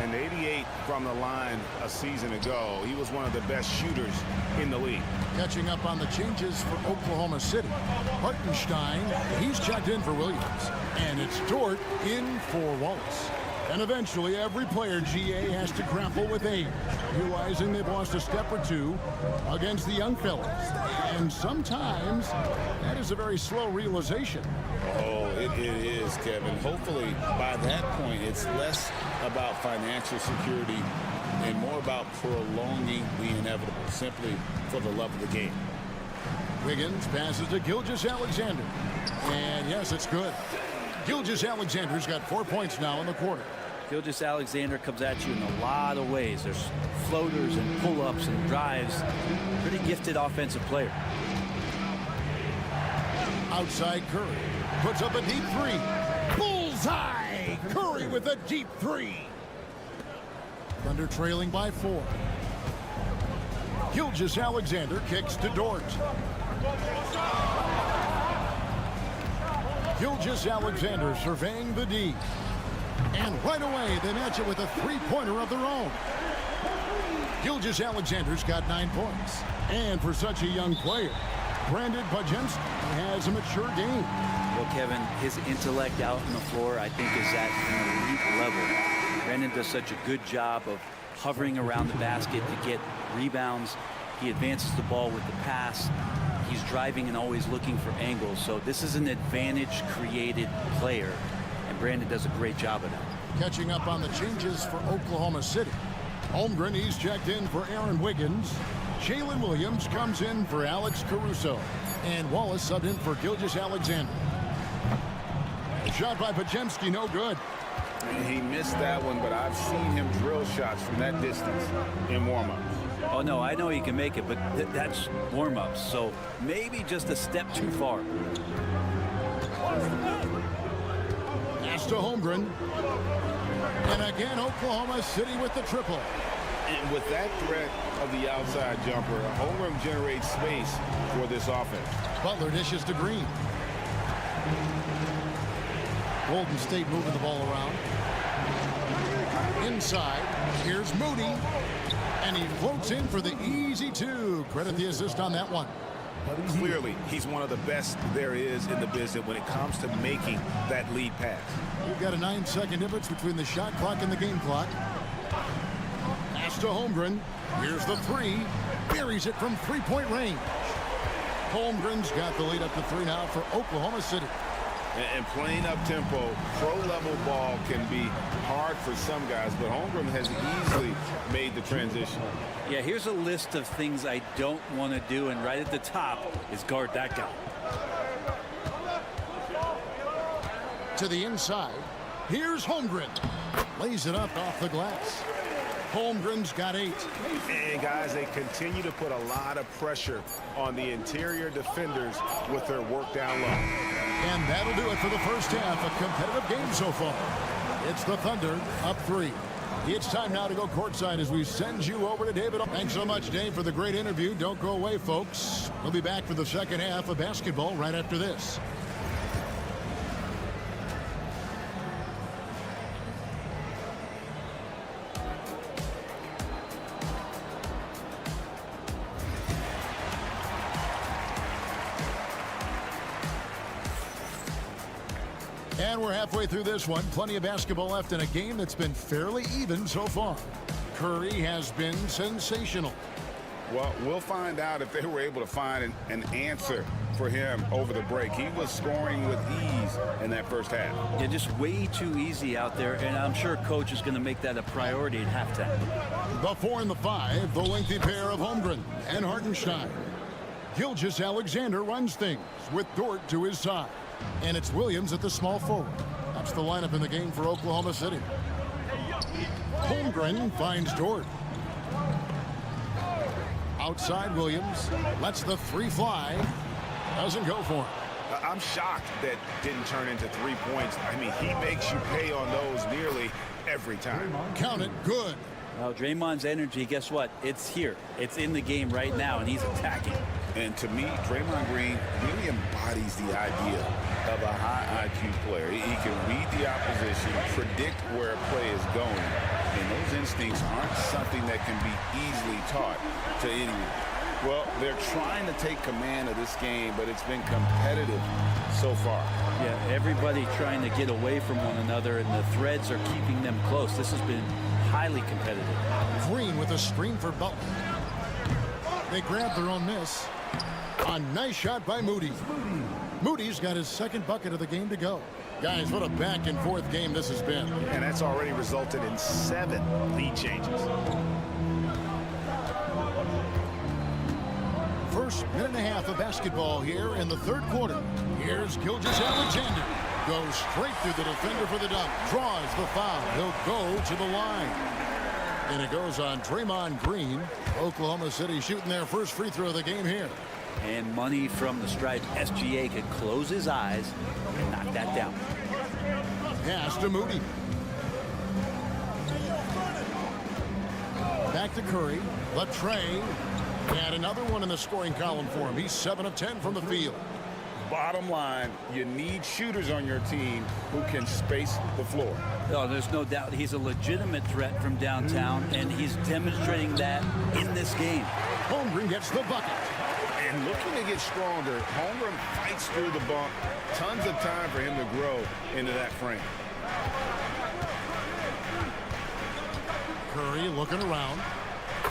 And 88 from the line a season ago. He was one of the best shooters in the league. Catching up on the changes for Oklahoma City. Hartenstein, he's checked in for Williams. And it's Dort in for Wallace. And eventually, every player, GA, has to grapple with age, realizing they've lost a step or two against the young fellas. And sometimes, that is a very slow realization. Oh, it is, Kevin. Hopefully, by that point, it's less about financial security and more about prolonging the inevitable, simply for the love of the game. Wiggins passes to Gilgeous-Alexander. And yes, it's good. Gilgeous-Alexander's got 4 points now in the quarter. Gilgeous-Alexander comes at you in a lot of ways. There's floaters and pull-ups and drives. Pretty gifted offensive player. Outside Curry. Puts up a deep three. Bullseye! Curry with a deep three. Thunder trailing by 4. Gilgeous-Alexander kicks to Dort. Gilgeous-Alexander surveying the D. And right away, they match it with a three-pointer of their own. Gilgeous-Alexander's got 9 points. And for such a young player, Brandon Pajemski has a mature game. Well, Kevin, his intellect out on the floor, I think, is at an elite level. Brandon does such a good job of hovering around the basket to get rebounds. He advances the ball with the pass. He's driving and always looking for angles. So this is an advantage-created player, and Brandon does a great job of that. Catching up on the changes for Oklahoma City. Holmgren, he's checked in for Aaron Wiggins. Jalen Williams comes in for Alex Caruso. And Wallace subbed in for Gilgeous-Alexander. Shot by Pajemski, no good. He missed that one, but I've seen him drill shots from that distance in warm-up. Oh, no, I know he can make it, but that's warm-ups, so maybe just a step too far. Pass to Holmgren. And again, Oklahoma City with the triple. And with that threat of the outside jumper, Holmgren generates space for this offense. Butler dishes to Green. Golden State moving the ball around. Inside, here's Moody. And he floats in for the easy 2. Credit the assist on that one. Clearly, he's one of the best there is in the business when it comes to making that lead pass. We've got a 9-second difference between the shot clock and the game clock. Pass to Holmgren. Here's the 3. Buries it from three-point range. Holmgren's got the lead up to 3 now for Oklahoma City. And playing up-tempo, pro-level ball can be hard for some guys, but Holmgren has easily made the transition. Yeah, here's a list of things I don't want to do, and right at the top is guard that guy. To the inside, here's Holmgren. Lays it up off the glass. Holmgren's got 8. And guys, they continue to put a lot of pressure on the interior defenders with their work down low. And that'll do it for the first half. A competitive game so far. It's the Thunder up 3. It's time now to go courtside as we send you over to David. Thanks so much, Dave, for the great interview. Don't go away, folks. We'll be back for the second half of basketball right after this. And we're halfway through this one. Plenty of basketball left in a game that's been fairly even so far. Curry has been sensational. Well, we'll find out if they were able to find an answer for him over the break. He was scoring with ease in that first half. Yeah, just way too easy out there, and I'm sure coach is going to make that a priority at halftime. The 4 and the 5, the lengthy pair of Holmgren and Hartenstein. Gilgeous-Alexander runs things with Dort to his side. And it's Williams at the small forward. That's the lineup in the game for Oklahoma City. Holmgren finds Dort. Outside Williams, lets the 3 fly. Doesn't go for him. I'm shocked that didn't turn into 3 points. I mean, he makes you pay on those nearly every time. Count it, good. Well, Draymond's energy, guess what? It's here. It's in the game right now, and he's attacking. And to me, Draymond Green really embodies the idea of a high IQ player. He can read the opposition, predict where a play is going, and those instincts aren't something that can be easily taught to anyone. Well, they're trying to take command of this game, but it's been competitive so far. Yeah, everybody trying to get away from one another, and the threads are keeping them close. This has been highly competitive. Green with a screen for Butler. They grab their own miss. A nice shot by Moody. Moody's got his second bucket of the game to go. Guys, what a back and forth game this has been. And that's already resulted in 7 lead changes. First minute and a half of basketball here in the third quarter. Here's Gilgeous-Alexander. Goes straight through the defender for the dunk. Draws the foul. He'll go to the line. And it goes on Draymond Green. Oklahoma City shooting their first free throw of the game here. And money from the stripe. SGA could close his eyes and knock that down. Pass to Moody. Back to Curry. Latrey. And another one in the scoring column for him. He's 7 of 10 from the field. Bottom line, you need shooters on your team who can space the floor. Oh, there's no doubt he's a legitimate threat from downtown, and he's demonstrating that in this game. Holmgren gets the bucket. And looking to get stronger, Holmgren fights through the bump. Tons of time for him to grow into that frame. Curry looking around.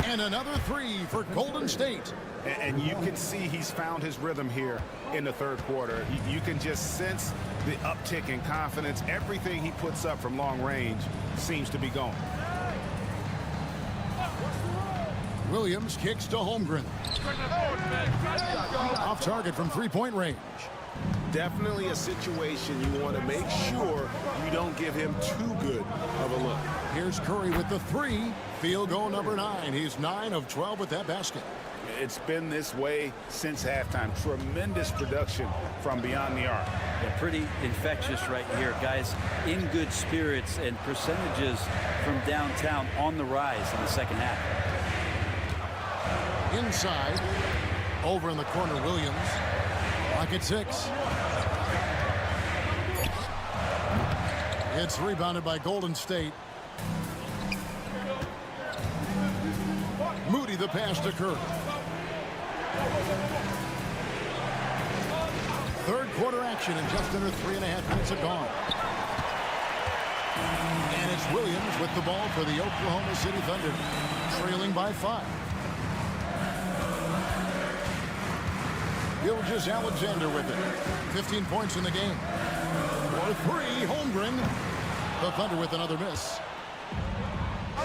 And another 3 for Golden State. And you can see he's found his rhythm here in the third quarter. You can just sense the uptick in confidence. Everything he puts up from long range seems to be going. Williams kicks to Holmgren. Off target from 3-point range. Definitely a situation you want to make sure you don't give him too good of a look. Here's Curry with the 3. Field goal number 9. He's 9 of 12 with that basket. It's been this way since halftime. Tremendous production from beyond the arc. Yeah, pretty infectious right here, guys. In good spirits, and percentages from downtown on the rise in the second half. Inside. Over in the corner, Williams. Pocket 6. It's rebounded by Golden State. Moody the pass to Curry. Third quarter action, and just under 3.5 minutes are gone. And it's Williams with the ball for the Oklahoma City Thunder, trailing by 5. Gilgeous-Alexander with it. 15 points in the game. For 3, Holmgren. The Thunder with another miss.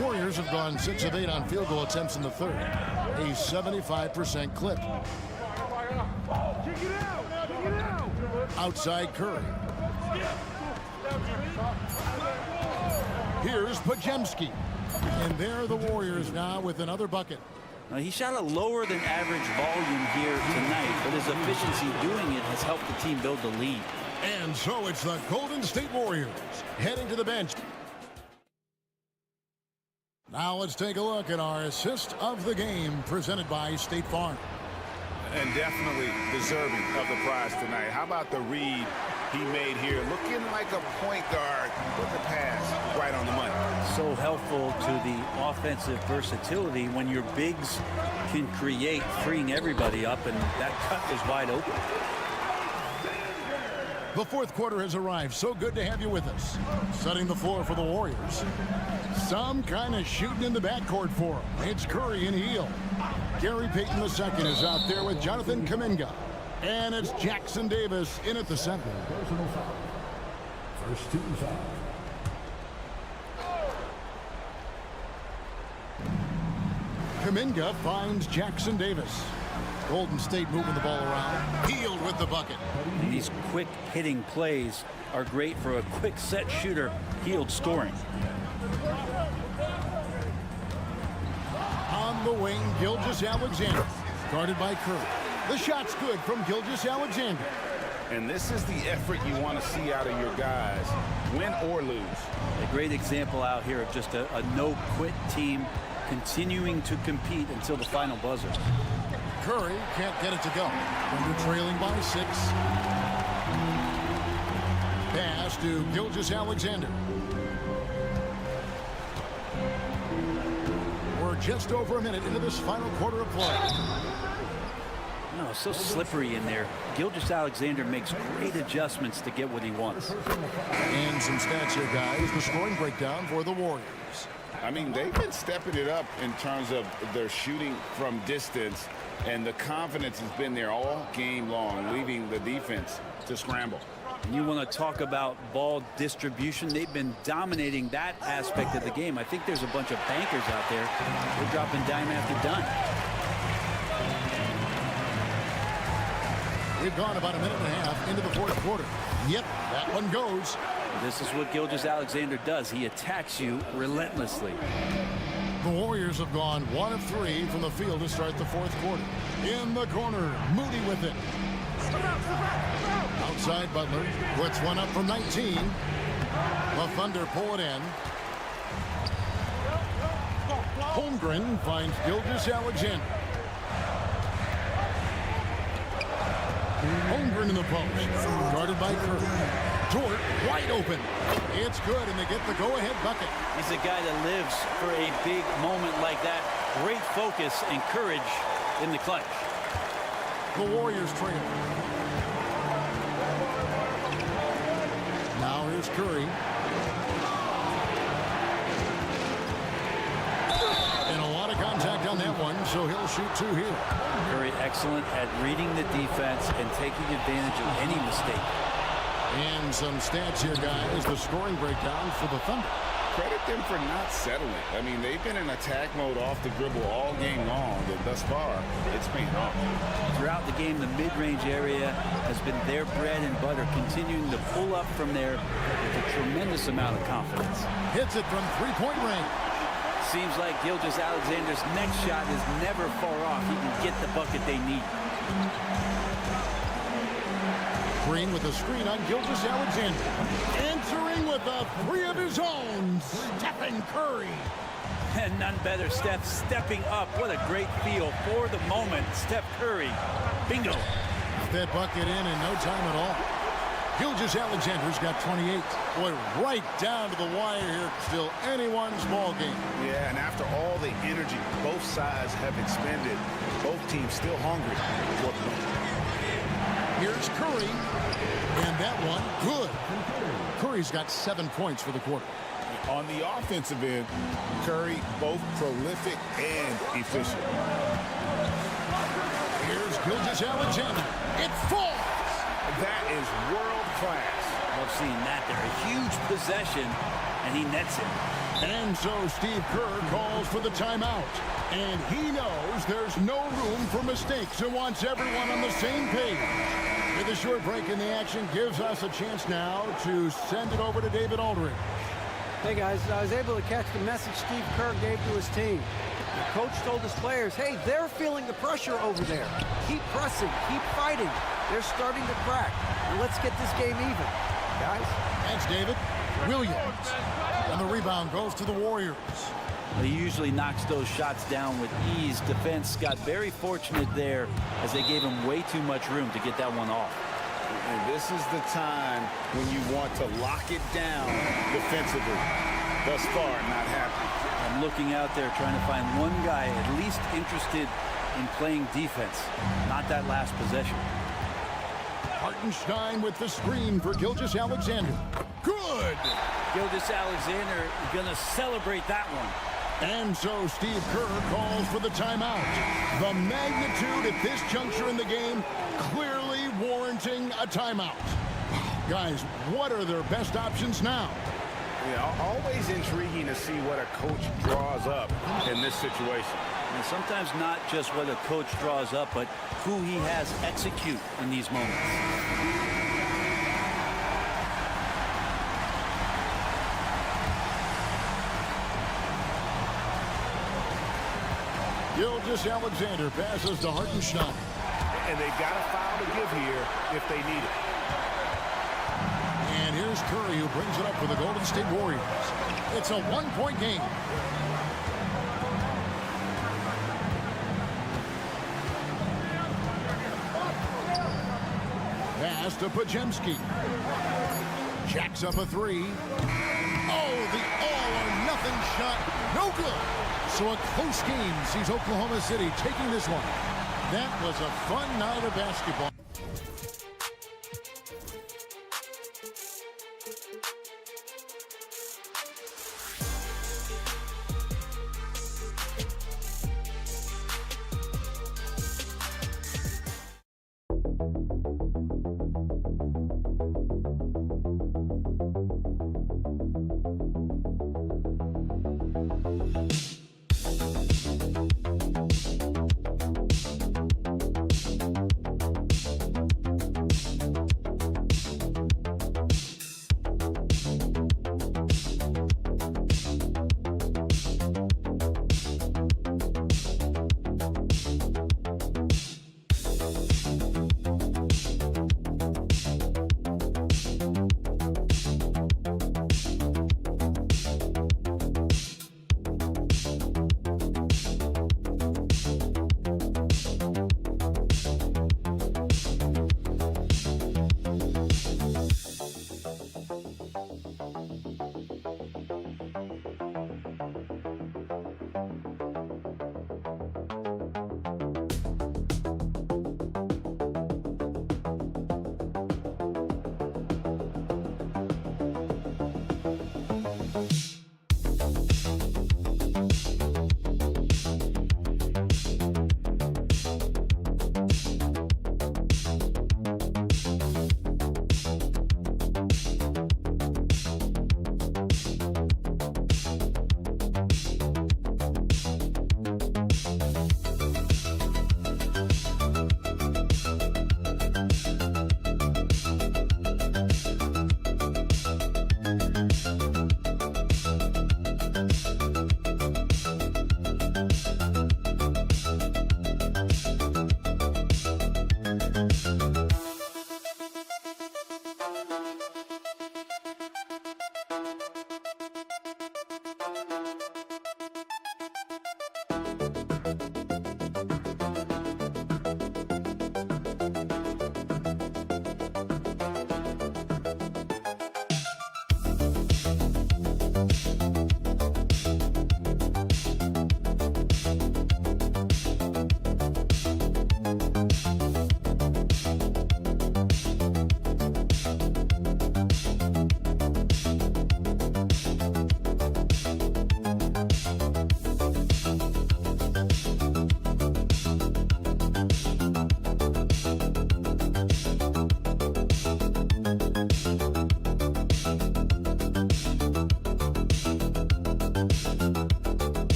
Warriors have gone 6 of 8 on field goal attempts in the third. A 75% clip. Outside Curry. Here's Podziemski. And there are the Warriors now with another bucket. He shot a lower than average volume here tonight, but his efficiency doing it has helped the team build the lead. And so it's the Golden State Warriors heading to the bench. Now let's take a look at our assist of the game presented by State Farm. And definitely deserving of the prize tonight. How about the read he made here? Looking like a point guard with the pass right on the money. So helpful to the offensive versatility when your bigs can create, freeing everybody up, and that cut was wide open. The fourth quarter has arrived. So good to have you with us. Setting the floor for the Warriors. Some kind of shooting in the backcourt for them. It's Curry and Heel. Gary Payton II is out there with Jonathan Kuminga. And it's Jackson Davis in at the center. Personal foul. First team foul. Kuminga finds Jackson Davis. Golden State moving the ball around. Healed with the bucket. And these quick hitting plays are great for a quick set shooter. Healed scoring. On the wing, Gilgeous-Alexander. Guarded by Curry. The shot's good from Gilgeous-Alexander. And this is the effort you want to see out of your guys, win or lose. A great example out here of just a no-quit team continuing to compete until the final buzzer. Curry can't get it to go. Thunder trailing by 6. Pass to Gilgeous-Alexander. We're just over a minute into this final quarter of play. No, so slippery in there. Gilgeous-Alexander makes great adjustments to get what he wants. And some stats here, guys. The scoring breakdown for the Warriors. I mean, they've been stepping it up in terms of their shooting from distance, and the confidence has been there all game long, leaving the defense to scramble. And you want to talk about ball distribution. They've been dominating that aspect of the game. I think there's a bunch of bankers out there. They're dropping dime after dime. We've gone about a minute and a half into the fourth quarter. Yep, that one goes. This is what Gilgeous-Alexander does. He attacks you relentlessly. The Warriors have gone 1 of 3 from the field to start the fourth quarter. In the corner, Moody with it. Outside Butler puts one up from 19. The Thunder pull it in. Holmgren finds Gilgeous-Alexander. Holmgren in the post. Guarded by Curry. Dort wide open. It's good, and they get the go-ahead bucket. He's a guy that lives for a big moment like that. Great focus and courage in the clutch. The Warriors trail. Now here's Curry. And a lot of contact on that one, so he'll shoot 2 here. Curry excellent at reading the defense and taking advantage of any mistake. And some stats here, guys. The scoring breakdown for the Thunder. Credit them for not settling. I mean, they've been in attack mode off the dribble all game long, and thus far, it's paying off. Throughout the game, the mid-range area has been their bread and butter, continuing to pull up from there with a tremendous amount of confidence. Hits it from three-point range. Seems like Gilgeous-Alexander's next shot is never far off. He can get the bucket they need. Green with a screen on Gilgeous-Alexander. Answering with a 3 of his own, Stephen Curry. And none better, Steph stepping up. What a great feel for the moment. Steph Curry. Bingo. That bucket in no time at all. Gilgeous-Alexander's got 28. Boy, right down to the wire here. Still anyone's ball game. Yeah, and after all the energy both sides have expended, both teams still hungry for the win. Here's Curry, and that one good. Curry's got 7 points for the quarter. On the offensive end, Curry both prolific and efficient. Here's Gilgeous-Alexander. It falls. That is world class. Love seeing that there. A huge possession, and he nets it. And so Steve Kerr calls for the timeout. And he knows there's no room for mistakes and wants everyone on the same page. With a short break in the action gives us a chance now to send it over to David Aldridge. Hey guys, I was able to catch the message Steve Kerr gave to his team. The coach told his players, hey, they're feeling the pressure over there. Keep pressing, keep fighting. They're starting to crack. And let's get this game even, guys. Thanks, David. Williams. And the rebound goes to the Warriors. He usually knocks those shots down with ease. Defense got very fortunate there as they gave him way too much room to get that one off. And this is the time when you want to lock it down defensively. Thus far, not happening. I'm looking out there trying to find one guy at least interested in playing defense. Not that last possession. Hartenstein with the screen for Gilgeous-Alexander. Good! Gilgeous-Alexander gonna celebrate that one. And so Steve Kerr calls for the timeout. The magnitude at this juncture in the game clearly warranting a timeout. Guys, what are their best options now? Yeah, always intriguing to see what a coach draws up in this situation. And sometimes not just what a coach draws up, but who he has execute in these moments. Gilgeous-Alexander passes to Hartenstein. And they've got a foul to give here if they need it. And here's Curry, who brings it up for the Golden State Warriors. It's a one-point game. Pass to Podziemski. Jacks up a three. Oh, the all-or-nothing shot. No good. So a close game sees Oklahoma City taking this one. That was a fun night of basketball.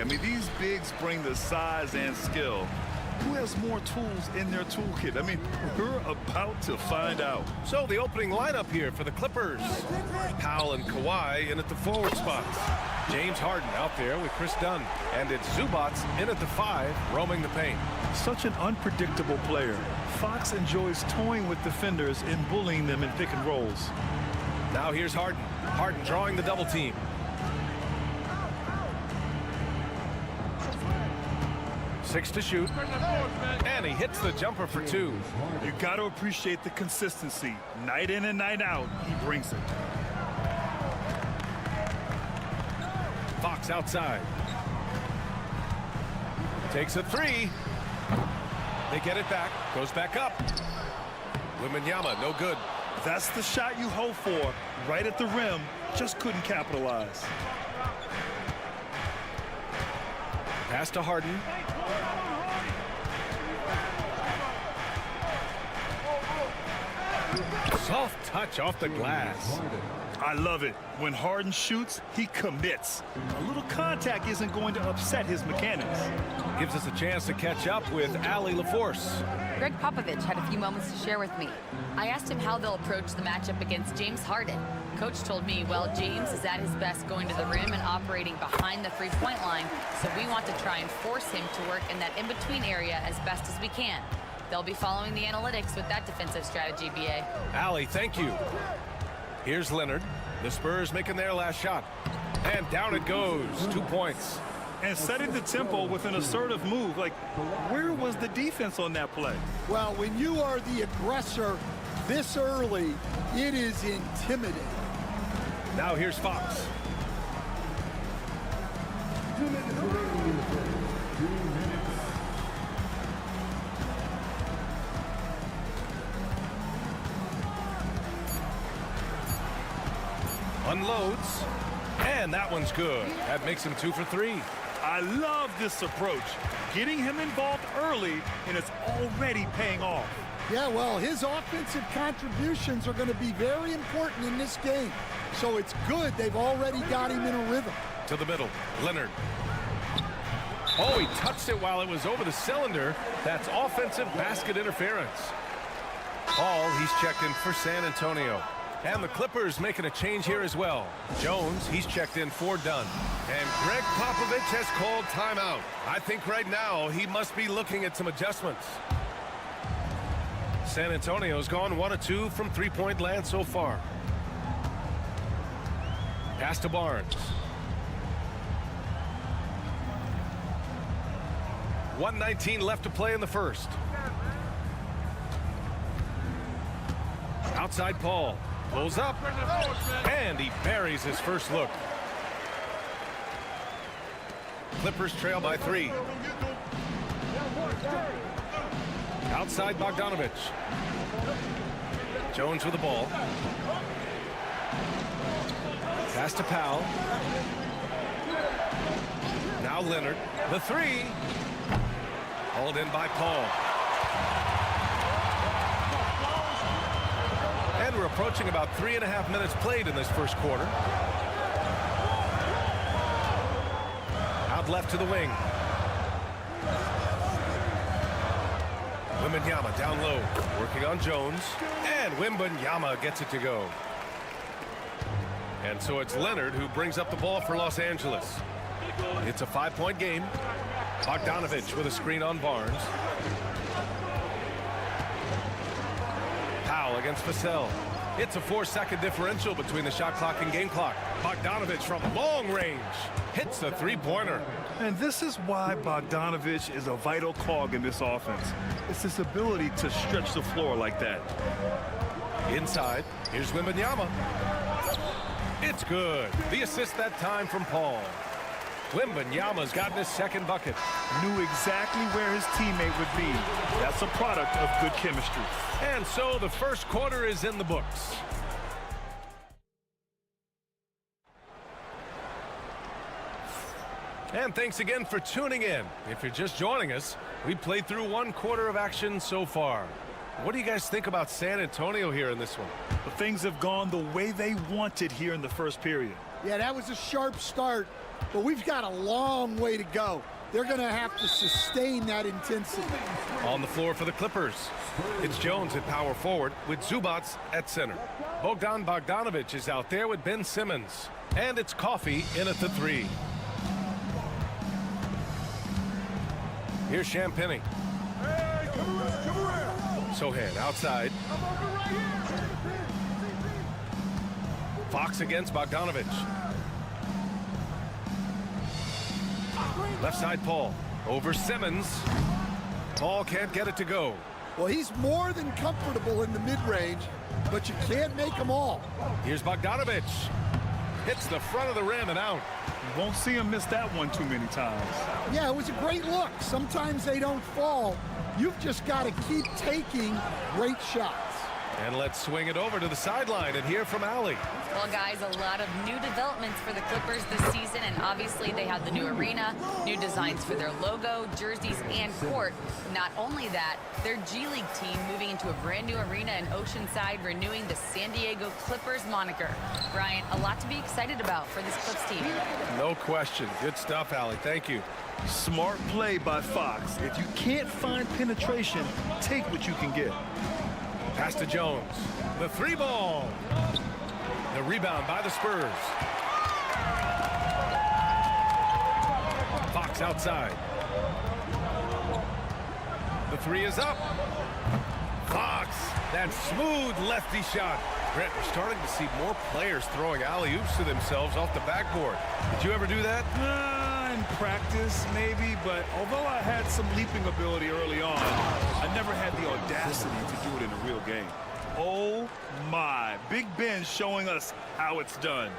I mean, these bigs bring the size and skill. Who has more tools in their toolkit? I mean, we're about to find out. So the opening lineup here for the Clippers. Powell and Kawhi in at the forward spots. James Harden out there with Chris Dunn. And it's Zubac in at the 5, roaming the paint. Such an unpredictable player. Fox enjoys toying with defenders and bullying them in pick and rolls. Now here's Harden. Harden drawing the double team. Six to shoot. And he hits the jumper for 2. You got to appreciate the consistency. Night in and night out, he brings it. Fox outside. Takes a 3. They get it back. Goes back up. Wembanyama, no good. That's the shot you hope for. Right at the rim. Just couldn't capitalize. Pass to Harden. Soft touch off the glass. I love it. When Harden shoots, he commits. A little contact isn't going to upset his mechanics. Gives us a chance to catch up with Allie LaForce. Greg Popovich had a few moments to share with me. I asked him how they'll approach the matchup against James Harden. Coach told me, well, James is at his best going to the rim and operating behind the three-point line, so we want to try and force him to work in that in-between area as best as we can. They'll be following the analytics with that defensive strategy, B.A. Allie, thank you. Here's Leonard. The Spurs making their last shot. And down it goes. 2 points. And setting the tempo with an assertive move. Like, where was the defense on that play? Well, when you are the aggressor this early, it is intimidating. Now here's Fox. 2 minutes remaining in the play. 2 minutes. Unloads. And that one's good. That makes him 2 for 3. I love this approach. Getting him involved early, and it's already paying off. Yeah, well, his offensive contributions are going to be very important in this game. So it's good they've already got him in a rhythm. To the middle, Leonard. Oh, he touched it while it was over the cylinder. That's offensive basket interference. Paul, he's checked in for San Antonio. And the Clippers making a change here as well. Jones, he's checked in for Dunn. And Greg Popovich has called timeout. I think right now he must be looking at some adjustments. San Antonio's gone 1 of 2 from three-point land so far. Pass to Barnes. 1:19 left to play in the first. Outside Paul. Pulls up. And he buries his first look. Clippers trail by 3. Outside Bogdanovich. Jones with the ball. Pass to Powell. Now Leonard. The 3. Hauled in by Paul. And we're approaching about 3.5 minutes played in this first quarter. Out left to the wing. Wembanyama down low, working on Jones. And Wembanyama gets it to go. And so it's Leonard who brings up the ball for Los Angeles. It's a 5-point game. Bogdanovich with a screen on Barnes. Powell against Vassell. It's a 4-second differential between the shot clock and game clock. Bogdanovich from long range hits the three-pointer. And this is why Bogdanovich is a vital cog in this offense. It's his ability to stretch the floor like that. Inside, here's Wembanyama. It's good. The assist that time from Paul. Wembanyama's gotten his second bucket. Knew exactly where his teammate would be. That's a product of good chemistry. And so the first quarter is in the books. And thanks again for tuning in. If you're just joining us, we played through 1 quarter of action so far. What do you guys think about San Antonio here in this one? But things have gone the way they wanted here in the first period. Yeah, that was a sharp start, but we've got a long way to go. They're going to have to sustain that intensity. On the floor for the Clippers, it's Jones at power forward with Zubats at center. Bogdan Bogdanovich is out there with Ben Simmons. And it's Coffey in at the 3. Here's Champagnie. Sohan outside. Fox against Bogdanovich. Left side Paul. Over Simmons. Paul can't get it to go. Well, he's more than comfortable in the mid-range, but you can't make them all. Here's Bogdanovich. Hits the front of the rim and out. You won't see him miss that one too many times. Yeah, it was a great look. Sometimes they don't fall. You've just got to keep taking great shots. And let's swing it over to the sideline and hear from Allie. Well, guys, a lot of new developments for the Clippers this season, and obviously they have the new arena, new designs for their logo, jerseys, and court. Not only that, their G League team moving into a brand new arena in Oceanside, renewing the San Diego Clippers moniker. Brian, a lot to be excited about for this Clips team. No question. Good stuff, Allie. Thank you. Smart play by Fox. If you can't find penetration, take what you can get. Pass to Jones. The 3 ball. The rebound by the Spurs. Fox outside. The 3 is up. Fox. That smooth lefty shot. Grant, we're starting to see more players throwing alley-oops to themselves off the backboard. Did you ever do that? In practice, maybe, but although I had some leaping ability early on, I never had the audacity to do it in a real game. Oh my, Big Ben showing us how it's done.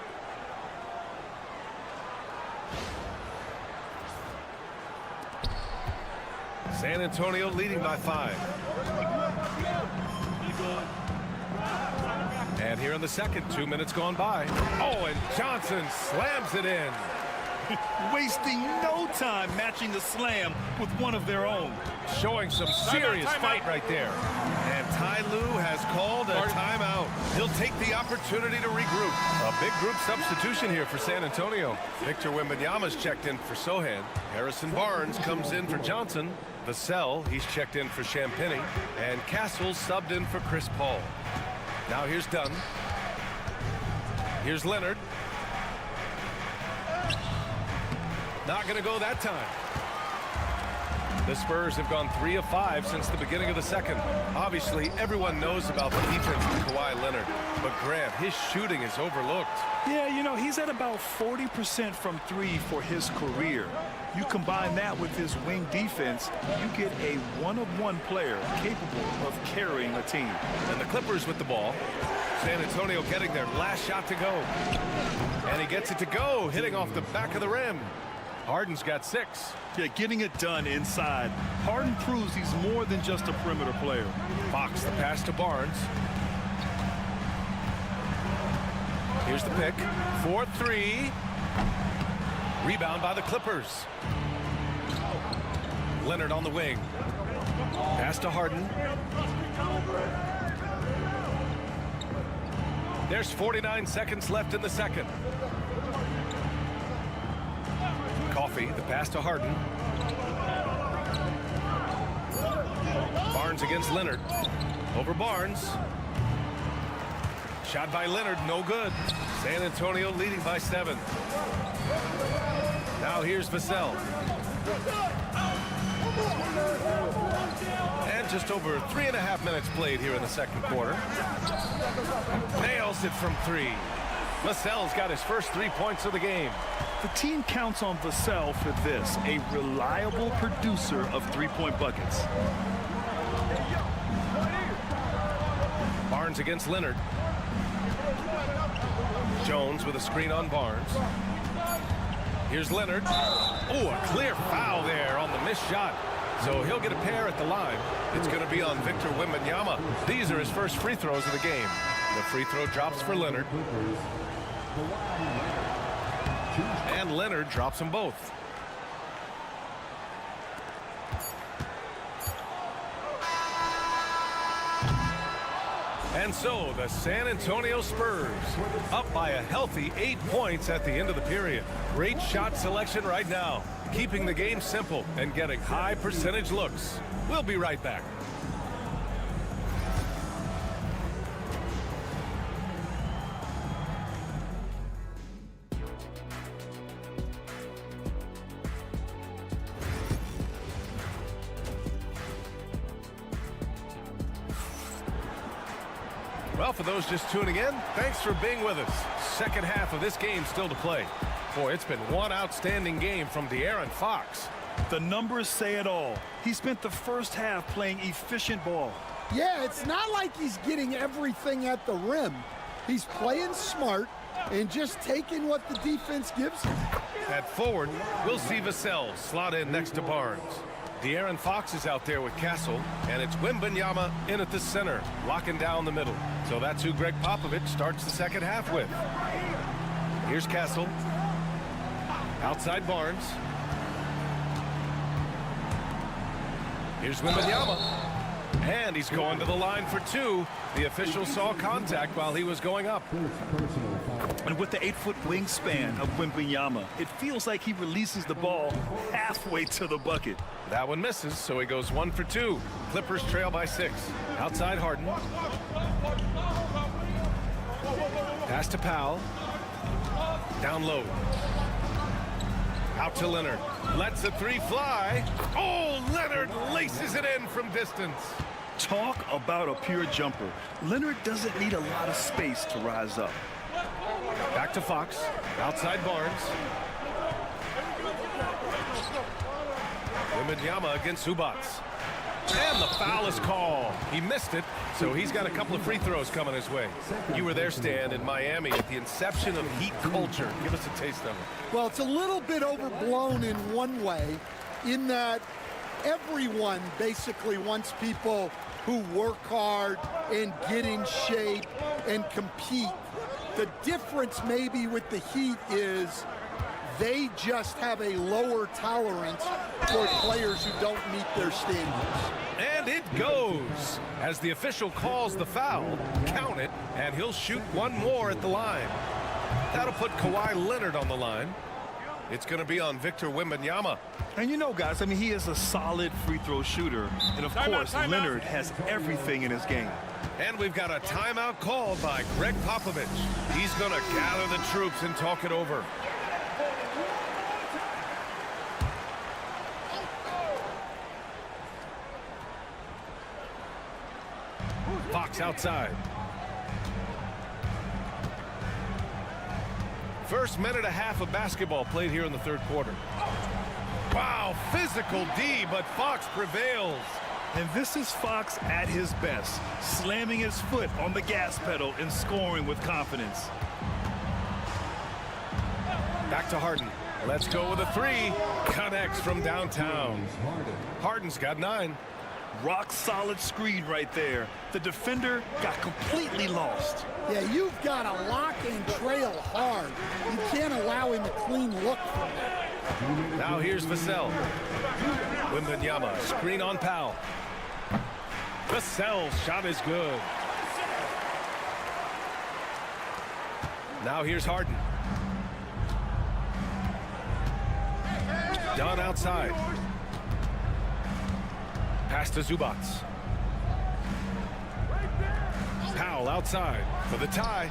San Antonio leading by 5. And here in the second, 2 minutes gone by. Oh, and Johnson slams it in. wasting no time matching the slam with one of their own. Showing some serious fight right there. And Ty Lue has called a timeout. He'll take the opportunity to regroup. A big group substitution here for San Antonio. Victor Wembanyama's checked in for Sohan. Harrison Barnes comes in for Johnson. Vassell, he's checked in for Champagny. And Castle subbed in for Chris Paul. Now here's Dunn. Here's Leonard. Not going to go that time. The Spurs have gone 3 of 5 since the beginning of the second. Obviously, everyone knows about the defense of Kawhi Leonard. But Grant, his shooting is overlooked. Yeah, you know, he's at about 40% from 3 for his career. You combine that with his wing defense, you get a one-of-one player capable of carrying a team. And the Clippers with the ball. San Antonio getting their last shot to go. And he gets it to go, hitting off the back of the rim. Harden's got 6. Yeah, getting it done inside. Harden proves he's more than just a perimeter player. Fox the pass to Barnes. Here's the pick. 4-3. Rebound by the Clippers. Leonard on the wing. Pass to Harden. There's 49 seconds left in the second. Coffee, the pass to Harden. Barnes against Leonard. Over Barnes. Shot by Leonard, no good. San Antonio leading by 7. Now here's Vassell. And just over 3.5 minutes played here in the second quarter. Nails it from 3. Vassell's got his first 3 points of the game. The team counts on Vassell for this, a reliable producer of three-point buckets. Barnes against Leonard. Jones with a screen on Barnes. Here's Leonard. Oh, a clear foul there on the missed shot. So he'll get a pair at the line. It's going to be on Victor Wembanyama. These are his first free throws of the game. The free throw drops for Leonard. And Leonard drops them both. And so the San Antonio Spurs up by a healthy 8 points at the end of the period. Great shot selection right now, keeping the game simple and getting high percentage looks. We'll be right back. Well, for those just tuning in, thanks for being with us. Second half of this game still to play. Boy, it's been one outstanding game from De'Aaron Fox. The numbers say it all. He spent the first half playing efficient ball. Yeah, it's not like he's getting everything at the rim. He's playing smart and just taking what the defense gives him. At forward, we'll see Vassell slot in next to Barnes. De'Aaron Fox is out there with Castle, and it's Wembanyama in at the center, locking down the middle. So that's who Greg Popovich starts the second half with. Here's Castle. Outside Barnes. Here's Wembanyama. And he's going to the line for 2. The official saw contact while he was going up. And with the 8-foot wingspan of Wembanyama, it feels like he releases the ball halfway to the bucket. That one misses, so he goes 1 for 2. Clippers trail by 6. Outside Harden. Pass to Powell. Down low. Out to Leonard. Lets the 3 fly. Oh, Leonard laces it in from distance. Talk about a pure jumper. Leonard doesn't need a lot of space to rise up. Back to Fox. Outside Barnes. Wembanyama against Zubac. And the foul is called. He missed it, so he's got a couple of free throws coming his way. You were there, Stan, in Miami at the inception of Heat culture. Give us a taste of it. Well, it's a little bit overblown in one way, in that everyone basically wants people who work hard and get in shape and compete. The difference maybe with the Heat is They just have a lower tolerance for players who don't meet their standards. And it goes. As the official calls the foul, count it, and he'll shoot one more at the line. That'll put Kawhi Leonard on the line. It's going to be on Victor Wembanyama. And you know, guys, I mean, he is a solid free throw shooter. And, of course, Leonard has everything in his game. And we've got a timeout called by Greg Popovich. He's going to gather the troops and talk it over. Fox outside. First minute and a half of basketball played here in the third quarter. Wow, physical D, but Fox prevails. And this is Fox at his best, slamming his foot on the gas pedal and scoring with confidence. Back to Harden. Let's go with a three. Connects from downtown. Harden's got 9. Rock solid screen right there. The defender got completely lost. Yeah, you've got to lock and trail hard. You can't allow him a clean look from that. Now here's Vassell. Wembanyama, screen on Powell. Vassell's shot is good. Now here's Harden. Dunn outside. Pass to Zubac. Powell outside for the tie.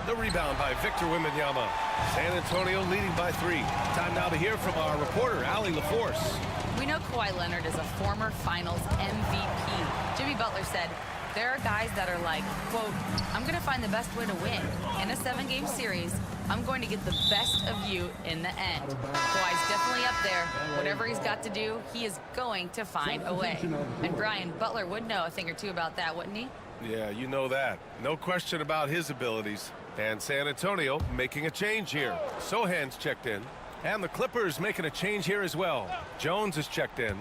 The rebound by Victor Wembanyama. San Antonio leading by 3. Time now to hear from our reporter, Allie LaForce. We know Kawhi Leonard is a former Finals MVP. Jimmy Butler said, there are guys that are like, quote, I'm going to find the best way to win. In a 7-game series, I'm going to get the best of you in the end. Kawhi's definitely up there. Whatever he's got to do, he is going to find a way. And Brian, Butler would know a thing or two about that, wouldn't he? Yeah, you know that. No question about his abilities. And San Antonio making a change here. Sohan's checked in. And the Clippers making a change here as well. Jones is checked in.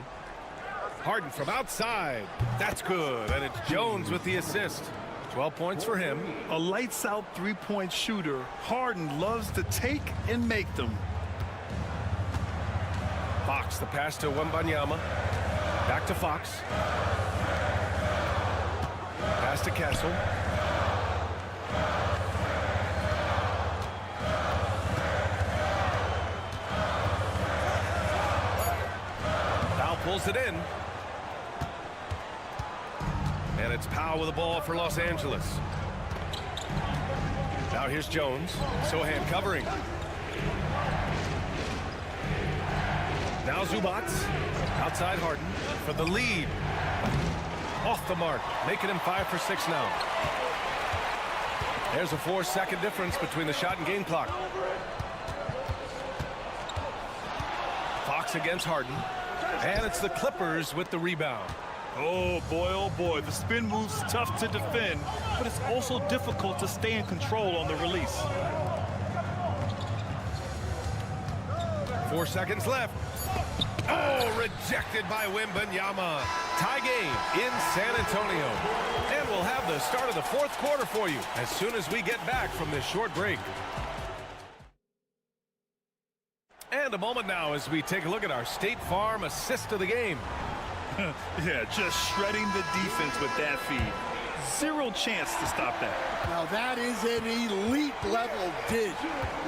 Harden from outside. That's good. And it's Jones with the assist. 12 points for him. A lights-out three-point shooter. Harden loves to take and make them. Fox, the pass to Wembanyama. Back to Fox. Pass to Castle. Foul pulls it in. And it's Powell with the ball for Los Angeles. Now here's Jones. Sohan covering. Now Zubac. Outside Harden for the lead. Off the mark, making him 5 for 6 now. There's a 4-second difference between the shot and game clock. Fox against Harden. And it's the Clippers with the rebound. Oh boy, the spin move's tough to defend, but it's also difficult to stay in control on the release. 4 seconds left. Oh, rejected by Wembanyama. Tie game in San Antonio. And we'll have the start of the fourth quarter for you as soon as we get back from this short break. And a moment now as we take a look at our State Farm assist of the game. Yeah, just shredding the defense with that feed. Zero chance to stop that. Now that is an elite level dish.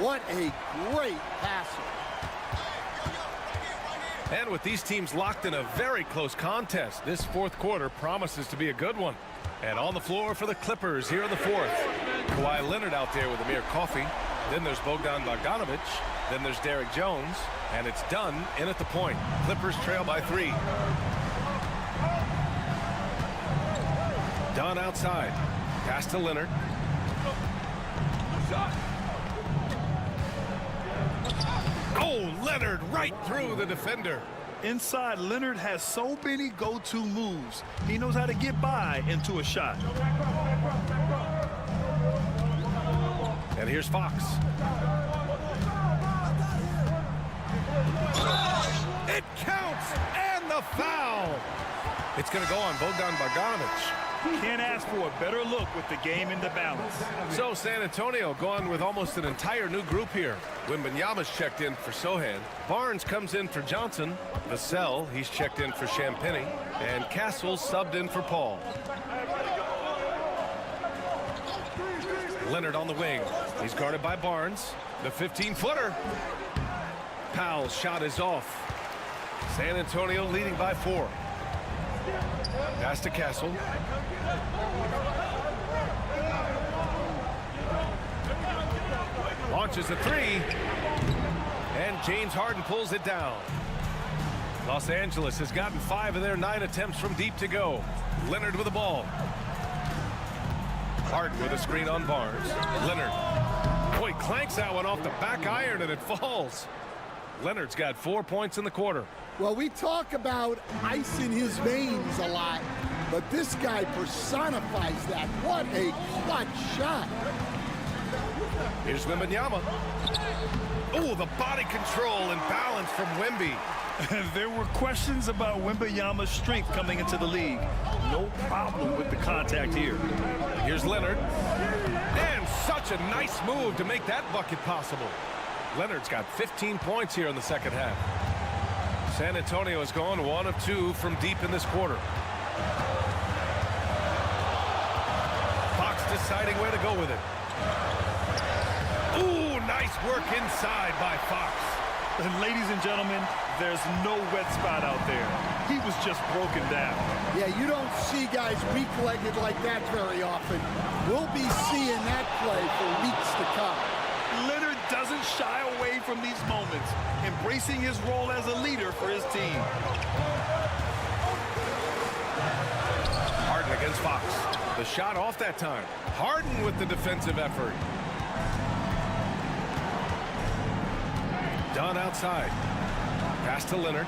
What a great passer. And with these teams locked in a very close contest, this fourth quarter promises to be a good one. And on the floor for the Clippers here in the fourth. Kawhi Leonard out there with Amir Coffey. Then there's Bogdan Bogdanovic. Then there's Derek Jones. And it's done in at the point. Clippers trail by 3. Dunn outside. Pass to Leonard. Oh, Leonard right through the defender. Inside, Leonard has so many go-to moves. He knows how to get by into a shot. And here's Fox. It counts, and the foul. It's going to go on Bogdan Bogdanovic. Can't ask for a better look with the game in the balance. So San Antonio going with almost an entire new group here. Wembanyama's checked in for Sohan. Barnes comes in for Johnson. Vassell, he's checked in for Champagny. And Castle subbed in for Paul. Leonard on the wing. He's guarded by Barnes. The 15-footer. Powell's shot is off. San Antonio leading by 4. Pass to Castle. Launches a 3. And James Harden pulls it down. Los Angeles has gotten 5 of their 9 attempts from deep to go. Leonard with the ball. Harden with a screen on Barnes. Leonard. Boy, clanks that one off the back iron and it falls. Leonard's got 4 points in the quarter. Well, we talk about ice in his veins a lot, but this guy personifies that. What a clutch shot. Here's Wembanyama. Oh, the body control and balance from Wemby. There were questions about Wembanyama's strength coming into the league. No problem with the contact here. Here's Leonard. And such a nice move to make that bucket possible. Leonard's got 15 points here in the second half. San Antonio has gone 1 of 2 from deep in this quarter. Fox deciding where to go with it. Ooh, nice work inside by Fox. And ladies and gentlemen, there's no wet spot out there. He was just broken down. Yeah, you don't see guys weak-legged like that very often. We'll be seeing that play for weeks to come. Leonard doesn't shy away from these moments, embracing his role as a leader for his team. Harden against Fox. The shot off that time. Harden with the defensive effort. Dunn outside. Pass to Leonard.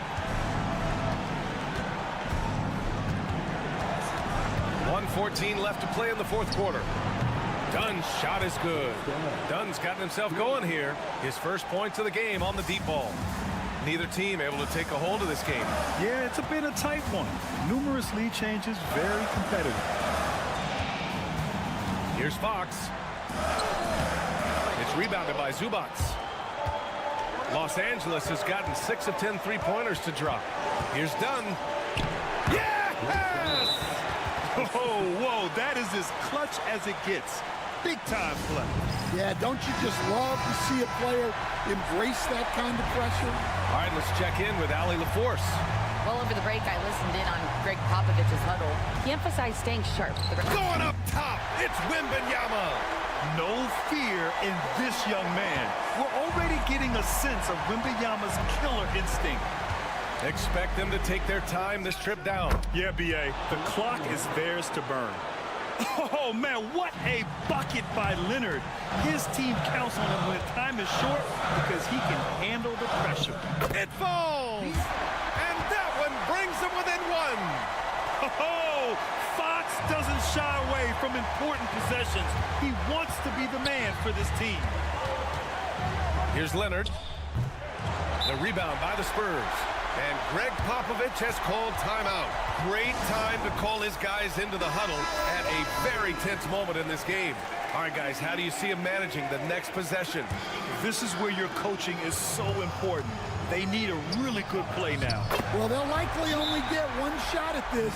1:14 left to play in the fourth quarter. Dunn's shot is good. Dunn's gotten himself going here. His first points of the game on the deep ball. Neither team able to take a hold of this game. Yeah, it's been a tight one. Numerous lead changes, very competitive. Here's Fox. It's rebounded by Zubac. Los Angeles has gotten 6 of 10 three-pointers to drop. Here's Dunn. Yes! Oh, whoa, that is as clutch as it gets. Big-time play. Yeah, don't you just love to see a player embrace that kind of pressure? All right, let's check in with Allie LaForce. Well, over the break, I listened in on Greg Popovich's huddle. He emphasized staying sharp. Going up top, it's Wembanyama. No fear in this young man. We're already getting a sense of Wembanyama's killer instinct. Expect them to take their time this trip down. Yeah, B.A., the clock is theirs to burn. Oh, man, what a bucket by Leonard. His team counts on him when time is short because he can handle the pressure. It falls! And that one brings them within 1. Oh, Fox doesn't shy away from important possessions. He wants to be the man for this team. Here's Leonard. The rebound by the Spurs. And Greg Popovich has called timeout. Great time to call his guys into the huddle at a very tense moment in this game. All right, guys, how do you see him managing the next possession? This is where your coaching is so important. They need a really good play now. Well, they'll likely only get one shot at this.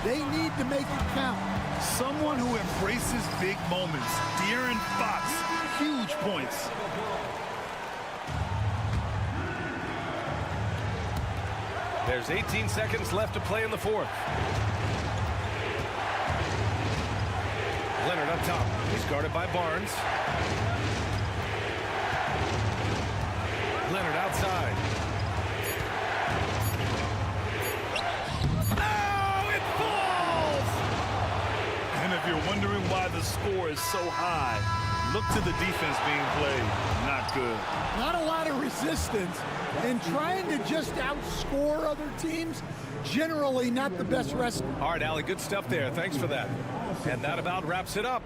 They need to make it count. Someone who embraces big moments. De'Aaron Fox, huge points. There's 18 seconds left to play in the fourth. Leonard up top. He's guarded by Barnes. Leonard outside. Oh, it falls! And if you're wondering why the score is so high, look to the defense being played. Not good. Not a lot of resistance. And trying to just outscore other teams, generally not the best recipe. All right, Allie, good stuff there. Thanks for that. And that about wraps it up.